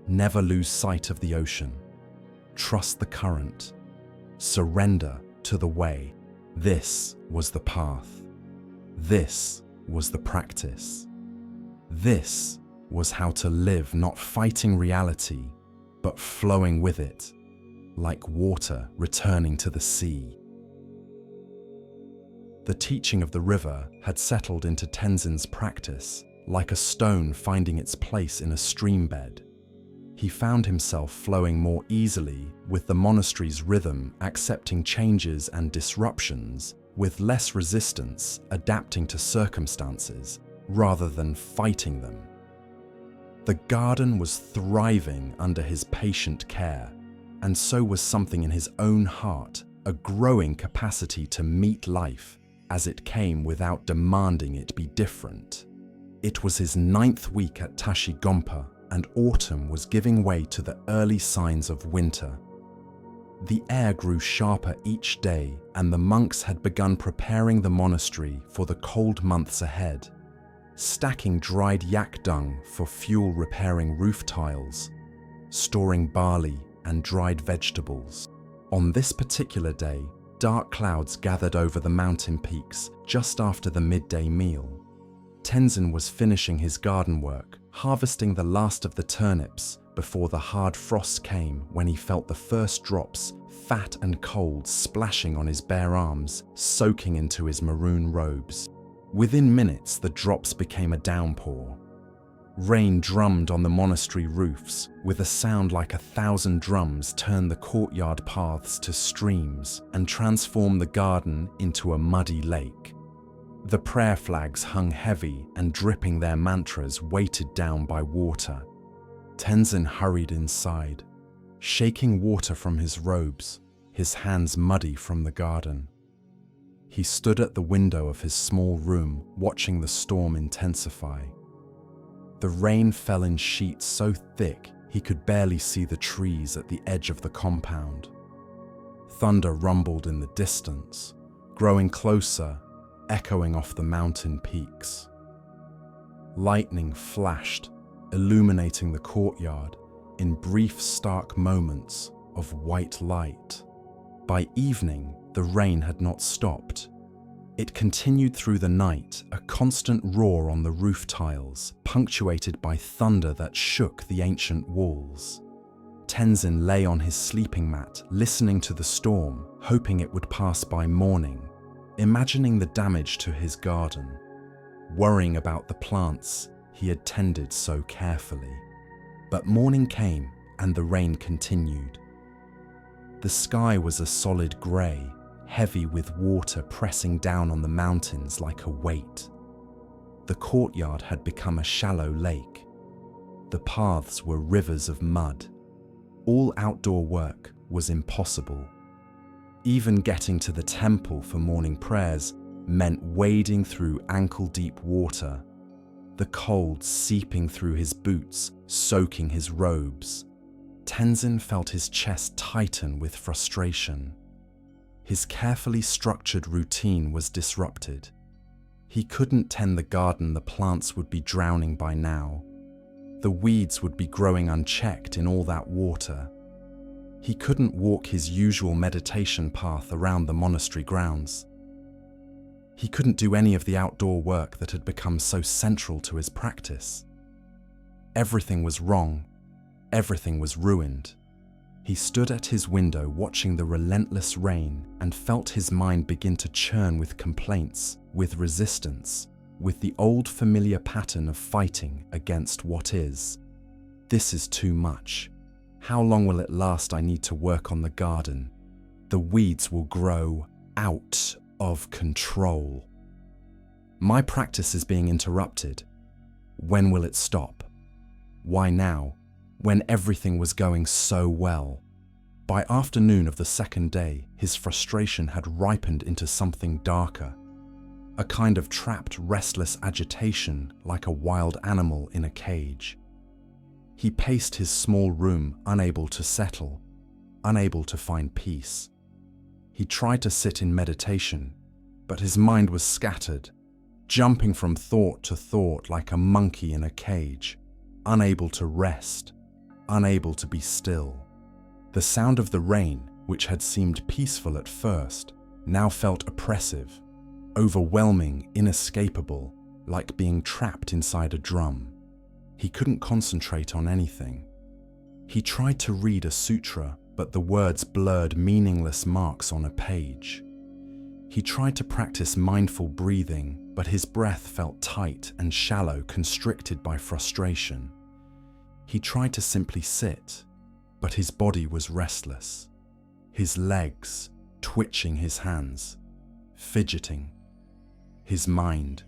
Never lose sight of the ocean. Trust the current. Surrender to the way. This was the path. This was the practice. This was how to live, not fighting reality, but flowing with it, like water returning to the sea. The teaching of the river had settled into Tenzin's practice, like a stone finding its place in a stream bed. He found himself flowing more easily with the monastery's rhythm, accepting changes and disruptions, with less resistance, adapting to circumstances rather than fighting them. The garden was thriving under his patient care, and so was something in his own heart, a growing capacity to meet life as it came without demanding it be different. It was his 9th week at Tashigompa, and autumn was giving way to the early signs of winter. The air grew sharper each day, and the monks had begun preparing the monastery for the cold months ahead, stacking dried yak dung for fuel, repairing roof tiles, storing barley and dried vegetables. On this particular day, dark clouds gathered over the mountain peaks just after the midday meal. Tenzin was finishing his garden work, harvesting the last of the turnips before the hard frost came, when he felt the first drops, fat and cold, splashing on his bare arms, soaking into his maroon robes. Within minutes, the drops became a downpour. Rain drummed on the monastery roofs, with a sound like 1,000 drums turned the courtyard paths to streams and transformed the garden into a muddy lake. The prayer flags hung heavy and dripping, their mantras weighted down by water. Tenzin hurried inside, shaking water from his robes, his hands muddy from the garden. He stood at the window of his small room, watching the storm intensify. The rain fell in sheets so thick he could barely see the trees at the edge of the compound. Thunder rumbled in the distance, growing closer, echoing off the mountain peaks. Lightning flashed, illuminating the courtyard in brief, stark moments of white light. By evening, the rain had not stopped. It continued through the night, a constant roar on the roof tiles, punctuated by thunder that shook the ancient walls. Tenzin lay on his sleeping mat, listening to the storm, hoping it would pass by morning, imagining the damage to his garden, worrying about the plants he had tended so carefully. But morning came and the rain continued. The sky was a solid grey, heavy with water pressing down on the mountains like a weight. The courtyard had become a shallow lake. The paths were rivers of mud. All outdoor work was impossible. Even getting to the temple for morning prayers meant wading through ankle-deep water, the cold seeping through his boots, soaking his robes. Tenzin felt his chest tighten with frustration. His carefully structured routine was disrupted. He couldn't tend the garden, the plants would be drowning by now. The weeds would be growing unchecked in all that water. He couldn't walk his usual meditation path around the monastery grounds. He couldn't do any of the outdoor work that had become so central to his practice. Everything was wrong. Everything was ruined. He stood at his window watching the relentless rain and felt his mind begin to churn with complaints, with resistance, with the old familiar pattern of fighting against what is. This is too much. How long will it last? I need to work on the garden. The weeds will grow out of control. My practice is being interrupted. When will it stop? Why now, when everything was going so well? By afternoon of the second day, his frustration had ripened into something darker. A kind of trapped, restless agitation, like a wild animal in a cage. He paced his small room, unable to settle, unable to find peace. He tried to sit in meditation, but his mind was scattered, jumping from thought to thought like a monkey in a cage, unable to rest, unable to be still. The sound of the rain, which had seemed peaceful at first, now felt oppressive, overwhelming, inescapable, like being trapped inside a drum. He couldn't concentrate on anything. He tried to read a sutra, but the words blurred meaningless marks on a page. He tried to practice mindful breathing, but his breath felt tight and shallow, constricted by frustration. He tried to simply sit, but his body was restless. His legs twitching, his hands fidgeting, his mind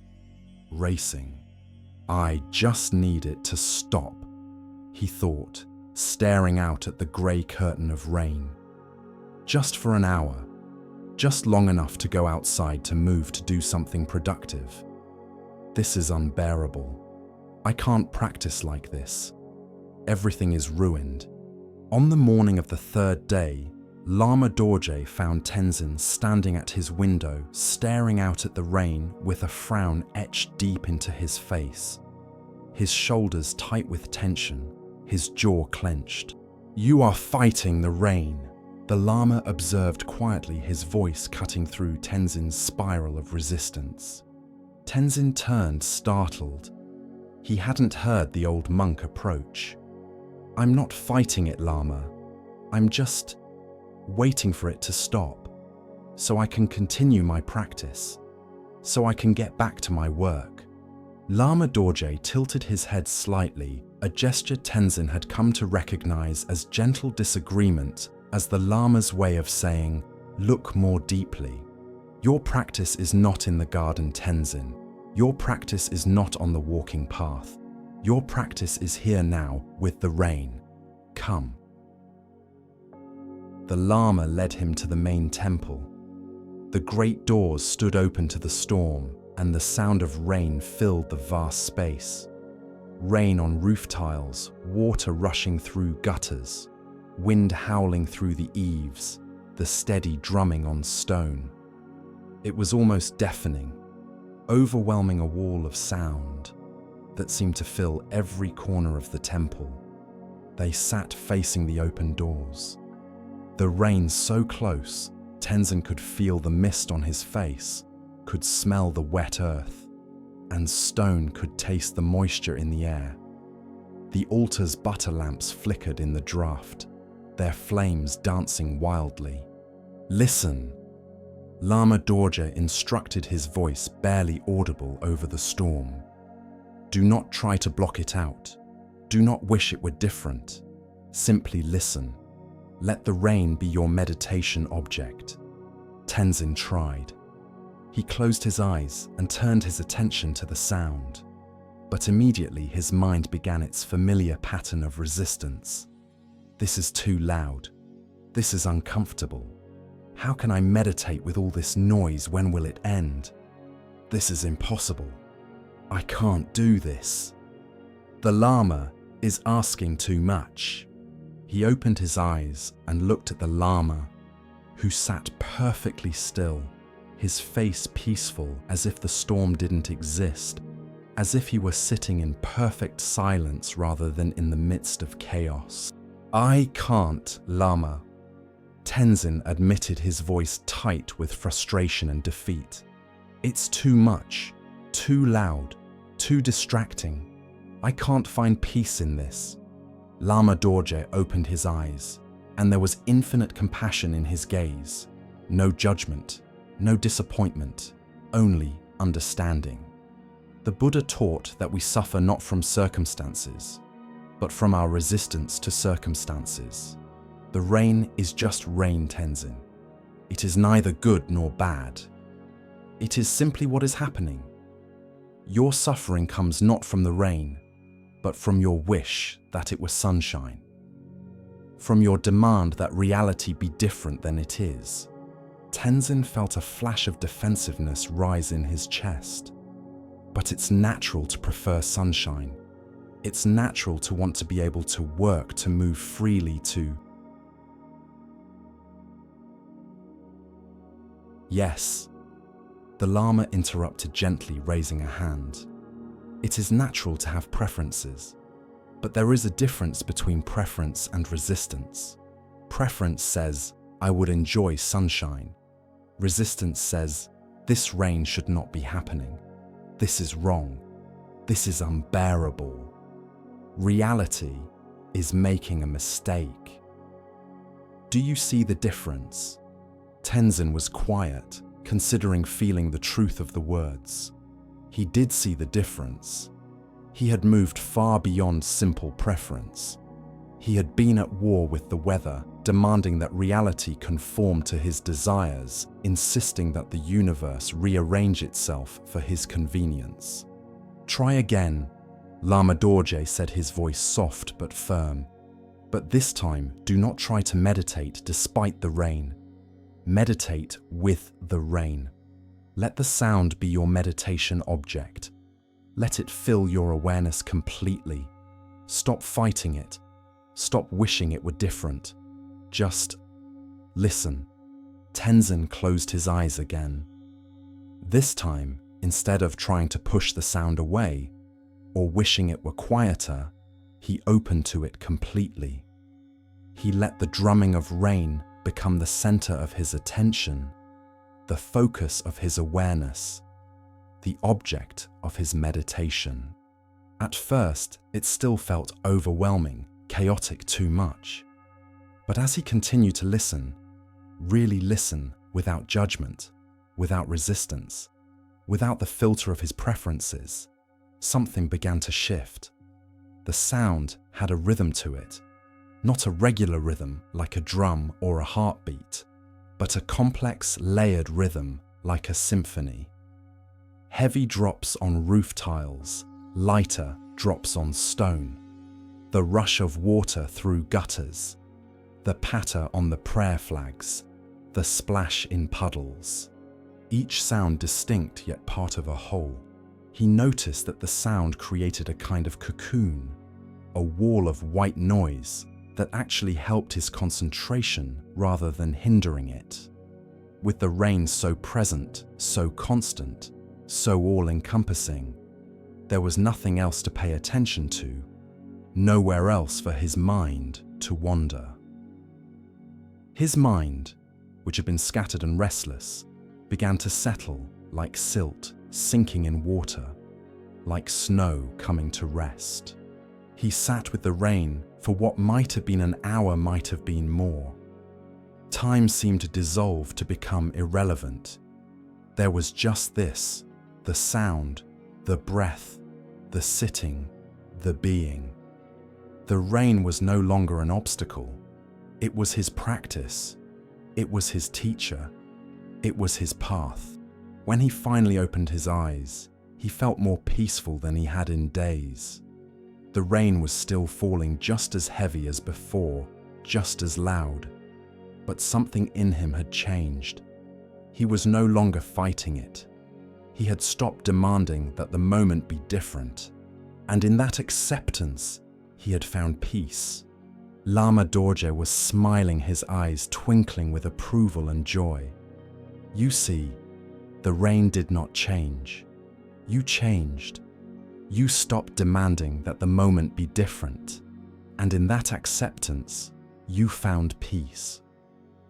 racing. I just need it to stop, he thought, staring out at the grey curtain of rain. Just for an hour, just long enough to go outside, to move, to do something productive. This is unbearable. I can't practice like this. Everything is ruined. On the morning of the third day, Lama Dorje found Tenzin standing at his window, staring out at the rain with a frown etched deep into his face. His shoulders tight with tension, his jaw clenched. "You are fighting the rain," the Lama observed quietly, his voice cutting through Tenzin's spiral of resistance. Tenzin turned, startled. He hadn't heard the old monk approach. "I'm not fighting it, Lama. I'm just waiting for it to stop, so I can continue my practice, so I can get back to my work." Lama Dorje tilted his head slightly, a gesture Tenzin had come to recognize as gentle disagreement, as the Lama's way of saying, "Look more deeply. Your practice is not in the garden, Tenzin. Your practice is not on the walking path. Your practice is here now with the rain. Come." The Lama led him to the main temple. The great doors stood open to the storm, and the sound of rain filled the vast space. Rain on roof tiles, water rushing through gutters, wind howling through the eaves, the steady drumming on stone. It was almost deafening, overwhelming, a wall of sound that seemed to fill every corner of the temple. They sat facing the open doors. The rain so close, Tenzin could feel the mist on his face, could smell the wet earth, and stone could taste the moisture in the air. The altar's butter lamps flickered in the draught, their flames dancing wildly. "Listen," Lama Dorje instructed, his voice barely audible over the storm. "Do not try to block it out. Do not wish it were different. Simply listen. Let the rain be your meditation object." Tenzin tried. He closed his eyes and turned his attention to the sound. But immediately his mind began its familiar pattern of resistance. This is too loud. This is uncomfortable. How can I meditate with all this noise? When will it end? This is impossible. I can't do this. The Lama is asking too much. He opened his eyes and looked at the Lama, who sat perfectly still, his face peaceful as if the storm didn't exist, as if he were sitting in perfect silence rather than in the midst of chaos. I can't, Lama. Tenzin admitted, his voice tight with frustration and defeat. It's too much, too loud, too distracting. I can't find peace in this. Lama Dorje opened his eyes, and there was infinite compassion in his gaze. No judgment, no disappointment, only understanding. The Buddha taught that we suffer not from circumstances, but from our resistance to circumstances. The rain is just rain, Tenzin. It is neither good nor bad. It is simply what is happening. Your suffering comes not from the rain, but from your wish that it were sunshine. From your demand that reality be different than it is. Tenzin felt a flash of defensiveness rise in his chest. But it's natural to prefer sunshine. It's natural to want to be able to work, to move freely, to... Yes. The Lama interrupted gently, raising a hand. It is natural to have preferences, but there is a difference between preference and resistance. Preference says, I would enjoy sunshine. Resistance says, this rain should not be happening. This is wrong. This is unbearable. Reality is making a mistake. Do you see the difference? Tenzin was quiet, considering feeling the truth of the words. He did see the difference. He had moved far beyond simple preference. He had been at war with the weather, demanding that reality conform to his desires, insisting that the universe rearrange itself for his convenience. Try again, Lama Dorje said, his voice soft but firm. But this time, do not try to meditate despite the rain. Meditate with the rain. Let the sound be your meditation object. Let it fill your awareness completely. Stop fighting it. Stop wishing it were different. Just listen. Tenzin closed his eyes again. This time, instead of trying to push the sound away or wishing it were quieter, he opened to it completely. He let the drumming of rain become the center of his attention, the focus of his awareness, the object of his meditation. At first, it still felt overwhelming, chaotic, too much. But as he continued to listen, really listen, without judgment, without resistance, without the filter of his preferences, something began to shift. The sound had a rhythm to it, not a regular rhythm like a drum or a heartbeat, but a complex, layered rhythm like a symphony. Heavy drops on roof tiles, lighter drops on stone, the rush of water through gutters, the patter on the prayer flags, the splash in puddles. Each sound distinct yet part of a whole. He noticed that the sound created a kind of cocoon, a wall of white noise that actually helped his concentration rather than hindering it. With the rain so present, so constant, so all-encompassing, there was nothing else to pay attention to, nowhere else for his mind to wander. His mind, which had been scattered and restless, began to settle like silt sinking in water, like snow coming to rest. He sat with the rain for what might have been an hour, might have been more. Time seemed to dissolve, to become irrelevant. There was just this, the sound, the breath, the sitting, the being. The rain was no longer an obstacle. It was his practice. It was his teacher. It was his path. When he finally opened his eyes, he felt more peaceful than he had in days. The rain was still falling just as heavy as before, just as loud. But something in him had changed. He was no longer fighting it. He had stopped demanding that the moment be different. And in that acceptance, he had found peace. Lama Dorje was smiling, his eyes twinkling with approval and joy. You see, the rain did not change. You changed. You stopped demanding that the moment be different. And in that acceptance, you found peace.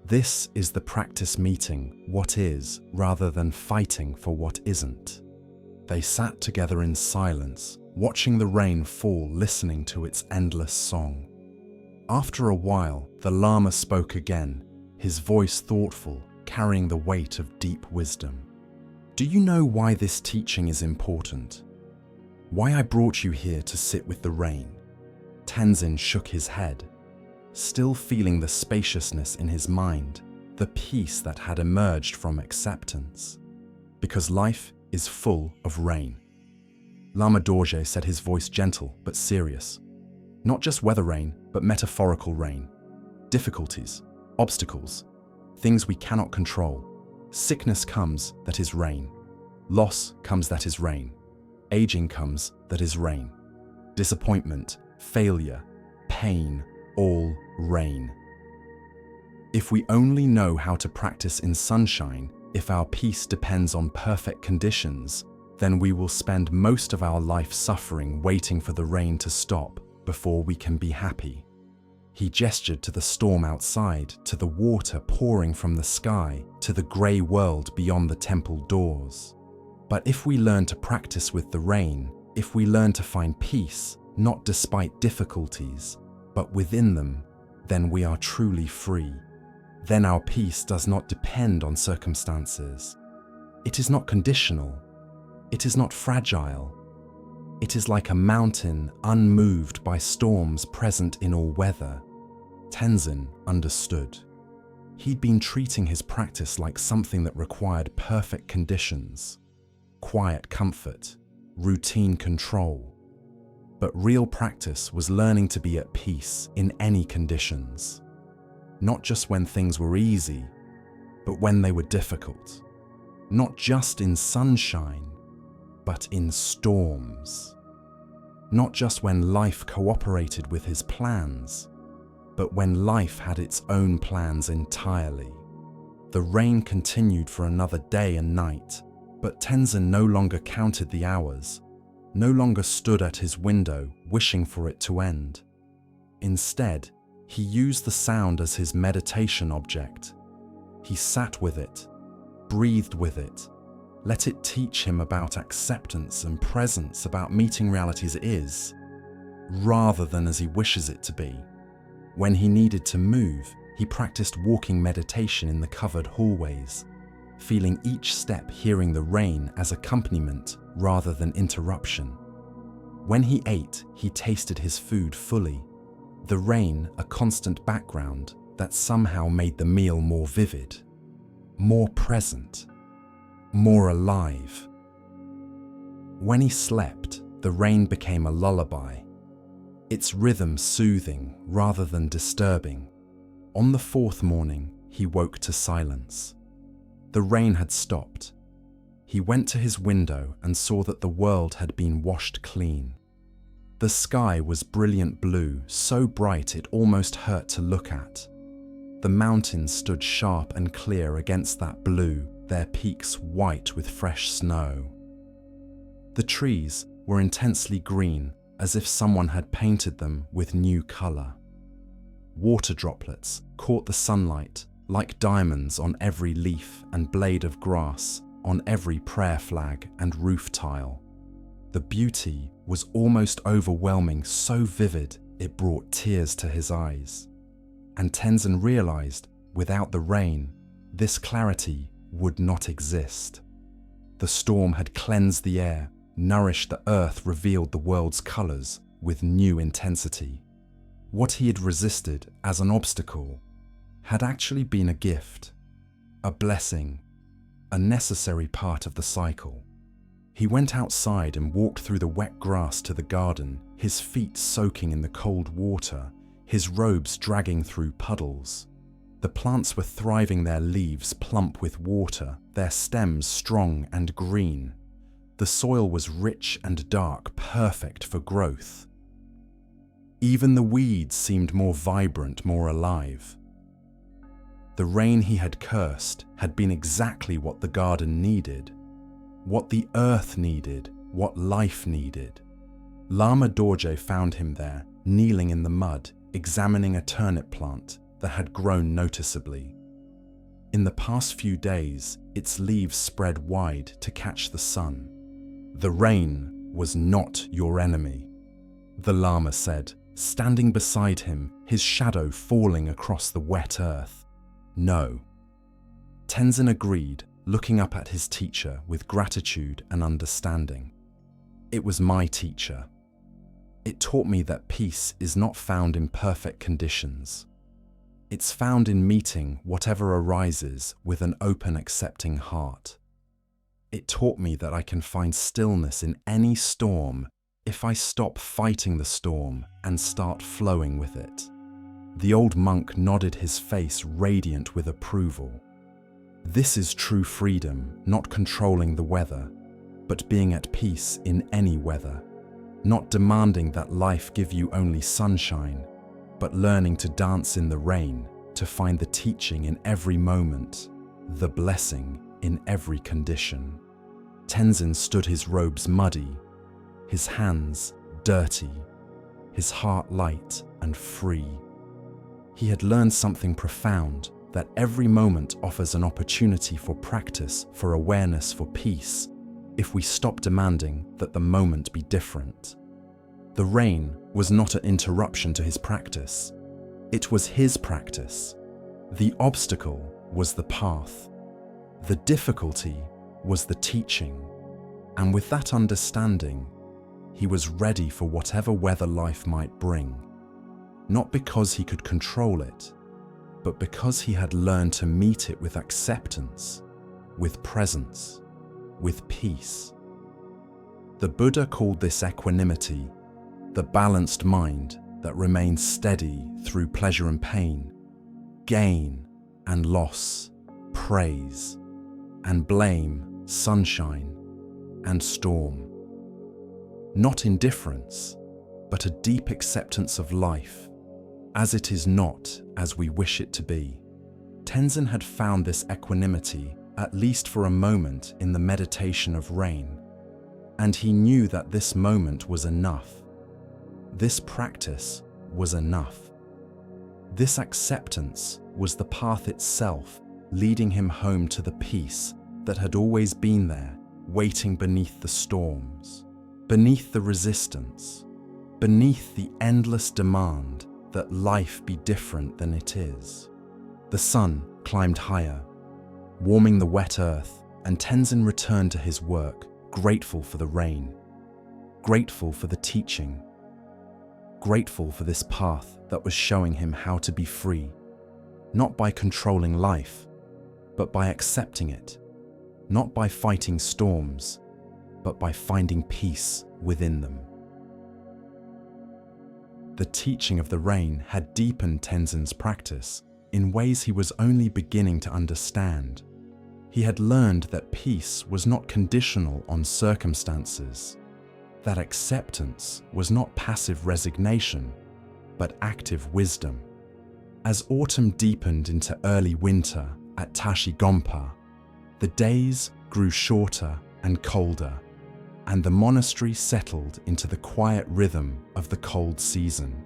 This is the practice meeting what is rather than fighting for what isn't. They sat together in silence, watching the rain fall, listening to its endless song. After a while, the Lama spoke again, his voice thoughtful, carrying the weight of deep wisdom. Do you know why this teaching is important? Why I brought you here to sit with the rain? Tenzin shook his head, still feeling the spaciousness in his mind, the peace that had emerged from acceptance. Because life is full of rain. Lama Dorje said, his voice gentle but serious. Not just weather rain, but metaphorical rain. Difficulties, obstacles, things we cannot control. Sickness comes, that is rain. Loss comes, that is rain. Aging comes, that is rain. Disappointment, failure, pain, all rain. If we only know how to practice in sunshine, if our peace depends on perfect conditions, then we will spend most of our life suffering, waiting for the rain to stop before we can be happy. He gestured to the storm outside, to the water pouring from the sky, to the grey world beyond the temple doors. But if we learn to practice with the rain, if we learn to find peace, not despite difficulties, but within them, then we are truly free. Then our peace does not depend on circumstances. It is not conditional. It is not fragile. It is like a mountain unmoved by storms, present in all weather. Tenzin understood. He'd been treating his practice like something that required perfect conditions, quiet comfort, routine control. But real practice was learning to be at peace in any conditions. Not just when things were easy, but when they were difficult. Not just in sunshine, but in storms. Not just when life cooperated with his plans, but when life had its own plans entirely. The rain continued for another day and night, but Tenzin no longer counted the hours, no longer stood at his window wishing for it to end. Instead, he used the sound as his meditation object. He sat with it, breathed with it, let it teach him about acceptance and presence, about meeting reality as it is, rather than as he wishes it to be. When he needed to move, he practiced walking meditation in the covered hallways, feeling each step, hearing the rain as accompaniment rather than interruption. When he ate, he tasted his food fully, the rain a constant background that somehow made the meal more vivid, more present, more alive. When he slept, the rain became a lullaby, its rhythm soothing rather than disturbing. On the fourth morning, he woke to silence. The rain had stopped. He went to his window and saw that the world had been washed clean. The sky was brilliant blue, so bright it almost hurt to look at. The mountains stood sharp and clear against that blue, their peaks white with fresh snow. The trees were intensely green, as if someone had painted them with new color. Water droplets caught the sunlight like diamonds on every leaf and blade of grass, on every prayer flag and roof tile. The beauty was almost overwhelming, so vivid it brought tears to his eyes. And Tenzin realized, without the rain, this clarity would not exist. The storm had cleansed the air, nourished the earth, revealed the world's colors with new intensity. What he had resisted as an obstacle had actually been a gift, a blessing, a necessary part of the cycle. He went outside and walked through the wet grass to the garden, his feet soaking in the cold water, his robes dragging through puddles. The plants were thriving, their leaves plump with water, their stems strong and green. The soil was rich and dark, perfect for growth. Even the weeds seemed more vibrant, more alive. The rain he had cursed had been exactly what the garden needed, what the earth needed, what life needed. Lama Dorje found him there, kneeling in the mud, examining a turnip plant that had grown noticeably. In the past few days, its leaves spread wide to catch the sun. The rain was not your enemy, the Lama said, standing beside him, his shadow falling across the wet earth. No. Tenzin agreed, looking up at his teacher with gratitude and understanding. It was my teacher. It taught me that peace is not found in perfect conditions. It's found in meeting whatever arises with an open, accepting heart. It taught me that I can find stillness in any storm if I stop fighting the storm and start flowing with it. The old monk nodded, his face radiant with approval. This is true freedom, not controlling the weather, but being at peace in any weather, not demanding that life give you only sunshine, but learning to dance in the rain, to find the teaching in every moment, the blessing in every condition. Tenzin stood, his robes muddy, his hands dirty, his heart light and free. He had learned something profound, that every moment offers an opportunity for practice, for awareness, for peace, if we stop demanding that the moment be different. The rain was not an interruption to his practice. It was his practice. The obstacle was the path. The difficulty was the teaching. And with that understanding, he was ready for whatever weather life might bring. Not because he could control it, but because he had learned to meet it with acceptance, with presence, with peace. The Buddha called this equanimity, the balanced mind that remains steady through pleasure and pain, gain and loss, praise and blame, sunshine and storm. Not indifference, but a deep acceptance of life, as it is not as we wish it to be. Tenzin had found this equanimity, at least for a moment, in the meditation of rain, and he knew that this moment was enough. This practice was enough. This acceptance was the path itself, leading him home to the peace that had always been there, waiting beneath the storms, beneath the resistance, beneath the endless demand that life be different than it is. The sun climbed higher, warming the wet earth, and Tenzin returned to his work, grateful for the rain, grateful for the teaching, grateful for this path that was showing him how to be free, not by controlling life, but by accepting it, not by fighting storms, but by finding peace within them. The teaching of the rain had deepened Tenzin's practice in ways he was only beginning to understand. He had learned that peace was not conditional on circumstances, that acceptance was not passive resignation, but active wisdom. As autumn deepened into early winter at Tashi Gompa, the days grew shorter and colder, and the monastery settled into the quiet rhythm of the cold season.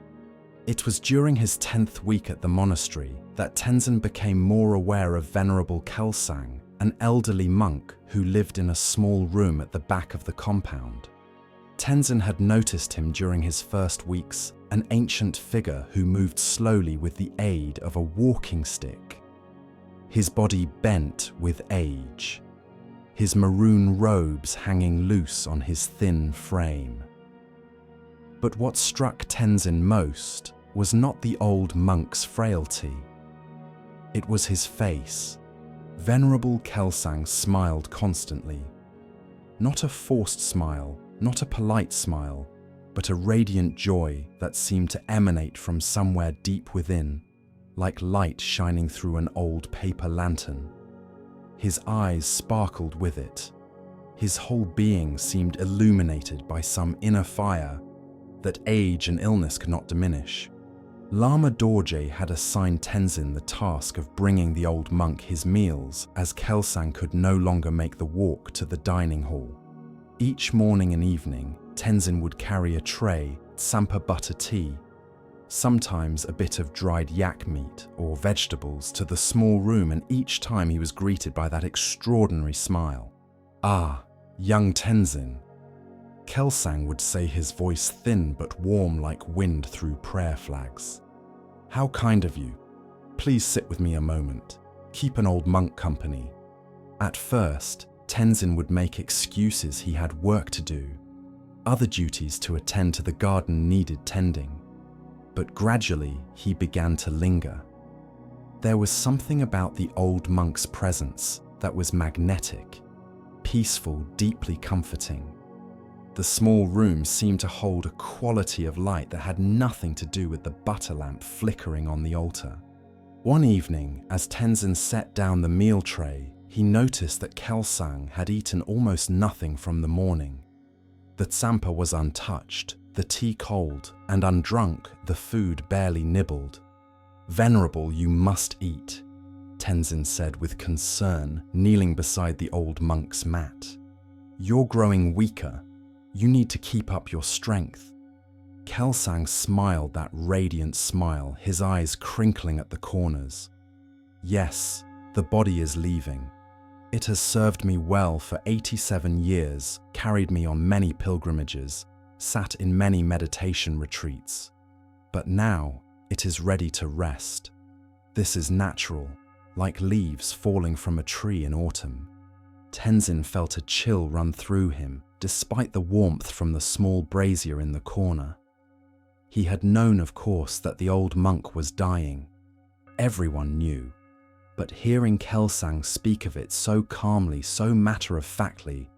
It was during his 10th week at the monastery that Tenzin became more aware of Venerable Kelsang, an elderly monk who lived in a small room at the back of the compound. Tenzin had noticed him during his first weeks, an ancient figure who moved slowly with the aid of a walking stick. His body bent with age, his maroon robes hanging loose on his thin frame. But what struck Tenzin most was not the old monk's frailty. It was his face, Venerable Kelsang smiled constantly. Not a forced smile, not a polite smile, but a radiant joy that seemed to emanate from somewhere deep within, like light shining through an old paper lantern. His eyes sparkled with it. His whole being seemed illuminated by some inner fire that age and illness could not diminish. Lama Dorje had assigned Tenzin the task of bringing the old monk his meals, as Kelsang could no longer make the walk to the dining hall. Each morning and evening, Tenzin would carry a tray, tsampa butter tea, sometimes a bit of dried yak meat or vegetables to the small room, and each time he was greeted by that extraordinary smile. "Ah, young Tenzin," Kelsang would say, his voice thin but warm like wind through prayer flags. "How kind of you. Please sit with me a moment. Keep an old monk company." At first, Tenzin would make excuses. He had work to do, other duties to attend to. The garden needed tending. But gradually, he began to linger. There was something about the old monk's presence that was magnetic, peaceful, deeply comforting. The small room seemed to hold a quality of light that had nothing to do with the butter lamp flickering on the altar. One evening, as Tenzin set down the meal tray, he noticed that Kelsang had eaten almost nothing from the morning. The tsampa was untouched, the tea cold, and undrunk, the food barely nibbled. "Venerable, you must eat," Tenzin said with concern, kneeling beside the old monk's mat. "You're growing weaker. You need to keep up your strength." Kelsang smiled that radiant smile, his eyes crinkling at the corners. "Yes, the body is leaving. It has served me well for 87 years, carried me on many pilgrimages, sat in many meditation retreats. But now it is ready to rest. This is natural, like leaves falling from a tree in autumn." Tenzin felt a chill run through him, despite the warmth from the small brazier in the corner. He had known, of course, that the old monk was dying. Everyone knew. But hearing Kelsang speak of it so calmly, so matter-of-factly,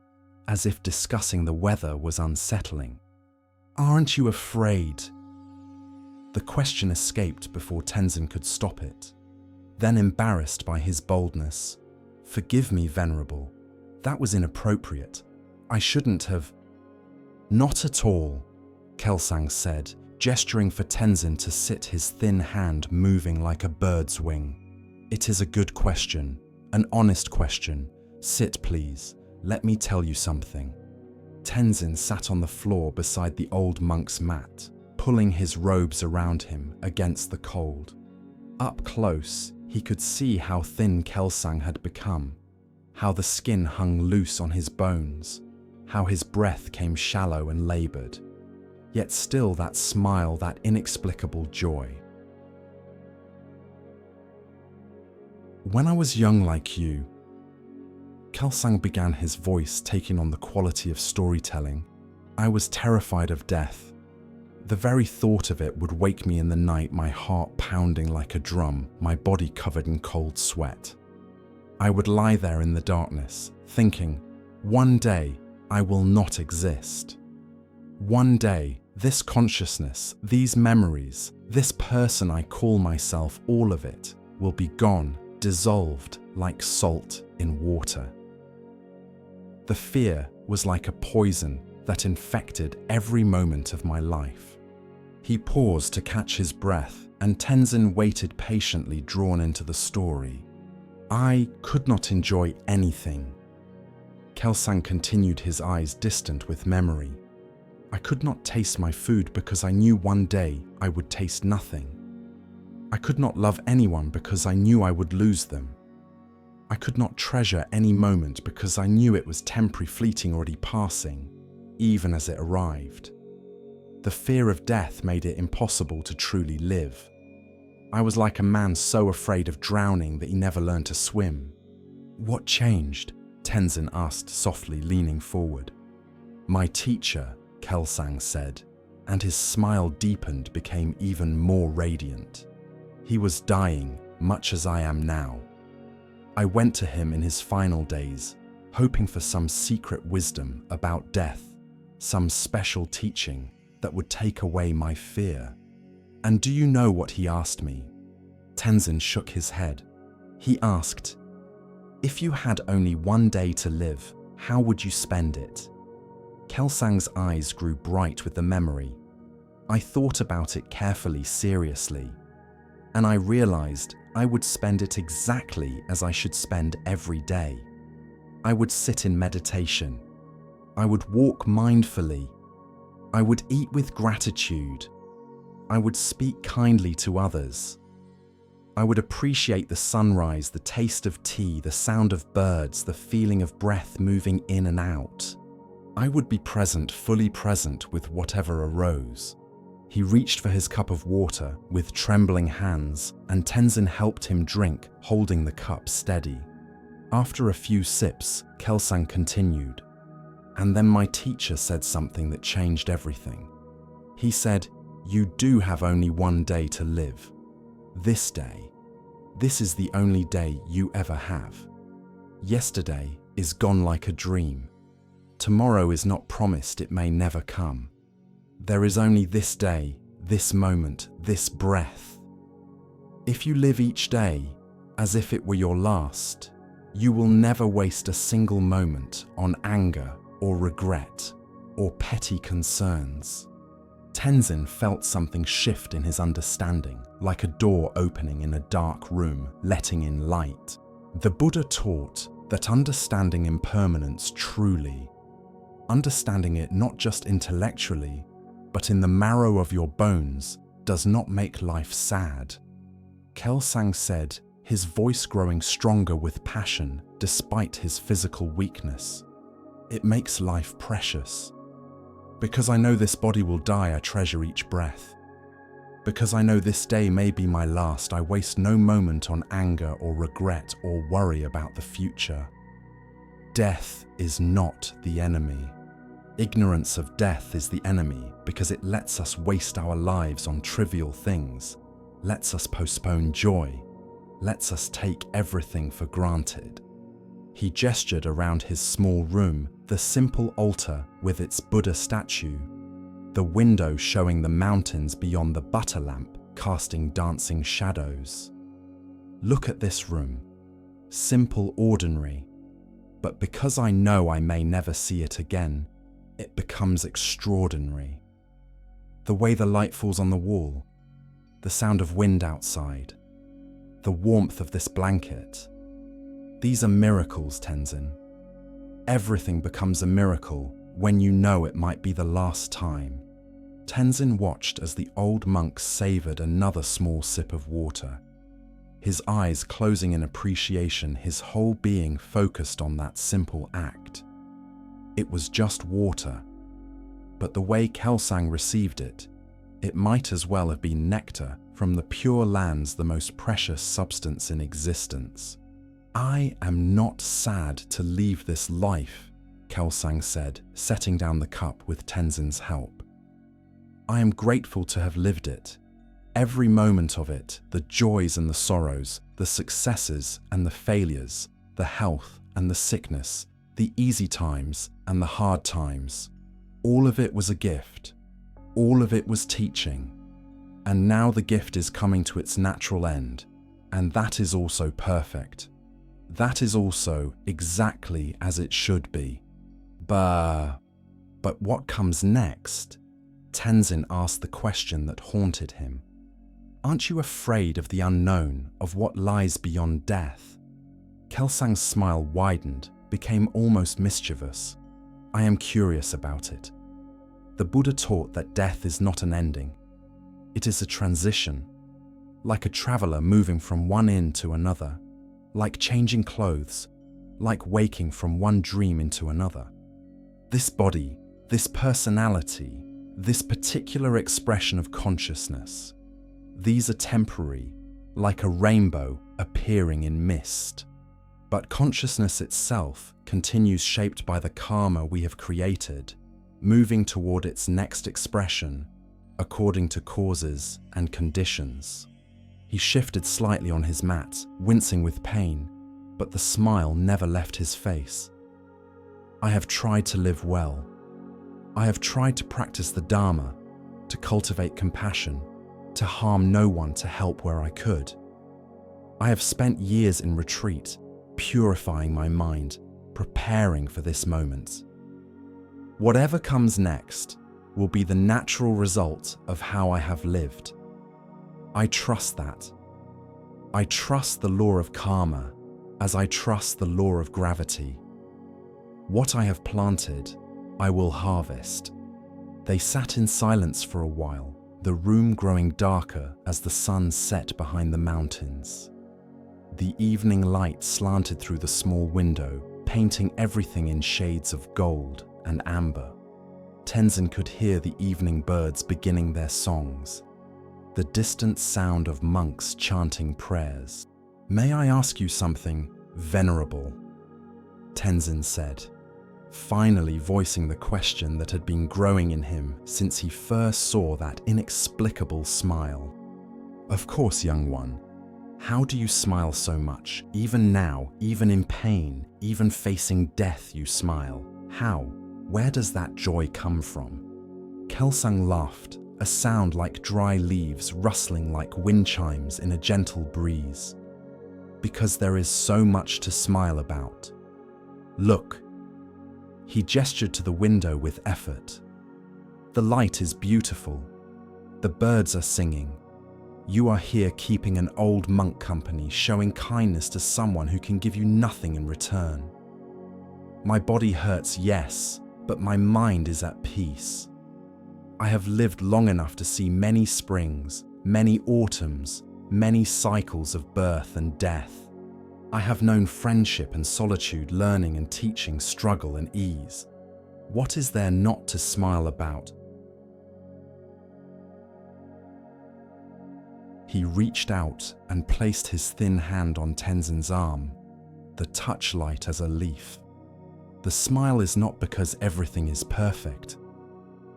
as if discussing the weather, was unsettling. "Aren't you afraid?" The question escaped before Tenzin could stop it. Then, embarrassed by his boldness, "Forgive me, Venerable. That was inappropriate. I shouldn't have." "Not at all," Kelsang said, gesturing for Tenzin to sit, his thin hand moving like a bird's wing. "It is a good question, an honest question. Sit, please. Let me tell you something." Tenzin sat on the floor beside the old monk's mat, pulling his robes around him against the cold. Up close, he could see how thin Kelsang had become, how the skin hung loose on his bones, how his breath came shallow and labored, yet still that smile, that inexplicable joy. "When I was young like you," Kelsang began, his voice taking on the quality of storytelling, "I was terrified of death. The very thought of it would wake me in the night, my heart pounding like a drum, my body covered in cold sweat. I would lie there in the darkness, thinking, one day I will not exist. One day, this consciousness, these memories, this person I call myself, all of it, will be gone, dissolved like salt in water." The fear was like a poison that infected every moment of my life. He paused to catch his breath, and Tenzin waited patiently, drawn into the story. "I could not enjoy anything." Kelsang continued, his eyes distant with memory. "I could not taste my food because I knew one day I would taste nothing. I could not love anyone because I knew I would lose them. I could not treasure any moment because I knew it was temporary, fleeting, already passing, even as it arrived. The fear of death made it impossible to truly live. I was like a man so afraid of drowning that he never learned to swim." "What changed?" Tenzin asked softly, leaning forward. "My teacher," Kelsang said, and his smile deepened, became even more radiant. "He was dying, much as I am now. I went to him in his final days, hoping for some secret wisdom about death, some special teaching that would take away my fear. And do you know what he asked me? Tenzin shook his head. He asked, "If you had only one day to live, how would you spend it?" Kelsang's eyes grew bright with the memory. I thought about it carefully, seriously, and I realized I would spend it exactly as I should spend every day. I would sit in meditation. I would walk mindfully. I would eat with gratitude. I would speak kindly to others. I would appreciate the sunrise, the taste of tea, the sound of birds, the feeling of breath moving in and out. I would be present, fully present with whatever arose. He reached for his cup of water with trembling hands, and Tenzin helped him drink, holding the cup steady. After a few sips, Kelsang continued. And then my teacher said something that changed everything. He said, "You do have only one day to live. This day. This is the only day you ever have. Yesterday is gone like a dream. Tomorrow is not promised, it may never come. There is only this day, this moment, this breath. If you live each day as if it were your last, you will never waste a single moment on anger or regret or petty concerns." Tenzin felt something shift in his understanding, like a door opening in a dark room, letting in light. The Buddha taught that understanding impermanence truly, understanding it not just intellectually, but in the marrow of your bones, does not make life sad. Kelsang said, his voice growing stronger with passion despite his physical weakness, "It makes life precious. Because I know this body will die, I treasure each breath. Because I know this day may be my last, I waste no moment on anger or regret or worry about the future. Death is not the enemy. Ignorance of death is the enemy because it lets us waste our lives on trivial things, lets us postpone joy, lets us take everything for granted." He gestured around his small room, the simple altar with its Buddha statue, the window showing the mountains beyond the butter lamp casting dancing shadows. "Look at this room. Simple, ordinary. But because I know I may never see it again, it becomes extraordinary. The way the light falls on the wall, the sound of wind outside, the warmth of this blanket. These are miracles, Tenzin. Everything becomes a miracle when you know it might be the last time." Tenzin watched as the old monk savored another small sip of water. His eyes closing in appreciation, his whole being focused on that simple act. It was just water, but the way Kelsang received it, it might as well have been nectar from the pure lands, the most precious substance in existence. "I am not sad to leave this life," Kelsang said, setting down the cup with Tenzin's help. "I am grateful to have lived it. Every moment of it, the joys and the sorrows, the successes and the failures, the health and the sickness, the easy times and the hard times. All of it was a gift. All of it was teaching. And now the gift is coming to its natural end, and that is also perfect. That is also exactly as it should be. But what comes next?" Tenzin asked the question that haunted him. "Aren't you afraid of the unknown, of what lies beyond death?" Kelsang's smile widened, became almost mischievous. "I am curious about it. The Buddha taught that death is not an ending. It is a transition, like a traveler moving from one inn to another, like changing clothes, like waking from one dream into another. This body, this personality, this particular expression of consciousness, these are temporary, like a rainbow appearing in mist. But consciousness itself continues, shaped by the karma we have created, moving toward its next expression according to causes and conditions." He shifted slightly on his mat, wincing with pain, but the smile never left his face. I have tried to live well. I have tried to practice the dharma, to cultivate compassion, to harm no one, to help where I could. I have spent years in retreat, purifying my mind, preparing for this moment. Whatever comes next will be the natural result of how I have lived. I trust that. I trust the law of karma as I trust the law of gravity. What I have planted, I will harvest. They sat in silence for a while, the room growing darker as the sun set behind the mountains. The evening light slanted through the small window, painting everything in shades of gold and amber. Tenzin could hear the evening birds beginning their songs, the distant sound of monks chanting prayers. "May I ask you something, Venerable?" Tenzin said, finally voicing the question that had been growing in him since he first saw that inexplicable smile. "Of course, young one. How do you smile so much? Even now, even in pain, even facing death, you smile. How? Where does that joy come from?" Kelsang laughed, a sound like dry leaves rustling like wind chimes in a gentle breeze. "Because there is so much to smile about. Look." He gestured to the window with effort. "The light is beautiful. The birds are singing. You are here keeping an old monk company, showing kindness to someone who can give you nothing in return. My body hurts, yes, but my mind is at peace. I have lived long enough to see many springs, many autumns, many cycles of birth and death. I have known friendship and solitude, learning and teaching, struggle and ease. What is there not to smile about?" He reached out and placed his thin hand on Tenzin's arm, the touch light as a leaf. "The smile is not because everything is perfect.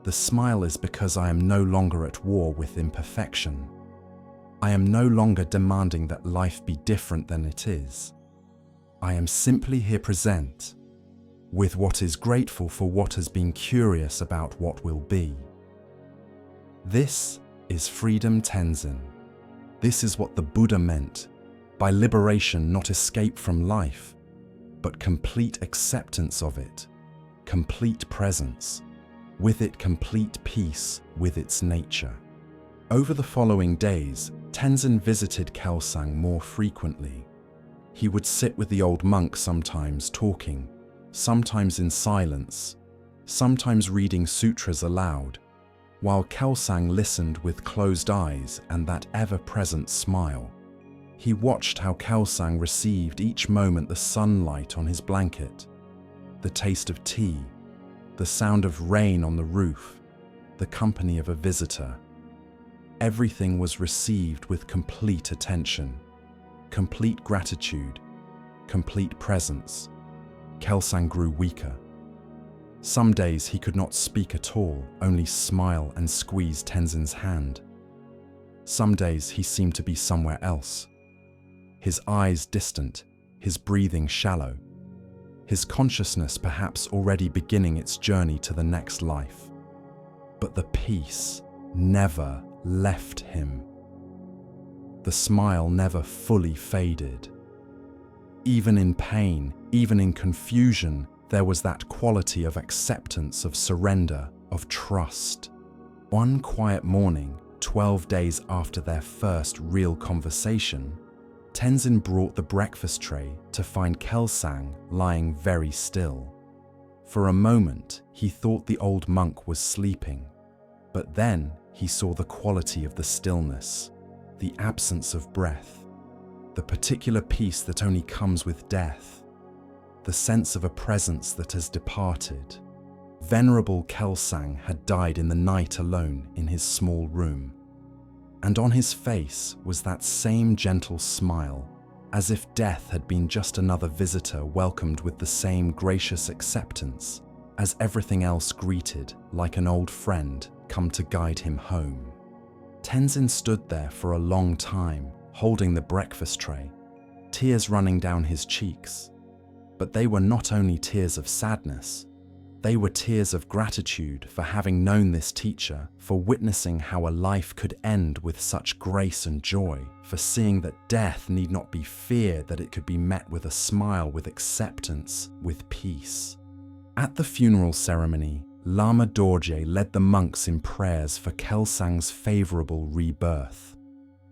The smile is because I am no longer at war with imperfection. I am no longer demanding that life be different than it is. I am simply here present, with what is grateful for what has been curious about what will be. This is freedom, Tenzin. This is what the Buddha meant by liberation, not escape from life, but complete acceptance of it, complete presence, with it complete peace with its nature." Over the following days, Tenzin visited Kelsang more frequently. He would sit with the old monk, sometimes talking, sometimes in silence, sometimes reading sutras aloud, while Kelsang listened with closed eyes and that ever-present smile. He watched how Kelsang received each moment: the sunlight on his blanket, the taste of tea, the sound of rain on the roof, the company of a visitor. Everything was received with complete attention, complete gratitude, complete presence. Kelsang grew weaker. Some days he could not speak at all, only smile and squeeze Tenzin's hand. Some days he seemed to be somewhere else. His eyes distant, his breathing shallow, his consciousness perhaps already beginning its journey to the next life. But the peace never left him. The smile never fully faded. Even in pain, even in confusion, there was that quality of acceptance, of surrender, of trust. One quiet morning, 12 days after their first real conversation, Tenzin brought the breakfast tray to find Kelsang lying very still. For a moment, he thought the old monk was sleeping, but then he saw the quality of the stillness, the absence of breath, the particular peace that only comes with death, the sense of a presence that has departed. Venerable Kelsang had died in the night alone in his small room, and on his face was that same gentle smile, as if death had been just another visitor welcomed with the same gracious acceptance as everything else, greeted like an old friend come to guide him home. Tenzin stood there for a long time, holding the breakfast tray, tears running down his cheeks. But they were not only tears of sadness, they were tears of gratitude for having known this teacher, for witnessing how a life could end with such grace and joy, for seeing that death need not be feared, that it could be met with a smile, with acceptance, with peace. At the funeral ceremony, Lama Dorje led the monks in prayers for Kelsang's favorable rebirth.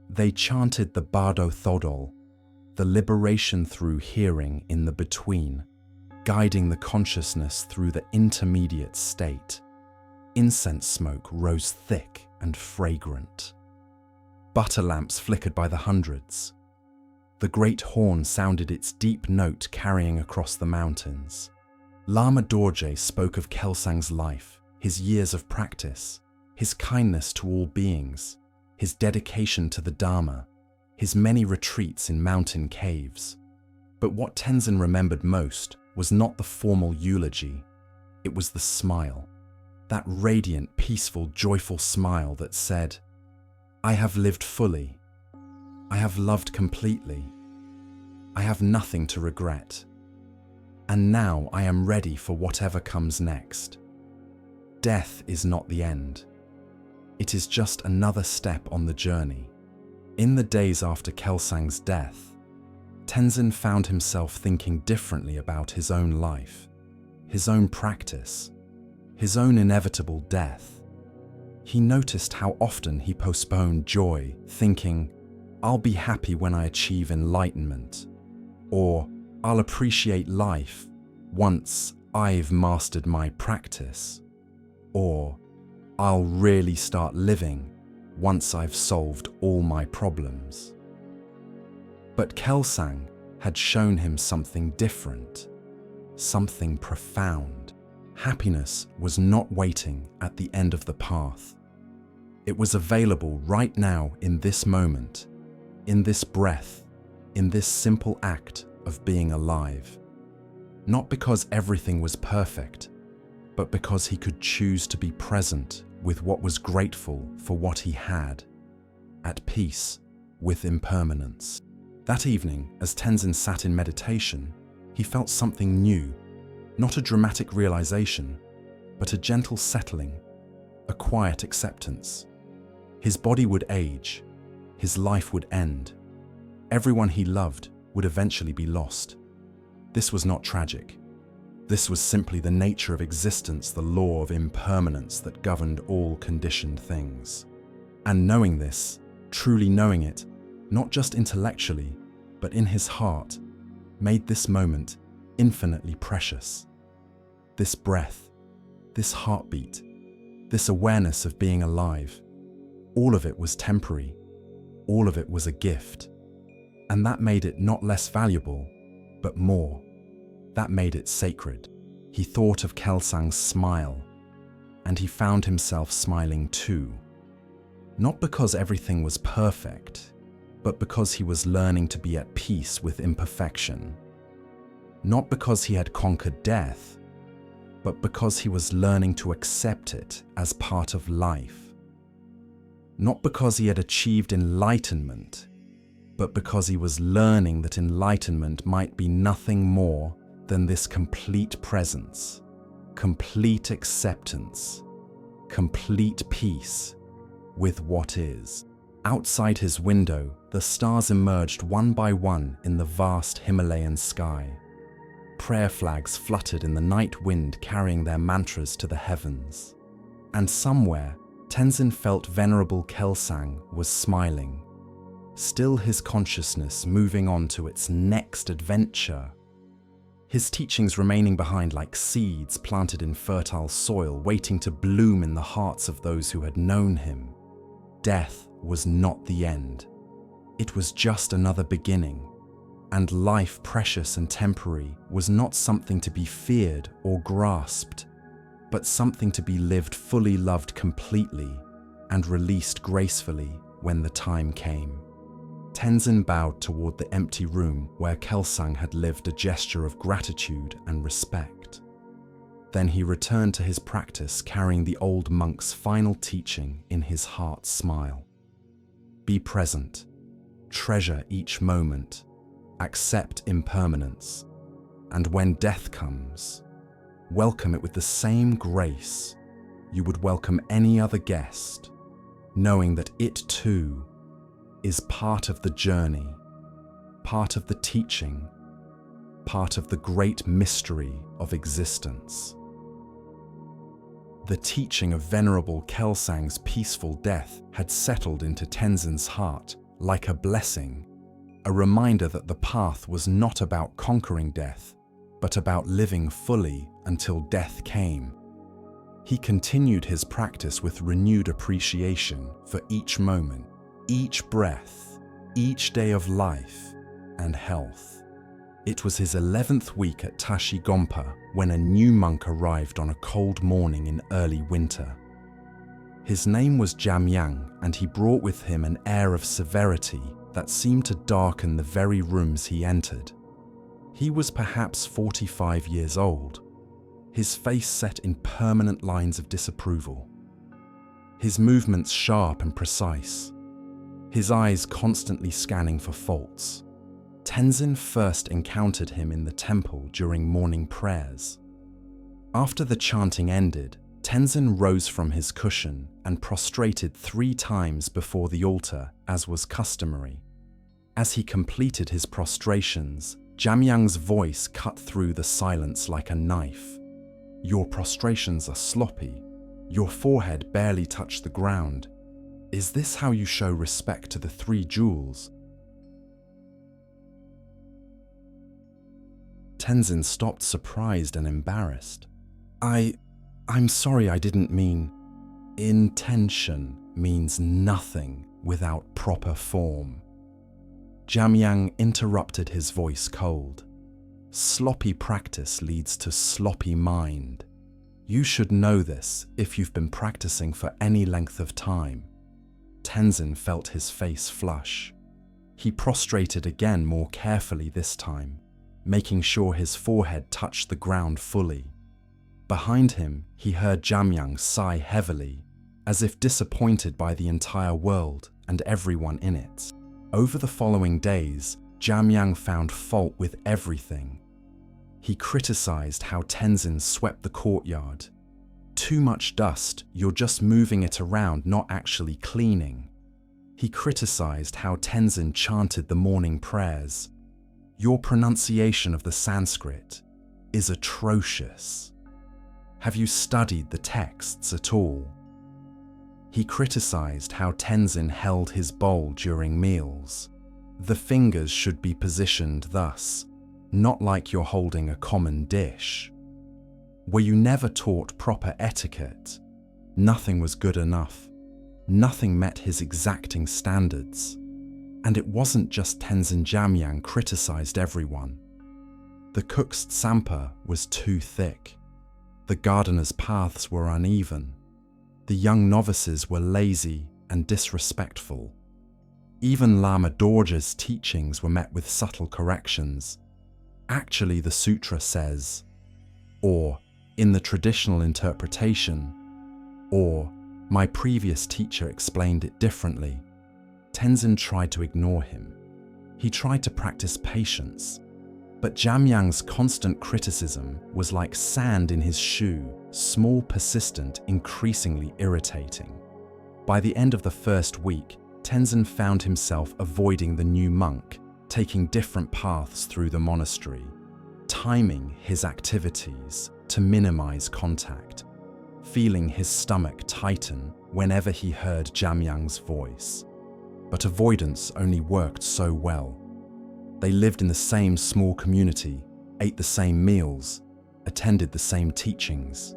They chanted the Bardo Thodol, the liberation through hearing in the between, guiding the consciousness through the intermediate state. Incense smoke rose thick and fragrant. Butter lamps flickered by the hundreds. The great horn sounded its deep note carrying across the mountains. Lama Dorje spoke of Kelsang's life, his years of practice, his kindness to all beings, his dedication to the Dharma, his many retreats in mountain caves. But what Tenzin remembered most was not the formal eulogy, it was the smile, that radiant, peaceful, joyful smile that said, "I have lived fully, I have loved completely, I have nothing to regret, and now I am ready for whatever comes next. Death is not the end. It is just another step on the journey." In the days after Kelsang's death, Tenzin found himself thinking differently about his own life, his own practice, his own inevitable death. He noticed how often he postponed joy, thinking, "I'll be happy when I achieve enlightenment," or "I'll appreciate life once I've mastered my practice," or "I'll really start living once I've solved all my problems." But Kelsang had shown him something different, something profound. Happiness was not waiting at the end of the path. It was available right now in this moment, in this breath, in this simple act of being alive. Not because everything was perfect, but because he could choose to be present with what was grateful for what he had, at peace with impermanence. That evening, as Tenzin sat in meditation, he felt something new, not a dramatic realization, but a gentle settling, a quiet acceptance. His body would age, his life would end, everyone he loved would eventually be lost. This was not tragic. This was simply the nature of existence, the law of impermanence that governed all conditioned things. And knowing this, truly knowing it, not just intellectually, but in his heart, made this moment infinitely precious. This breath, this heartbeat, this awareness of being alive, all of it was temporary, all of it was a gift. And that made it not less valuable, but more. That made it sacred. He thought of Kelsang's smile, and he found himself smiling too. Not because everything was perfect, but because he was learning to be at peace with imperfection. Not because he had conquered death, but because he was learning to accept it as part of life. Not because he had achieved enlightenment, but because he was learning that enlightenment might be nothing more than this complete presence, complete acceptance, complete peace with what is. Outside his window, the stars emerged one by one in the vast Himalayan sky. Prayer flags fluttered in the night wind, carrying their mantras to the heavens. And somewhere, Tenzin felt Venerable Kelsang was smiling, still his consciousness moving on to its next adventure. His teachings remaining behind like seeds planted in fertile soil, waiting to bloom in the hearts of those who had known him. Death was not the end. It was just another beginning. And life, precious and temporary, was not something to be feared or grasped, but something to be lived fully, loved completely, and released gracefully when the time came. Tenzin bowed toward the empty room where Kelsang had lived, a gesture of gratitude and respect. Then he returned to his practice, carrying the old monk's final teaching in his heart's smile. Be present, treasure each moment, accept impermanence, and when death comes, welcome it with the same grace you would welcome any other guest, knowing that it too is part of the journey, part of the teaching, part of the great mystery of existence. The teaching of Venerable Kelsang's peaceful death had settled into Tenzin's heart like a blessing, a reminder that the path was not about conquering death, but about living fully until death came. He continued his practice with renewed appreciation for each moment, each breath, each day of life and health. It was his 11th week at Tashi Gompa when a new monk arrived on a cold morning in early winter. His name was Jamyang, and he brought with him an air of severity that seemed to darken the very rooms he entered. He was perhaps 45 years old, his face set in permanent lines of disapproval, his movements sharp and precise, his eyes constantly scanning for faults. Tenzin first encountered him in the temple during morning prayers. After the chanting ended, Tenzin rose from his cushion and prostrated 3 times before the altar, as was customary. As he completed his prostrations, Jamyang's voice cut through the silence like a knife. "Your prostrations are sloppy. Your forehead barely touched the ground. Is this how you show respect to the 3 jewels?" Tenzin stopped, surprised and embarrassed. I'm sorry, I didn't mean..." "Intention means nothing without proper form." Jamyang interrupted, his voice cold. "Sloppy practice leads to sloppy mind. You should know this if you've been practicing for any length of time." Tenzin felt his face flush. He prostrated again, more carefully this time, making sure his forehead touched the ground fully. Behind him, he heard Jamyang sigh heavily, as if disappointed by the entire world and everyone in it. Over the following days, Jamyang found fault with everything. He criticized how Tenzin swept the courtyard. "Too much dust, you're just moving it around, not actually cleaning." He criticized how Tenzin chanted the morning prayers. "Your pronunciation of the Sanskrit is atrocious. Have you studied the texts at all?" He criticized how Tenzin held his bowl during meals. "The fingers should be positioned thus, not like you're holding a common dish. Were you never taught proper etiquette?" Nothing was good enough. Nothing met his exacting standards. And it wasn't just Tenzin. Jamyang criticized everyone. The cook's tsampa was too thick. The gardener's paths were uneven. The young novices were lazy and disrespectful. Even Lama Dorje's teachings were met with subtle corrections. Actually, the sutra says, or in the traditional interpretation, or my previous teacher explained it differently. Tenzin tried to ignore him. He tried to practice patience. But Jamyang's constant criticism was like sand in his shoe, small, persistent, increasingly irritating. By the end of the first week, Tenzin found himself avoiding the new monk, taking different paths through the monastery, timing his activities to minimize contact, feeling his stomach tighten whenever he heard Jamyang's voice. But avoidance only worked so well. They lived in the same small community, ate the same meals, attended the same teachings,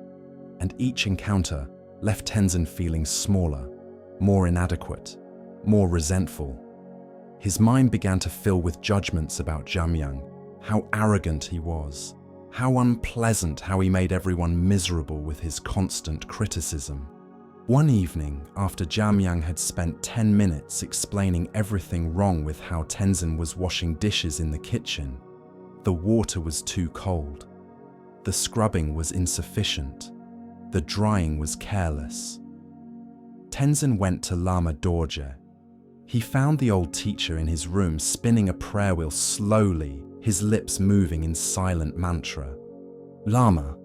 and each encounter left Tenzin feeling smaller, more inadequate, more resentful. His mind began to fill with judgments about Jamyang, how arrogant he was, how unpleasant, how he made everyone miserable with his constant criticism. One evening, after Jamyang had spent 10 minutes explaining everything wrong with how Tenzin was washing dishes in the kitchen, the water was too cold. The scrubbing was insufficient. The drying was careless. Tenzin went to Lama Dorje. He found the old teacher in his room spinning a prayer wheel slowly, his lips moving in silent mantra. "Lama,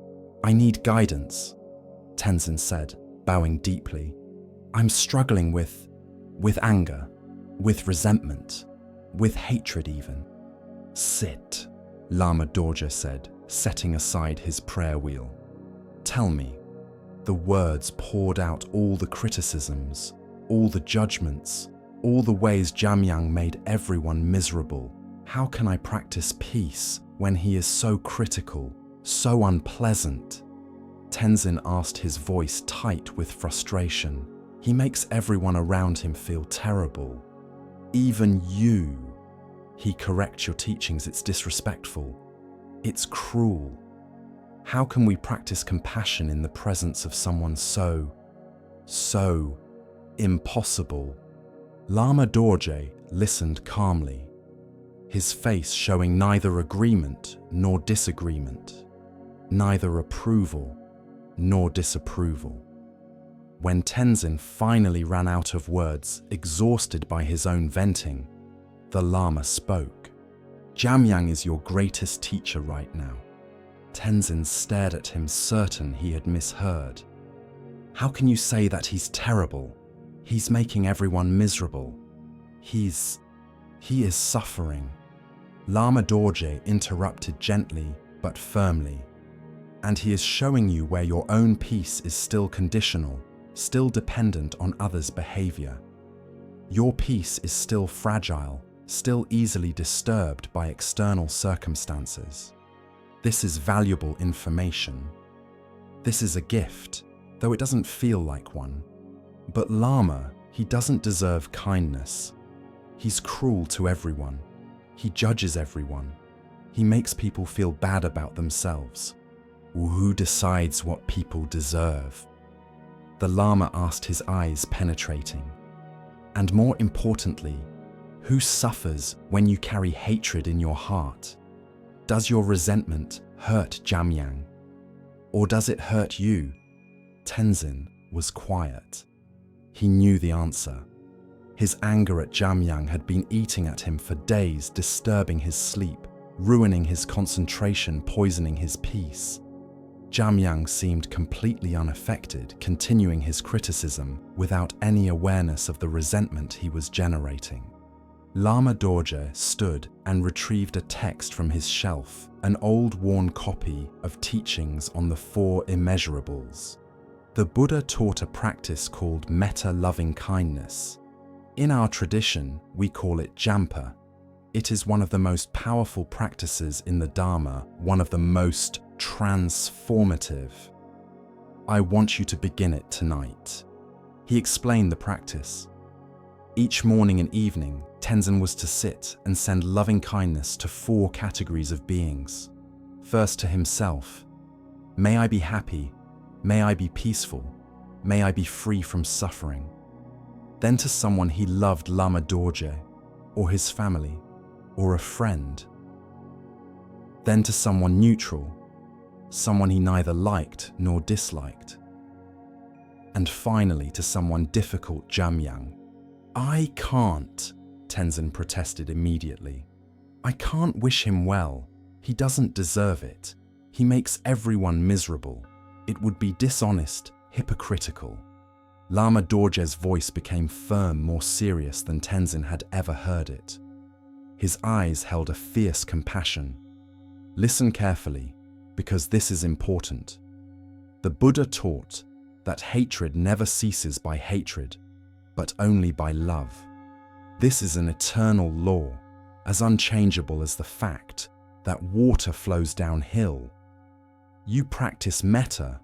I need guidance," Tenzin said, bowing deeply. "I'm struggling with anger, with resentment, with hatred even." "Sit," Lama Dorje said, setting aside his prayer wheel. "Tell me." The words poured out all the criticisms, all the judgments, all the ways Jamyang made everyone miserable. How can I practice peace when he is so critical, so unpleasant? Tenzin asked, his voice tight with frustration. He makes everyone around him feel terrible. Even you. He corrects your teachings, it's disrespectful. It's cruel. How can we practice compassion in the presence of someone so impossible? Lama Dorje listened calmly, his face showing neither agreement nor disagreement, neither approval nor disapproval. When Tenzin finally ran out of words, exhausted by his own venting, the Lama spoke. "Jamyang is your greatest teacher right now." Tenzin stared at him, certain he had misheard. "How can you say that he's terrible? He's making everyone miserable. He is suffering." Lama Dorje interrupted gently but firmly. "And he is showing you where your own peace is still conditional, still dependent on others' behavior. Your peace is still fragile, still easily disturbed by external circumstances. This is valuable information. This is a gift, though it doesn't feel like one. But Lama, he doesn't deserve kindness. He's cruel to everyone. He judges everyone. He makes people feel bad about themselves. Who decides what people deserve?" The Lama asked, his eyes penetrating. "And more importantly, who suffers when you carry hatred in your heart? Does your resentment hurt Jamyang? Or does it hurt you?" Tenzin was quiet. He knew the answer. His anger at Jamyang had been eating at him for days, disturbing his sleep, ruining his concentration, poisoning his peace. Jamyang seemed completely unaffected, continuing his criticism without any awareness of the resentment he was generating. Lama Dorje stood and retrieved a text from his shelf, an old worn copy of teachings on the four immeasurables. The Buddha taught a practice called metta loving kindness. In our tradition, we call it jampa. It is one of the most powerful practices in the Dharma, one of the most transformative. "I want you to begin it tonight." He explained the practice. Each morning and evening, Tenzin was to sit and send loving kindness to four categories of beings. First to himself. "May I be happy. May I be peaceful. May I be free from suffering." Then to someone he loved, Lama Dorje, or his family, or a friend. Then to someone neutral, someone he neither liked nor disliked. And finally to someone difficult, Jamyang. "I can't," Tenzin protested immediately. "I can't wish him well. He doesn't deserve it. He makes everyone miserable. It would be dishonest, hypocritical." Lama Dorje's voice became firm, more serious than Tenzin had ever heard it. His eyes held a fierce compassion. "Listen carefully, because this is important. The Buddha taught that hatred never ceases by hatred, but only by love. This is an eternal law, as unchangeable as the fact that water flows downhill. You practice metta,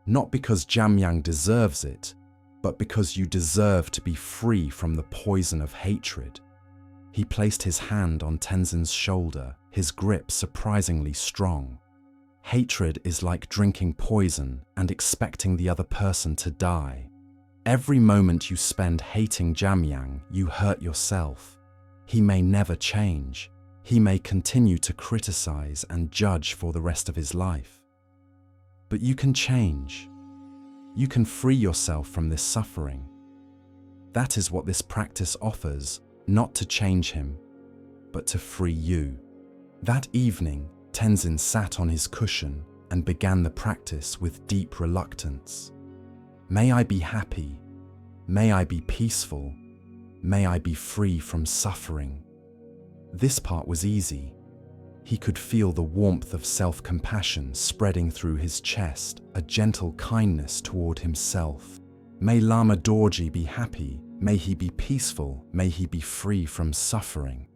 not because Jamyang deserves it, but because you deserve to be free from the poison of hatred." He placed his hand on Tenzin's shoulder, his grip surprisingly strong. Hatred is like drinking poison and expecting the other person to die. Every moment you spend hating Jamyang, you hurt yourself. He may never change. He may continue to criticize and judge for the rest of his life. But you can change. You can free yourself from this suffering. That is what this practice offers, not to change him, but to free you. That evening, Tenzin sat on his cushion and began the practice with deep reluctance. May I be happy. May I be peaceful. May I be free from suffering. This part was easy. He could feel the warmth of self-compassion spreading through his chest, a gentle kindness toward himself. May Lama Dorji be happy. May he be peaceful. May he be free from suffering.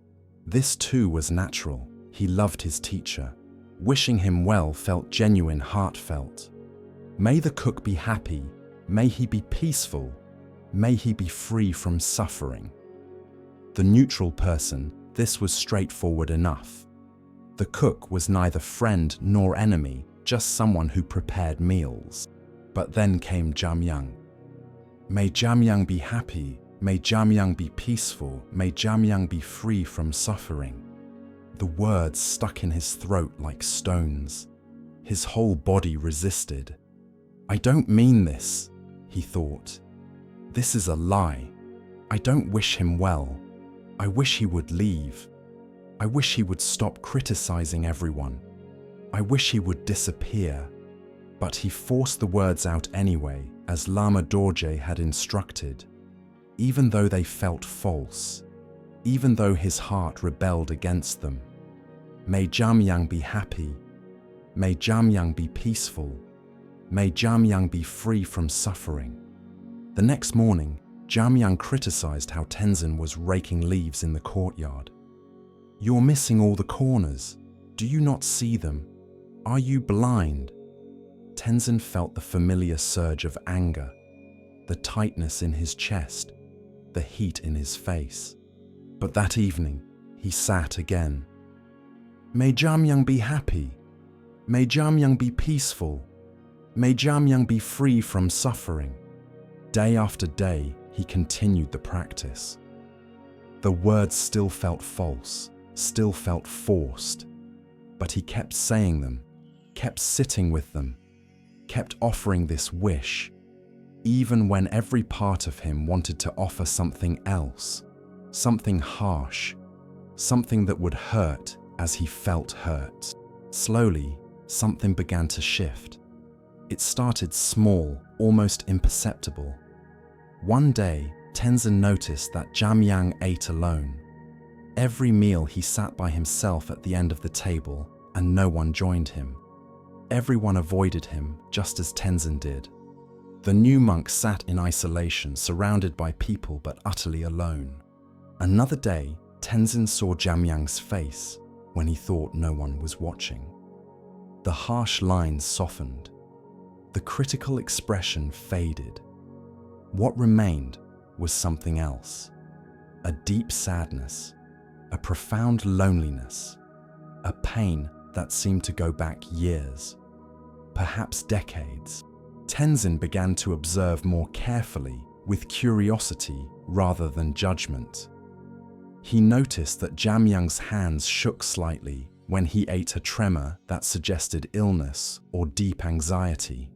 This too was natural. He loved his teacher. Wishing him well felt genuine, heartfelt. May the cook be happy. May he be peaceful. May he be free from suffering. The neutral person, this was straightforward enough. The cook was neither friend nor enemy, just someone who prepared meals. But then came Jamyang. May Jamyang be happy. May Jamyang be peaceful. May Jamyang be free from suffering. The words stuck in his throat like stones. His whole body resisted. I don't mean this, he thought. This is a lie. I don't wish him well. I wish he would leave. I wish he would stop criticizing everyone. I wish he would disappear. But he forced the words out anyway, as Lama Dorje had instructed, even though they felt false, even though his heart rebelled against them. May Jamyang be happy. May Jamyang be peaceful. May Jamyang be free from suffering. The next morning, Jamyang criticized how Tenzin was raking leaves in the courtyard. You're missing all the corners. Do you not see them? Are you blind? Tenzin felt the familiar surge of anger, the tightness in his chest, the heat in his face. But that evening, he sat again. May Jamyang be happy. May Jamyang be peaceful. May Jamyang be free from suffering. Day after day, he continued the practice. The words still felt false, still felt forced, but he kept saying them, kept sitting with them, kept offering this wish, even when every part of him wanted to offer something else, something harsh, something that would hurt as he felt hurt. Slowly, something began to shift. It started small, almost imperceptible. One day, Tenzin noticed that Jamyang ate alone. Every meal he sat by himself at the end of the table, and no one joined him. Everyone avoided him, just as Tenzin did. The new monk sat in isolation, surrounded by people but utterly alone. Another day, Tenzin saw Jamyang's face when he thought no one was watching. The harsh lines softened. The critical expression faded. What remained was something else. A deep sadness, a profound loneliness, a pain that seemed to go back years, perhaps decades. Tenzin began to observe more carefully, with curiosity rather than judgment. He noticed that Jamyang's hands shook slightly when he ate, a tremor that suggested illness or deep anxiety.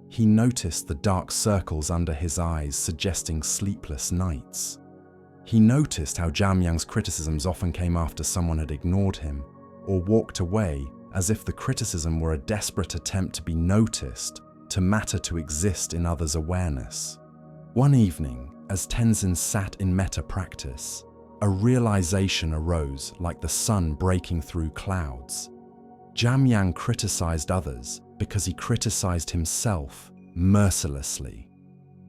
He noticed the dark circles under his eyes, suggesting sleepless nights. He noticed how Jamyang's criticisms often came after someone had ignored him or walked away, as if the criticism were a desperate attempt to be noticed, to matter, to exist in others' awareness. One evening, as Tenzin sat in metta practice, a realization arose like the sun breaking through clouds. Jamyang criticized others because he criticized himself mercilessly.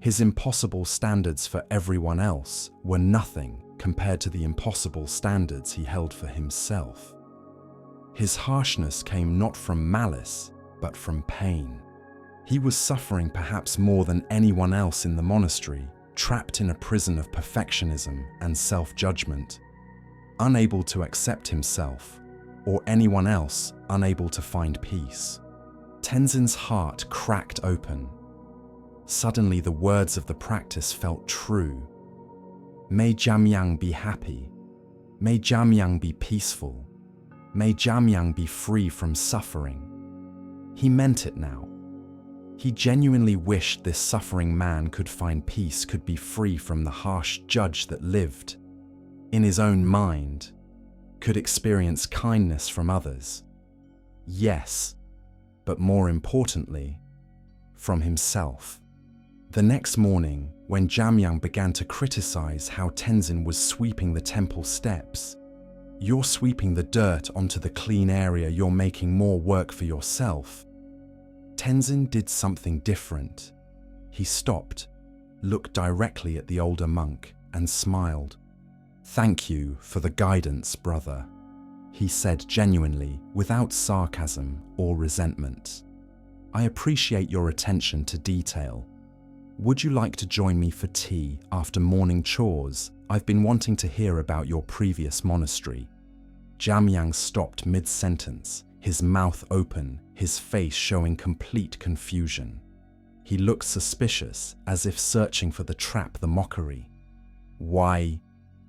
His impossible standards for everyone else were nothing compared to the impossible standards he held for himself. His harshness came not from malice, but from pain. He was suffering perhaps more than anyone else in the monastery, trapped in a prison of perfectionism and self-judgment, unable to accept himself or anyone else, unable to find peace. Tenzin's heart cracked open. Suddenly the words of the practice felt true. May Jamyang be happy. May Jamyang be peaceful. May Jamyang be free from suffering. He meant it now. He genuinely wished this suffering man could find peace, could be free from the harsh judge that lived in his own mind, could experience kindness from others. Yes, but more importantly, from himself. The next morning, when Jamyang began to criticize how Tenzin was sweeping the temple steps, "You're sweeping the dirt onto the clean area, you're making more work for yourself," Tenzin did something different. He stopped, looked directly at the older monk, and smiled. "Thank you for the guidance, brother," he said genuinely, without sarcasm or resentment. "I appreciate your attention to detail. Would you like to join me for tea after morning chores? I've been wanting to hear about your previous monastery." Jamyang stopped mid-sentence, his mouth open, his face showing complete confusion. He looked suspicious, as if searching for the trap, the mockery. "Why?"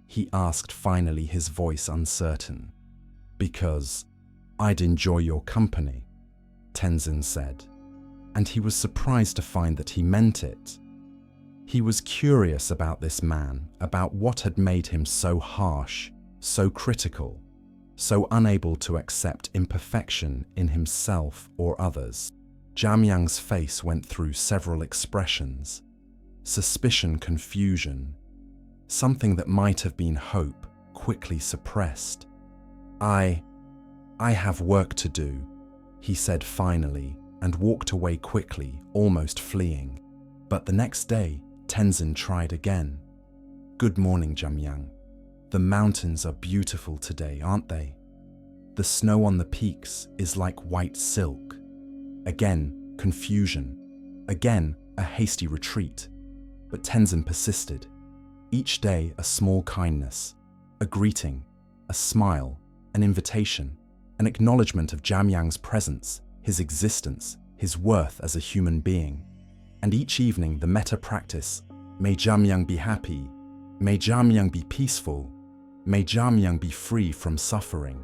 he asked finally, his voice uncertain. "Because I'd enjoy your company," Tenzin said, and he was surprised to find that he meant it. He was curious about this man, about what had made him so harsh, so critical, so unable to accept imperfection in himself or others. Jamyang's face went through several expressions: suspicion, confusion, something that might have been hope, quickly suppressed. I have work to do," he said finally, and walked away quickly, almost fleeing. But the next day, Tenzin tried again. "Good morning, Jamyang. The mountains are beautiful today, aren't they? The snow on the peaks is like white silk." Again, confusion. Again, a hasty retreat. But Tenzin persisted. Each day, a small kindness, a greeting, a smile, an invitation, an acknowledgement of Jamyang's presence, his existence, his worth as a human being. And each evening, the metta practice: "May Jamyang be happy, may Jamyang be peaceful, may Jamyang be free from suffering."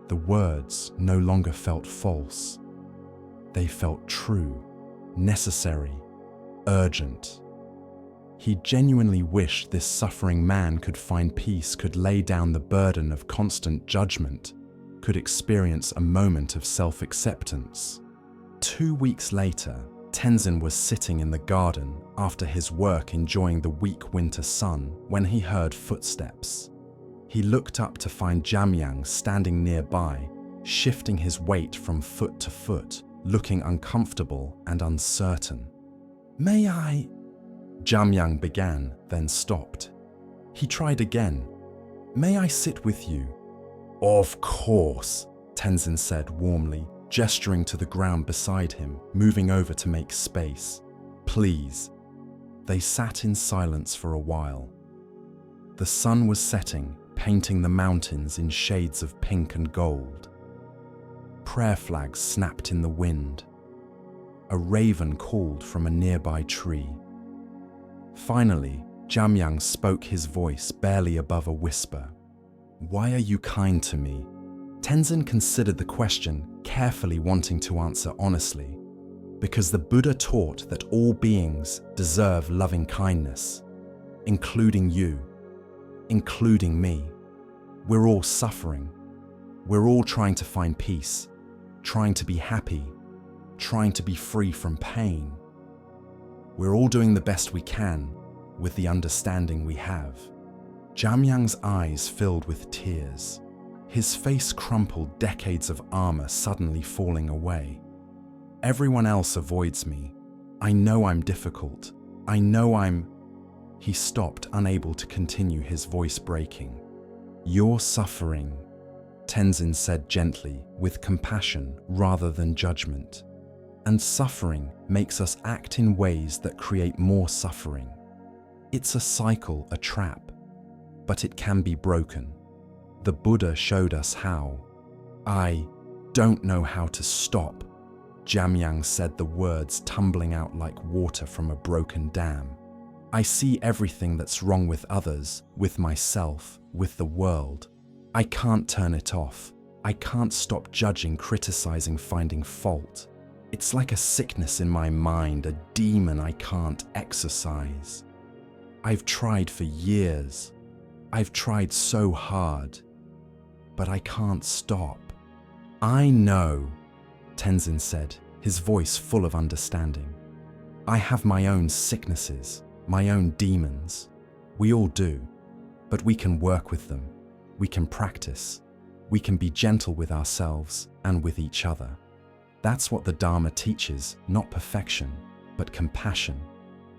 The words no longer felt false. They felt true, necessary, urgent. He genuinely wished this suffering man could find peace, could lay down the burden of constant judgment, could experience a moment of self-acceptance. 2 weeks later, Tenzin was sitting in the garden after his work, enjoying the weak winter sun, when he heard footsteps. He looked up to find Jamyang standing nearby, shifting his weight from foot to foot, looking uncomfortable and uncertain. "May I?" Jamyang began, then stopped. He tried again. "May I sit with you?" "Of course," Tenzin said warmly, gesturing to the ground beside him, moving over to make space. "Please." They sat in silence for a while. The sun was setting, painting the mountains in shades of pink and gold. Prayer flags snapped in the wind. A raven called from a nearby tree. Finally, Jamyang spoke, his voice barely above a whisper. "Why are you kind to me?" Tenzin considered the question, carefully wanting to answer honestly. "Because the Buddha taught that all beings deserve loving kindness, including you, including me. We're all suffering. We're all trying to find peace, trying to be happy, trying to be free from pain. We're all doing the best we can with the understanding we have." Jamyang's eyes filled with tears. His face crumpled, decades of armor suddenly falling away. "Everyone else avoids me. I know I'm difficult. I know I'm..." He stopped, unable to continue, his voice breaking. "You're suffering," Tenzin said gently, with compassion rather than judgment. "And suffering makes us act in ways that create more suffering. It's a cycle, a trap, but it can be broken. The Buddha showed us how." "I don't know how to stop," Jamyang said, the words tumbling out like water from a broken dam. "I see everything that's wrong with others, with myself, with the world. I can't turn it off. I can't stop judging, criticizing, finding fault. It's like a sickness in my mind, a demon I can't exorcise. I've tried for years. I've tried so hard, but I can't stop. I know, Tenzin said, his voice full of understanding. I have my own sicknesses, my own demons. We all do, but we can work with them. We can practice. We can be gentle with ourselves and with each other. That's what the Dharma teaches, not perfection, but compassion,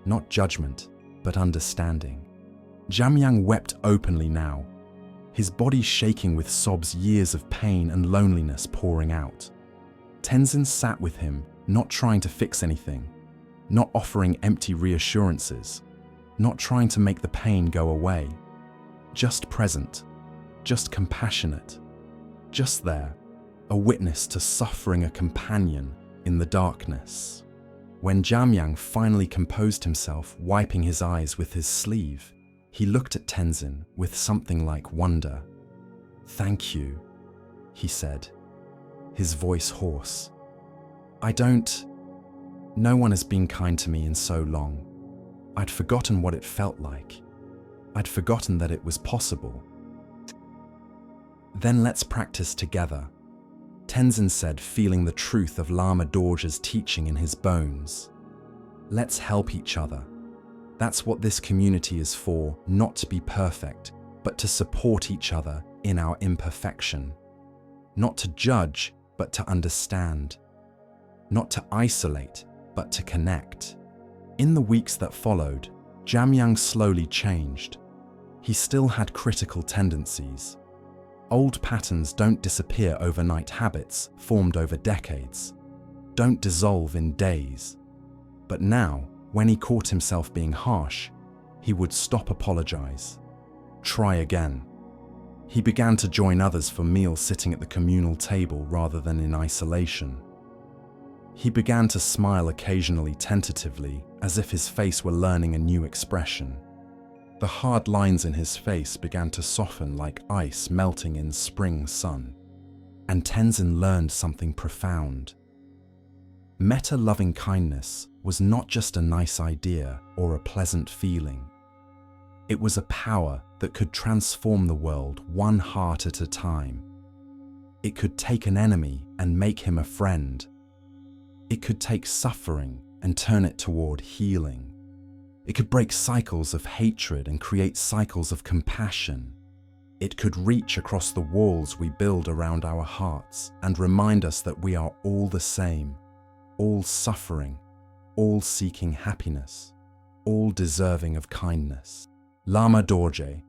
not judgment, but understanding. Jamyang wept openly now, his body shaking with sobs, years of pain and loneliness pouring out. Tenzin sat with him, not trying to fix anything, not offering empty reassurances, not trying to make the pain go away. Just present, just compassionate, just there, a witness to suffering, a companion in the darkness. When Jamyang finally composed himself, wiping his eyes with his sleeve, he looked at Tenzin with something like wonder. "Thank you," he said, his voice hoarse. No one has been kind to me in so long. I'd forgotten what it felt like. I'd forgotten that it was possible. "Then let's practice together," Tenzin said, feeling the truth of Lama Dorje's teaching in his bones. "Let's help each other. That's what this community is for, not to be perfect, but to support each other in our imperfection. Not to judge, but to understand. Not to isolate, but to connect." In the weeks that followed, Jamyang slowly changed. He still had critical tendencies. Old patterns don't disappear overnight. Habits formed over decades don't dissolve in days. But now, when he caught himself being harsh, he would stop, apologize, try again. He began to join others for meals, sitting at the communal table rather than in isolation. He began to smile occasionally, tentatively, as if his face were learning a new expression. The hard lines in his face began to soften like ice melting in spring sun. And Tenzin learned something profound. Metta, loving kindness, was not just a nice idea or a pleasant feeling. It was a power that could transform the world one heart at a time. It could take an enemy and make him a friend. It could take suffering and turn it toward healing. It could break cycles of hatred and create cycles of compassion. It could reach across the walls we build around our hearts and remind us that we are all the same, all suffering, all seeking happiness, all deserving of kindness. Lama Dorje,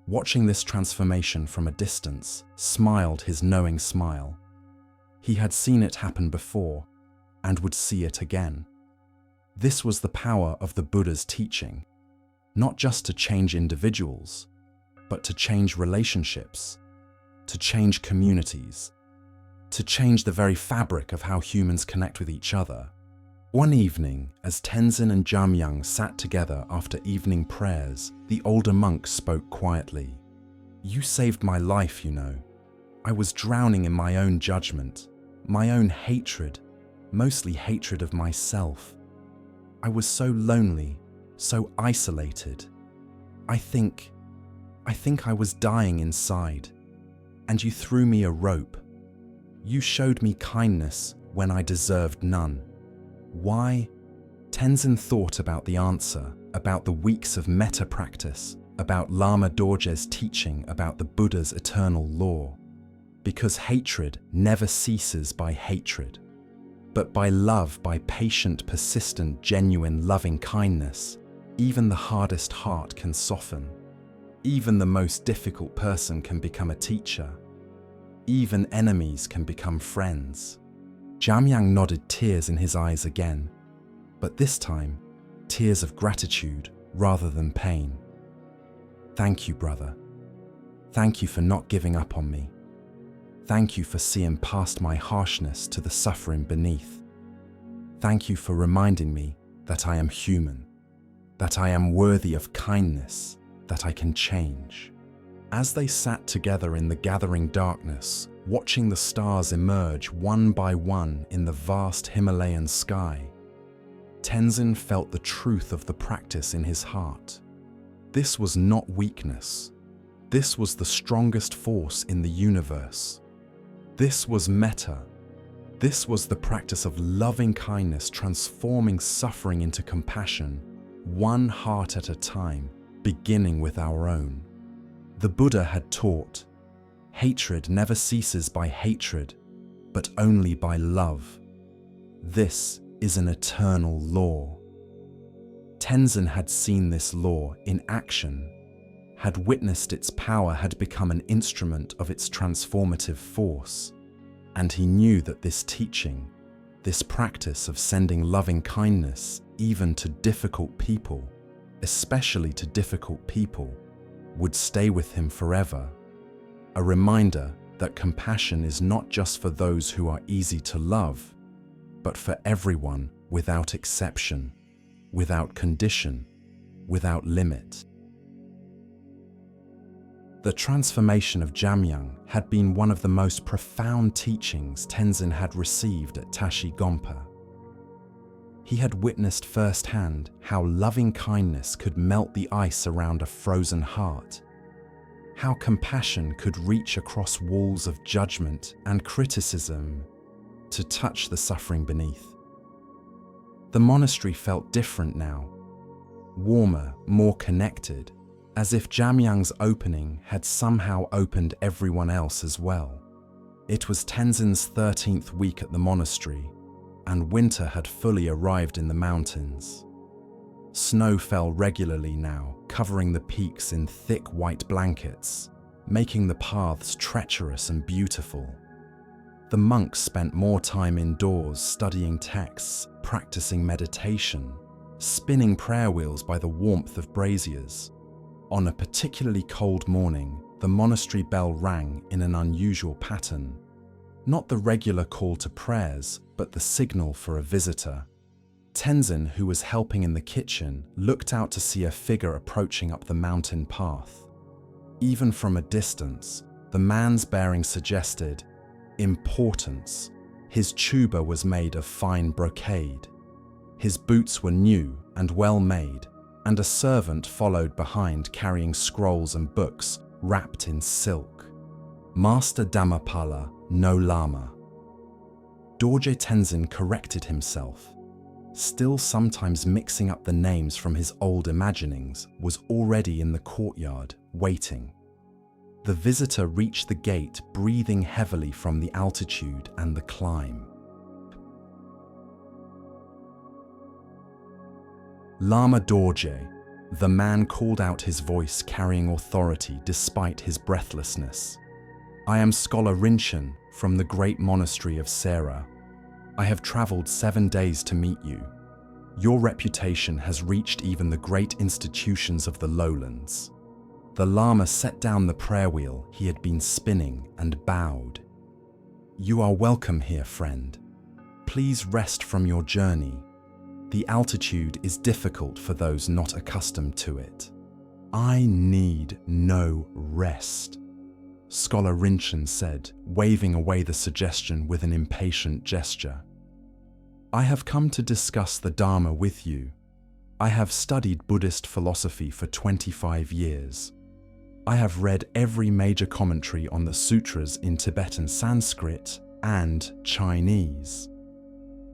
watching this transformation from a distance, smiled his knowing smile. He had seen it happen before and would see it again. This was the power of the Buddha's teaching, not just to change individuals, but to change relationships, to change communities, to change the very fabric of how humans connect with each other. One evening, as Tenzin and Jamyang sat together after evening prayers, the older monk spoke quietly. "You saved my life, you know. I was drowning in my own judgment, my own hatred, mostly hatred of myself. I was so lonely, so isolated. I think I was dying inside. And you threw me a rope. You showed me kindness when I deserved none. Why?" Tenzin thought about the answer, about the weeks of metta practice, about Lama Dorje's teaching, about the Buddha's eternal law. Because hatred never ceases by hatred. But by love, by patient, persistent, genuine, loving kindness, even the hardest heart can soften. Even the most difficult person can become a teacher. Even enemies can become friends. Jamyang nodded, tears in his eyes again, but this time, tears of gratitude rather than pain. "Thank you, brother. Thank you for not giving up on me. Thank you for seeing past my harshness to the suffering beneath. Thank you for reminding me that I am human, that I am worthy of kindness, that I can change." As they sat together in the gathering darkness, watching the stars emerge one by one in the vast Himalayan sky, Tenzin felt the truth of the practice in his heart. This was not weakness. This was the strongest force in the universe. This was metta. This was the practice of loving kindness transforming suffering into compassion, one heart at a time, beginning with our own. The Buddha had taught, hatred never ceases by hatred, but only by love. This is an eternal law. Tenzin had seen this law in action, had witnessed its power had become an instrument of its transformative force, and he knew that this teaching, this practice of sending loving kindness even to difficult people, especially to difficult people, would stay with him forever. A reminder that compassion is not just for those who are easy to love, but for everyone without exception, without condition, without limit. The transformation of Jamyang had been one of the most profound teachings Tenzin had received at Tashi Gompa. He had witnessed firsthand how loving kindness could melt the ice around a frozen heart, how compassion could reach across walls of judgment and criticism to touch the suffering beneath. The monastery felt different now, warmer, more connected, as if Jamyang's opening had somehow opened everyone else as well. It was Tenzin's 13th week at the monastery, and winter had fully arrived in the mountains. Snow fell regularly now, covering the peaks in thick white blankets, making the paths treacherous and beautiful. The monks spent more time indoors studying texts, practicing meditation, spinning prayer wheels by the warmth of braziers. On a particularly cold morning, the monastery bell rang in an unusual pattern. Not the regular call to prayers, but the signal for a visitor. Tenzin, who was helping in the kitchen, looked out to see a figure approaching up the mountain path. Even from a distance, the man's bearing suggested importance. His chuba was made of fine brocade. His boots were new and well made, and a servant followed behind carrying scrolls and books wrapped in silk. Master Dhammapala, no Lama. Dorje Tenzin corrected himself. Still sometimes mixing up the names from his old imaginings, was already in the courtyard, waiting. The visitor reached the gate breathing heavily from the altitude and the climb. Lama Dorje, the man called out, his voice carrying authority despite his breathlessness. I am Scholar Rinchen from the great monastery of Sera. I have traveled 7 days to meet you. Your reputation has reached even the great institutions of the lowlands. The Lama set down the prayer wheel he had been spinning and bowed. You are welcome here, friend. Please rest from your journey. The altitude is difficult for those not accustomed to it. I need no rest, Scholar Rinchen said, waving away the suggestion with an impatient gesture. I have come to discuss the Dharma with you. I have studied Buddhist philosophy for 25 years. I have read every major commentary on the sutras in Tibetan Sanskrit and Chinese.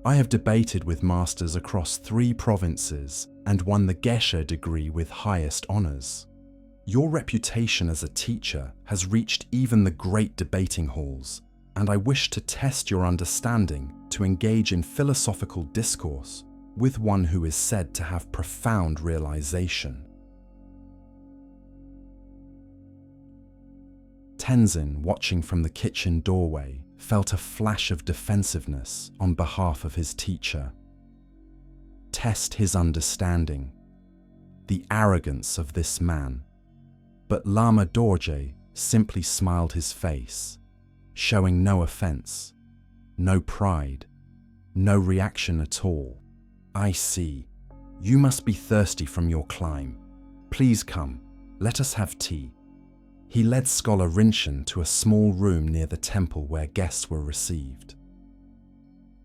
I have debated with masters across 3 provinces and won the Geshe degree with highest honors. Your reputation as a teacher has reached even the great debating halls, and I wish to test your understanding to engage in philosophical discourse with one who is said to have profound realization. Tenzin, watching from the kitchen doorway, felt a flash of defensiveness on behalf of his teacher. Test his understanding. The arrogance of this man. But Lama Dorje simply smiled his face, showing no offense, no pride, no reaction at all. I see. You must be thirsty from your climb. Please come, let us have tea. He led scholar Rinchen to a small room near the temple where guests were received.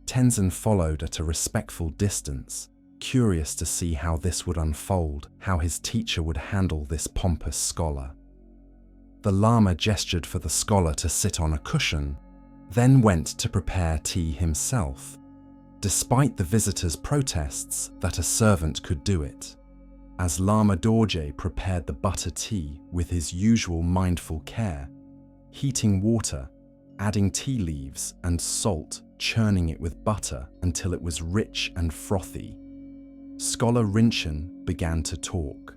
Tenzin followed at a respectful distance, curious to see how this would unfold, how his teacher would handle this pompous scholar. The Lama gestured for the scholar to sit on a cushion, then went to prepare tea himself, despite the visitor's protests that a servant could do it. As Lama Dorje prepared the butter tea with his usual mindful care, heating water, adding tea leaves and salt, churning it with butter until it was rich and frothy, Scholar Rinchen began to talk.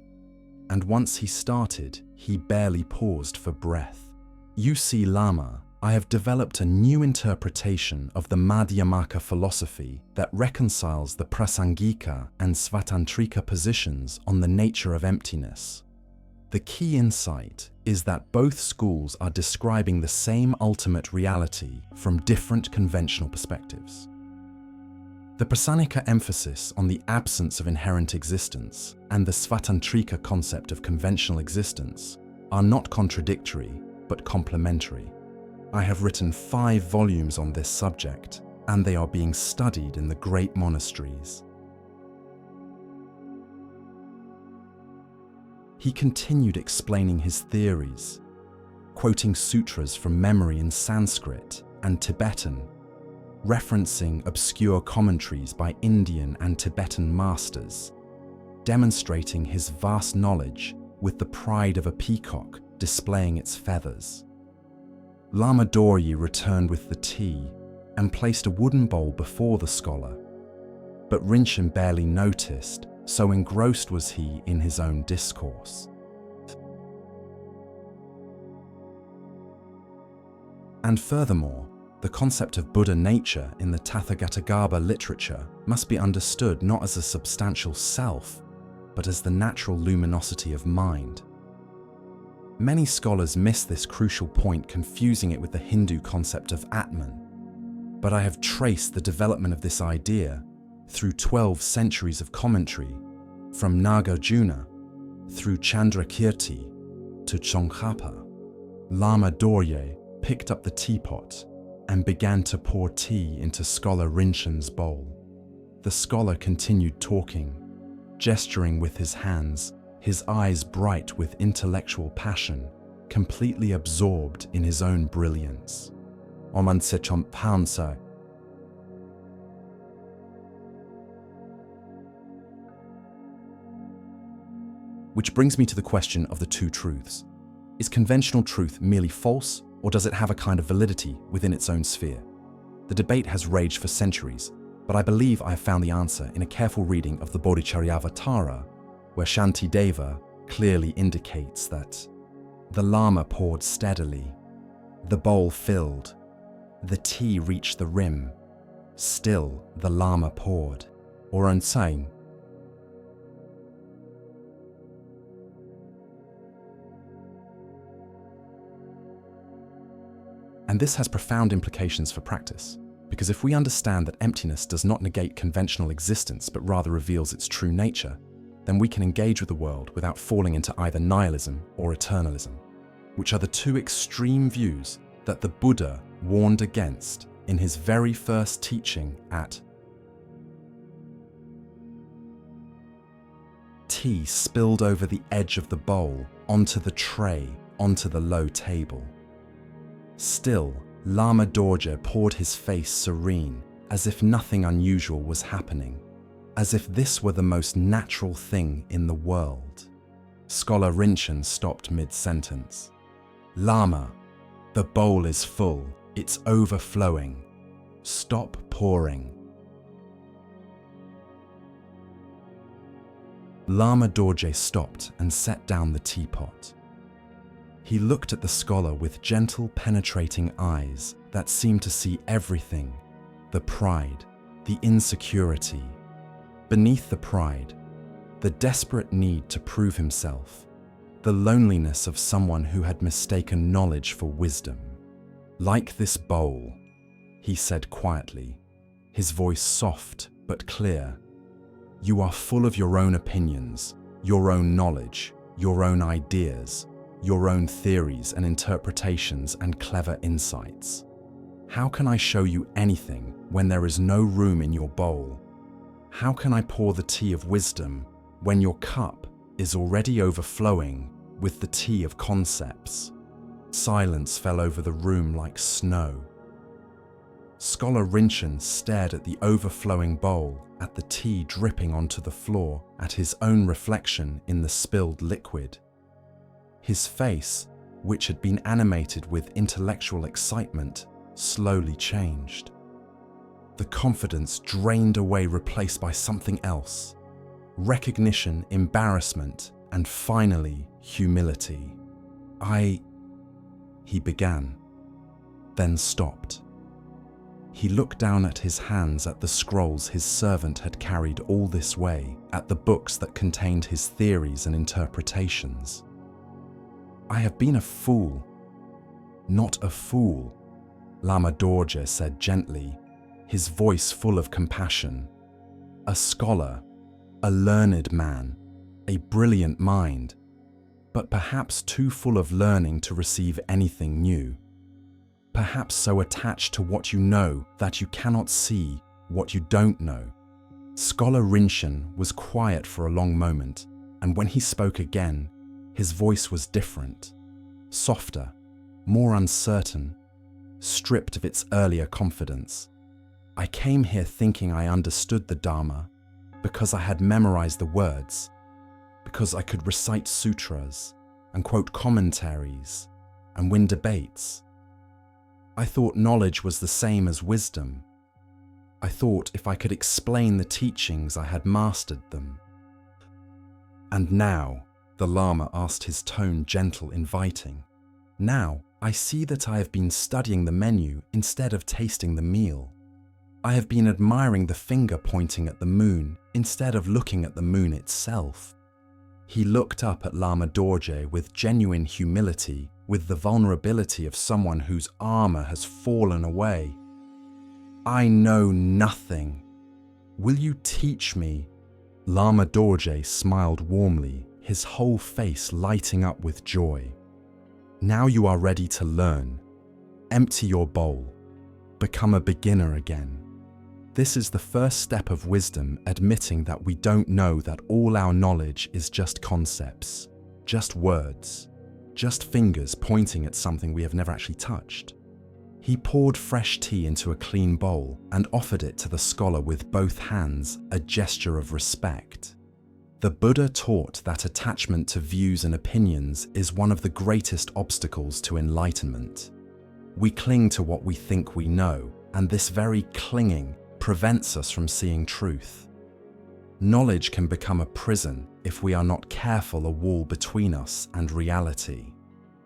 And once he started, he barely paused for breath. "You see, Lama, I have developed a new interpretation of the Madhyamaka philosophy that reconciles the Prasangika and Svatantrika positions on the nature of emptiness. The key insight is that both schools are describing the same ultimate reality from different conventional perspectives. The Prasanika emphasis on the absence of inherent existence and the Svatantrika concept of conventional existence are not contradictory, but complementary. I have written 5 volumes on this subject, and they are being studied in the great monasteries." He continued explaining his theories, quoting sutras from memory in Sanskrit and Tibetan, referencing obscure commentaries by Indian and Tibetan masters, demonstrating his vast knowledge with the pride of a peacock displaying its feathers. Lama Dorje returned with the tea and placed a wooden bowl before the scholar, but Rinchen barely noticed, so engrossed was he in his own discourse. And furthermore, the concept of Buddha nature in the Tathagatagarbha literature must be understood not as a substantial self, but as the natural luminosity of mind. Many scholars miss this crucial point, confusing it with the Hindu concept of Atman. But I have traced the development of this idea through 12 centuries of commentary, from Nagarjuna through Chandrakirti to Tsongkhapa. Lama Dorje picked up the teapot and began to pour tea into Scholar Rinchen's bowl. The scholar continued talking, gesturing with his hands, his eyes bright with intellectual passion, completely absorbed in his own brilliance. Which brings me to the question of the two truths. Is conventional truth merely false, or does it have a kind of validity within its own sphere? The debate has raged for centuries, but I believe I have found the answer in a careful reading of the Bodhicharyavatara, where Shantideva clearly indicates that the Lama poured steadily, the bowl filled, the tea reached the rim, still the Lama poured, or unsaying. And this has profound implications for practice, because if we understand that emptiness does not negate conventional existence but rather reveals its true nature, then we can engage with the world without falling into either nihilism or eternalism, which are the two extreme views that the Buddha warned against in his very first teaching at. Tea spilled over the edge of the bowl, onto the tray, onto the low table. Still, Lama Dorje poured his face serene, as if nothing unusual was happening, as if this were the most natural thing in the world. Scholar Rinchen stopped mid-sentence. "Lama, the bowl is full, it's overflowing. Stop pouring." Lama Dorje stopped and set down the teapot. He looked at the scholar with gentle, penetrating eyes that seemed to see everything: the pride, the insecurity. Beneath the pride, the desperate need to prove himself, the loneliness of someone who had mistaken knowledge for wisdom. "Like this bowl," he said quietly, his voice soft but clear. "You are full of your own opinions, your own knowledge, your own ideas, your own theories and interpretations and clever insights. How can I show you anything when there is no room in your bowl? How can I pour the tea of wisdom when your cup is already overflowing with the tea of concepts? Silence fell over the room like snow. Scholar Rinchen stared at the overflowing bowl, at the tea dripping onto the floor, at his own reflection in the spilled liquid. His face, which had been animated with intellectual excitement, slowly changed. The confidence drained away, replaced by something else. Recognition, embarrassment, and finally, humility. He began, then stopped. He looked down at his hands, at the scrolls his servant had carried all this way, at the books that contained his theories and interpretations. I have been a fool. Not a fool, Lama Dorje said gently, his voice full of compassion. A scholar, a learned man, a brilliant mind, but perhaps too full of learning to receive anything new. Perhaps so attached to what you know that you cannot see what you don't know. Scholar Rinchen was quiet for a long moment, and when he spoke again, his voice was different, softer, more uncertain, stripped of its earlier confidence. I came here thinking I understood the Dharma because I had memorized the words, because I could recite sutras and quote commentaries and win debates. I thought knowledge was the same as wisdom. I thought if I could explain the teachings, I had mastered them. And now, the Lama asked, his tone gentle, inviting, now I see that I have been studying the menu instead of tasting the meal. I have been admiring the finger pointing at the moon instead of looking at the moon itself. He looked up at Lama Dorje with genuine humility, with the vulnerability of someone whose armor has fallen away. I know nothing. Will you teach me? Lama Dorje smiled warmly, his whole face lighting up with joy. Now you are ready to learn. Empty your bowl. Become a beginner again. This is the first step of wisdom, admitting that we don't know, that all our knowledge is just concepts, just words, just fingers pointing at something we have never actually touched. He poured fresh tea into a clean bowl and offered it to the scholar with both hands, a gesture of respect. The Buddha taught that attachment to views and opinions is one of the greatest obstacles to enlightenment. We cling to what we think we know, and this very clinging prevents us from seeing truth. Knowledge can become a prison if we are not careful, a wall between us and reality.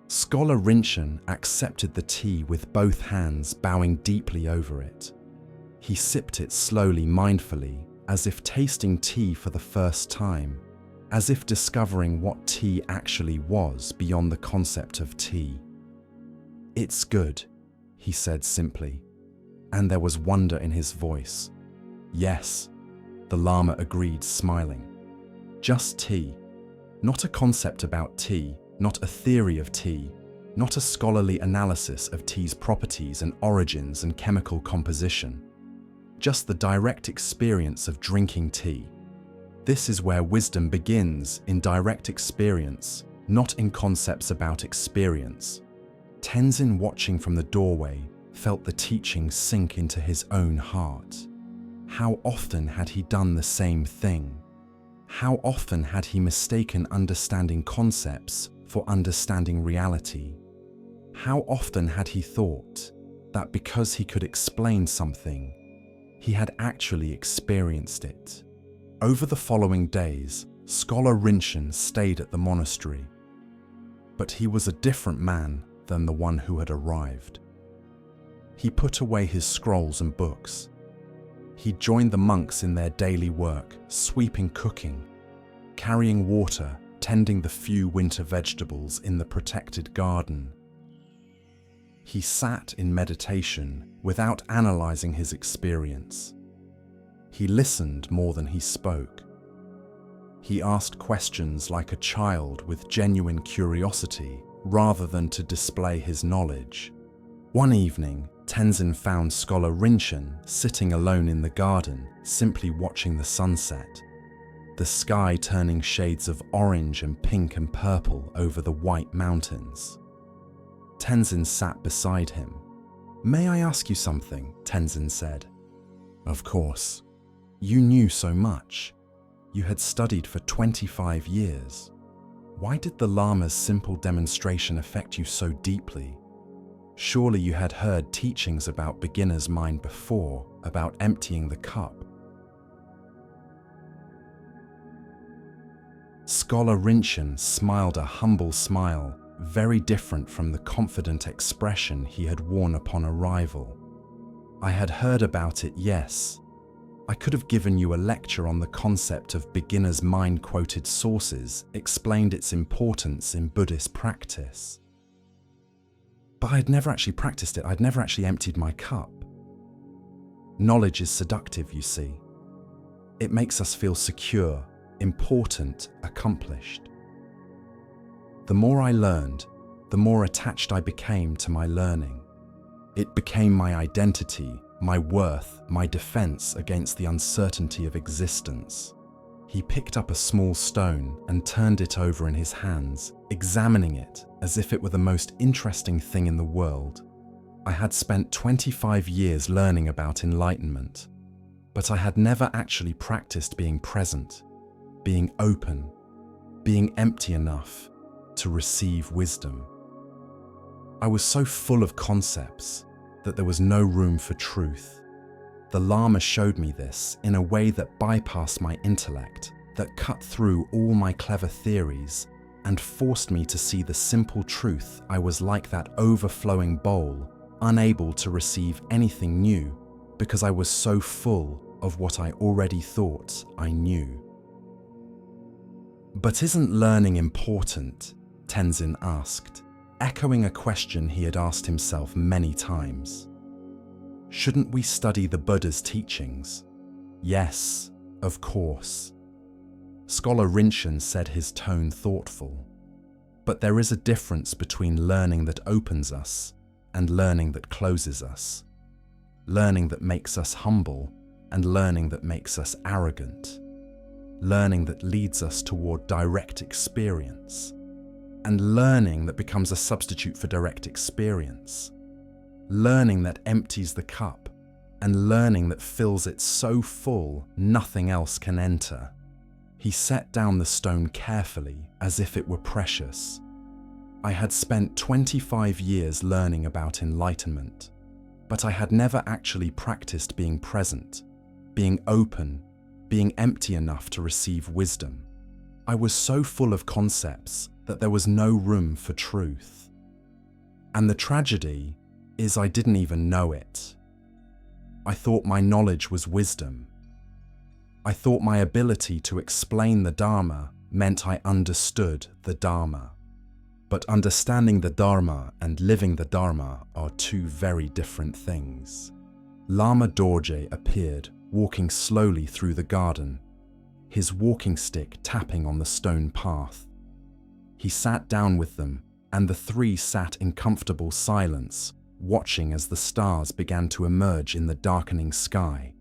Scholar Rinchen accepted the tea with both hands, bowing deeply over it. He sipped it slowly, mindfully, as if tasting tea for the first time, as if discovering what tea actually was beyond the concept of tea. It's good, he said simply, and there was wonder in his voice. Yes, the Lama agreed, smiling. Just tea, not a concept about tea, not a theory of tea, not a scholarly analysis of tea's properties and origins and chemical composition. Just the direct experience of drinking tea. This is where wisdom begins, in direct experience, not in concepts about experience. Tenzin, watching from the doorway, felt the teaching sink into his own heart. How often had he done the same thing? How often had he mistaken understanding concepts for understanding reality? How often had he thought that because he could explain something, he had actually experienced it? Over the following days, Scholar Rinchen stayed at the monastery, but he was a different man than the one who had arrived. He put away his scrolls and books. He joined the monks in their daily work, sweeping, cooking, carrying water, tending the few winter vegetables in the protected garden. He sat in meditation without analyzing his experience. He listened more than he spoke. He asked questions like a child with genuine curiosity rather than to display his knowledge. One evening, Tenzin found Scholar Rinchen sitting alone in the garden, simply watching the sunset, the sky turning shades of orange and pink and purple over the white mountains. Tenzin sat beside him. "May I ask you something?" Tenzin said. "Of course. You knew so much. You had studied for 25 years. Why did the Lama's simple demonstration affect you so deeply? Surely you had heard teachings about beginner's mind before, about emptying the cup." Scholar Rinchen smiled a humble smile, very different from the confident expression he had worn upon arrival. "I had heard about it, yes. I could have given you a lecture on the concept of beginner's mind, quoted sources, explained its importance in Buddhist practice. But I'd never actually practiced it. I'd never actually emptied my cup. Knowledge is seductive, you see. It makes us feel secure, important, accomplished. The more I learned, the more attached I became to my learning. It became my identity, my worth, my defense against the uncertainty of existence." He picked up a small stone and turned it over in his hands, examining it as if it were the most interesting thing in the world. "I had spent 25 years learning about enlightenment, but I had never actually practiced being present, being open, being empty enough to receive wisdom. I was so full of concepts that there was no room for truth. The Lama showed me this in a way that bypassed my intellect, that cut through all my clever theories and forced me to see the simple truth. I was like that overflowing bowl, unable to receive anything new because I was so full of what I already thought I knew." "But isn't learning important?" Tenzin asked, echoing a question he had asked himself many times. "Shouldn't we study the Buddha's teachings?" "Yes, of course." Scholar Rinchen said, his tone thoughtful. "But there is a difference between learning that opens us and learning that closes us. Learning that makes us humble and learning that makes us arrogant. Learning that leads us toward direct experience and learning that becomes a substitute for direct experience. Learning that empties the cup and learning that fills it so full nothing else can enter." He set down the stone carefully as if it were precious. "I had spent 25 years learning about enlightenment, but I had never actually practiced being present, being open, being empty enough to receive wisdom. I was so full of concepts that there was no room for truth. And the tragedy is I didn't even know it. I thought my knowledge was wisdom. I thought my ability to explain the Dharma meant I understood the Dharma. But understanding the Dharma and living the Dharma are two very different things." Lama Dorje appeared, walking slowly through the garden, his walking stick tapping on the stone path. He sat down with them, and the three sat in comfortable silence, watching as the stars began to emerge in the darkening sky.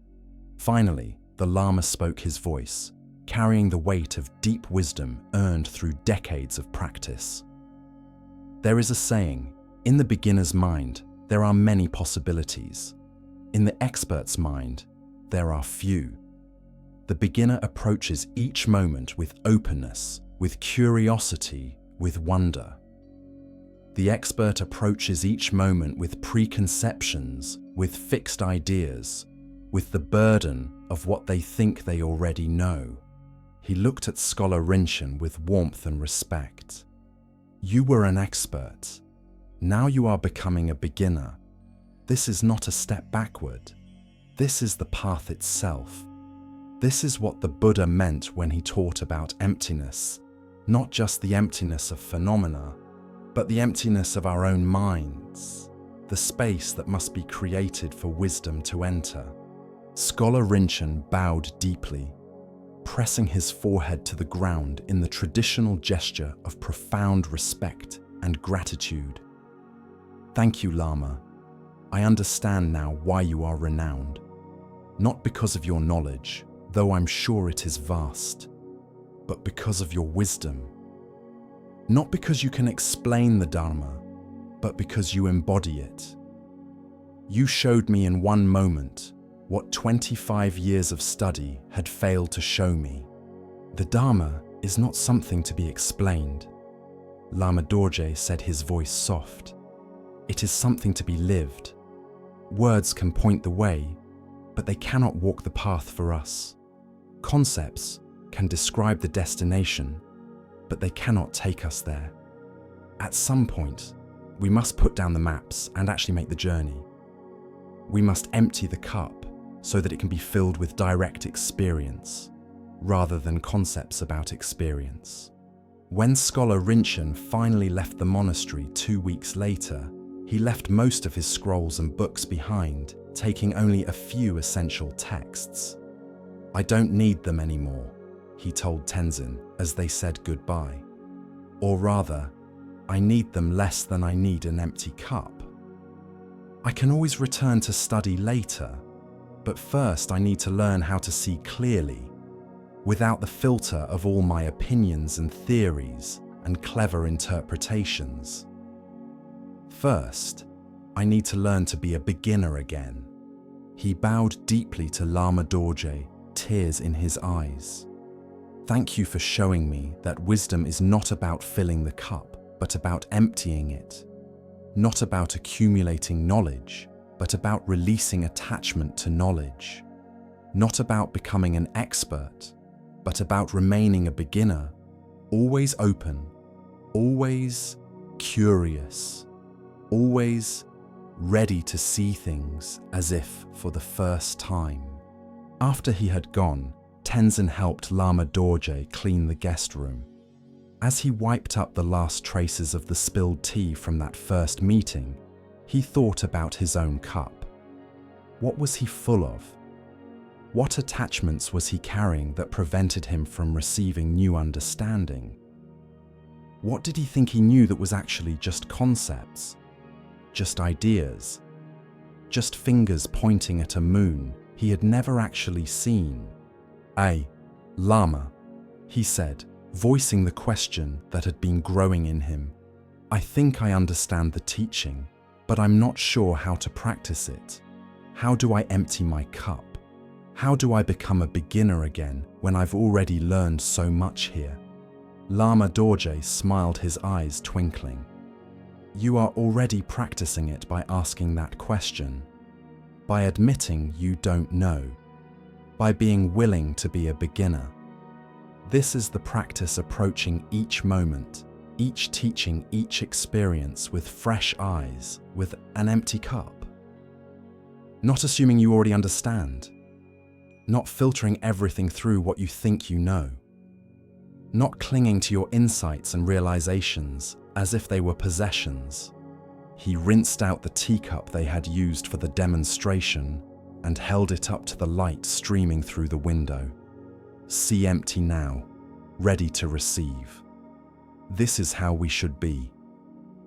Finally, the Lama spoke his voice, carrying the weight of deep wisdom earned through decades of practice. "There is a saying, in the beginner's mind, there are many possibilities. In the expert's mind, there are few. The beginner approaches each moment with openness, with curiosity, with wonder. The expert approaches each moment with preconceptions, with fixed ideas, with the burden of what they think they already know." He looked at Scholar Rinchen with warmth and respect. "You were an expert. Now you are becoming a beginner. This is not a step backward. This is the path itself. This is what the Buddha meant when he taught about emptiness, not just the emptiness of phenomena, but the emptiness of our own minds, the space that must be created for wisdom to enter." Scholar Rinchen bowed deeply, pressing his forehead to the ground in the traditional gesture of profound respect and gratitude. "Thank you, Lama. I understand now why you are renowned. Not because of your knowledge, though I'm sure it is vast, but because of your wisdom. Not because you can explain the Dharma, but because you embody it. You showed me in one moment what 25 years of study had failed to show me. The Dharma is not something to be explained." Lama Dorje said, his voice soft. "It is something to be lived. Words can point the way, but they cannot walk the path for us. Concepts can describe the destination, but they cannot take us there. At some point, we must put down the maps and actually make the journey. We must empty the cup so that it can be filled with direct experience, rather than concepts about experience." When scholar Rinchen finally left the monastery 2 weeks later, he left most of his scrolls and books behind, taking only a few essential texts. "I don't need them anymore," he told Tenzin as they said goodbye. "Or rather, I need them less than I need an empty cup. I can always return to study later, but first I need to learn how to see clearly, without the filter of all my opinions and theories and clever interpretations. First, I need to learn to be a beginner again." He bowed deeply to Lama Dorje, tears in his eyes. "Thank you for showing me that wisdom is not about filling the cup, but about emptying it. Not about accumulating knowledge, but about releasing attachment to knowledge. Not about becoming an expert, but about remaining a beginner, always open, always curious, always ready to see things as if for the first time." After he had gone, Tenzin helped Lama Dorje clean the guest room. As he wiped up the last traces of the spilled tea from that first meeting, he thought about his own cup. What was he full of? What attachments was he carrying that prevented him from receiving new understanding? What did he think he knew that was actually just concepts? Just ideas? Just fingers pointing at a moon he had never actually seen? "Ay, Lama," he said, voicing the question that had been growing in him. "I think I understand the teaching, but I'm not sure how to practice it. How do I empty my cup? How do I become a beginner again when I've already learned so much here?" Lama Dorje smiled, his eyes twinkling. "You are already practicing it by asking that question, by admitting you don't know, by being willing to be a beginner. This is the practice approaching each moment, each teaching, each experience with fresh eyes, with an empty cup. Not assuming you already understand, not filtering everything through what you think you know, not clinging to your insights and realizations as if they were possessions." He rinsed out the teacup they had used for the demonstration and held it up to the light streaming through the window. "See empty now, ready to receive. This is how we should be.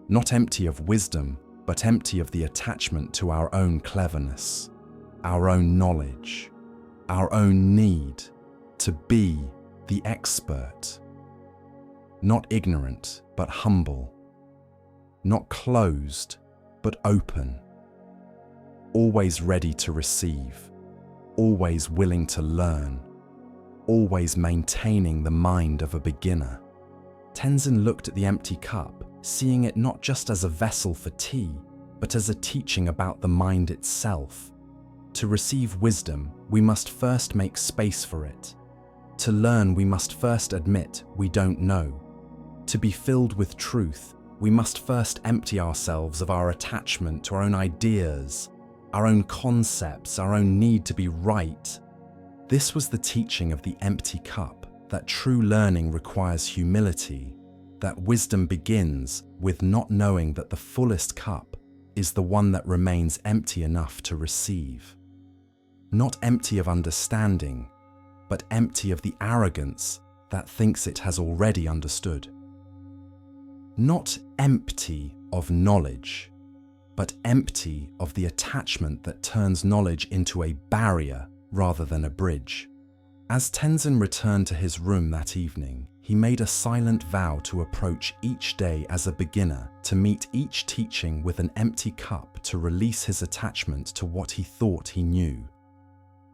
Not empty of wisdom, but empty of the attachment to our own cleverness, our own knowledge, our own need to be the expert. Not ignorant, but humble. Not closed, but open. Always ready to receive, always willing to learn, always maintaining the mind of a beginner." Tenzin looked at the empty cup, seeing it not just as a vessel for tea, but as a teaching about the mind itself. To receive wisdom, we must first make space for it. To learn, we must first admit we don't know. To be filled with truth, we must first empty ourselves of our attachment to our own ideas, our own concepts, our own need to be right. This was the teaching of the empty cup, that true learning requires humility, that wisdom begins with not knowing that the fullest cup is the one that remains empty enough to receive. Not empty of understanding, but empty of the arrogance that thinks it has already understood. Not empty of knowledge, but empty of the attachment that turns knowledge into a barrier rather than a bridge. As Tenzin returned to his room that evening, he made a silent vow to approach each day as a beginner, to meet each teaching with an empty cup, to release his attachment to what he thought he knew,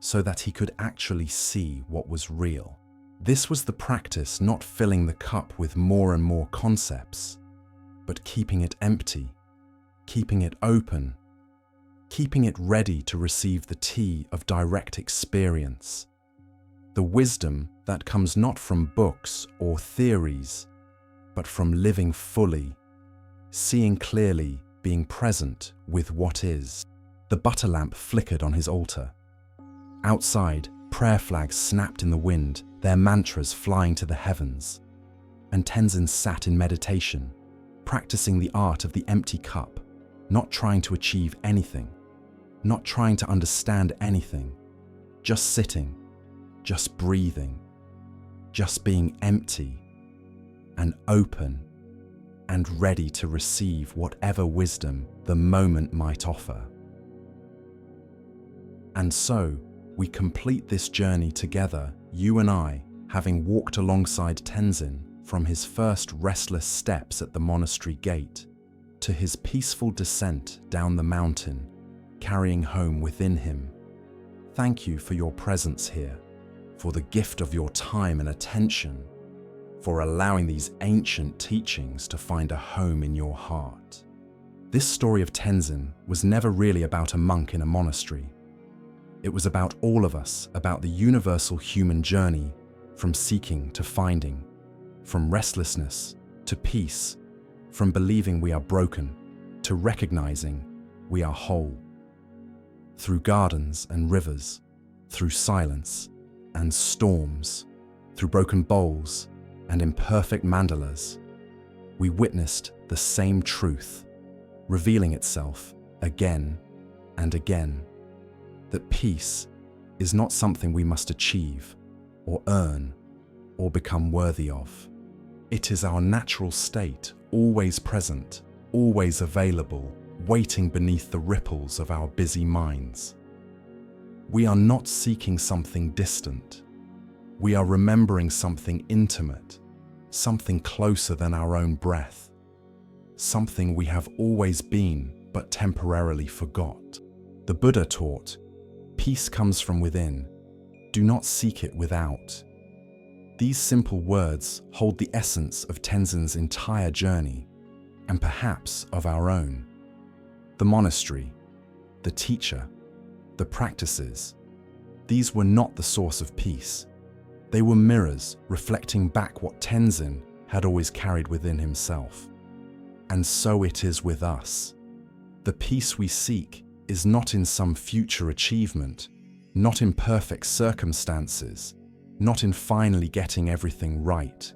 so that he could actually see what was real. This was the practice, not filling the cup with more and more concepts, but keeping it empty, keeping it open, keeping it ready to receive the tea of direct experience, the wisdom that comes not from books or theories, but from living fully, seeing clearly, being present with what is. The butter lamp flickered on his altar. Outside, prayer flags snapped in the wind, their mantras flying to the heavens. And Tenzin sat in meditation, practicing the art of the empty cup, not trying to achieve anything, not trying to understand anything, just sitting, just breathing, just being empty and open and ready to receive whatever wisdom the moment might offer. And so, we complete this journey together, you and I, having walked alongside Tenzin from his first restless steps at the monastery gate to his peaceful descent down the mountain, carrying home within him. Thank you for your presence here, for the gift of your time and attention, for allowing these ancient teachings to find a home in your heart. This story of Tenzin was never really about a monk in a monastery. It was about all of us, about the universal human journey, from seeking to finding, from restlessness to peace, from believing we are broken to recognizing we are whole. Through gardens and rivers, through silence and storms, through broken bowls and imperfect mandalas, we witnessed the same truth, revealing itself again and again, that peace is not something we must achieve or earn or become worthy of. It is our natural state, always present, always available, waiting beneath the ripples of our busy minds. We are not seeking something distant. We are remembering something intimate, something closer than our own breath, something we have always been but temporarily forgot. The Buddha taught, peace comes from within, do not seek it without. These simple words hold the essence of Tenzin's entire journey, and perhaps of our own. The monastery, the teacher, the practices, these were not the source of peace. They were mirrors reflecting back what Tenzin had always carried within himself. And so it is with us. The peace we seek is not in some future achievement, not in perfect circumstances, not in finally getting everything right.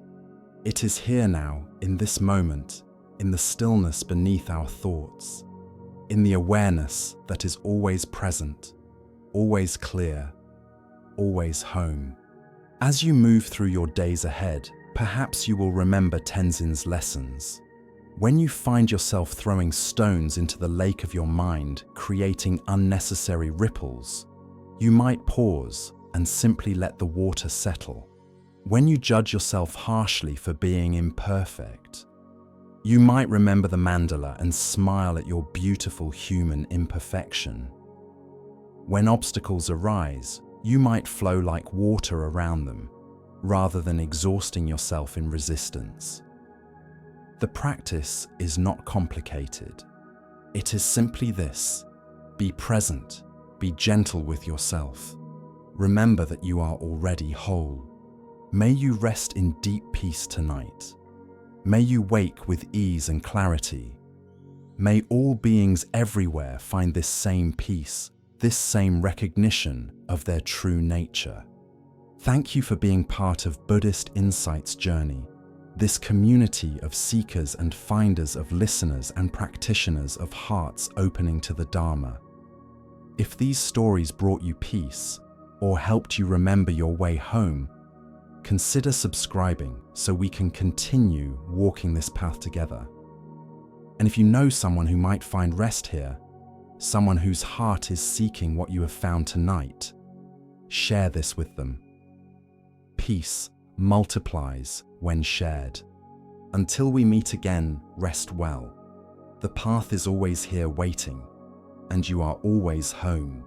It is here now, in this moment, in the stillness beneath our thoughts, in the awareness that is always present, always clear, always home. As you move through your days ahead, perhaps you will remember Tenzin's lessons. When you find yourself throwing stones into the lake of your mind, creating unnecessary ripples, you might pause and simply let the water settle. When you judge yourself harshly for being imperfect, you might remember the mandala and smile at your beautiful human imperfection. When obstacles arise, you might flow like water around them, rather than exhausting yourself in resistance. The practice is not complicated. It is simply this: be present, be gentle with yourself. Remember that you are already whole. May you rest in deep peace tonight. May you wake with ease and clarity. May all beings everywhere find this same peace, this same recognition of their true nature. Thank you for being part of Buddhist Insight's journey, this community of seekers and finders, of listeners and practitioners of hearts opening to the Dharma. If these stories brought you peace, or helped you remember your way home, consider subscribing so we can continue walking this path together. And if you know someone who might find rest here, someone whose heart is seeking what you have found tonight, share this with them. Peace multiplies when shared. Until we meet again, rest well. The path is always here waiting, and you are always home.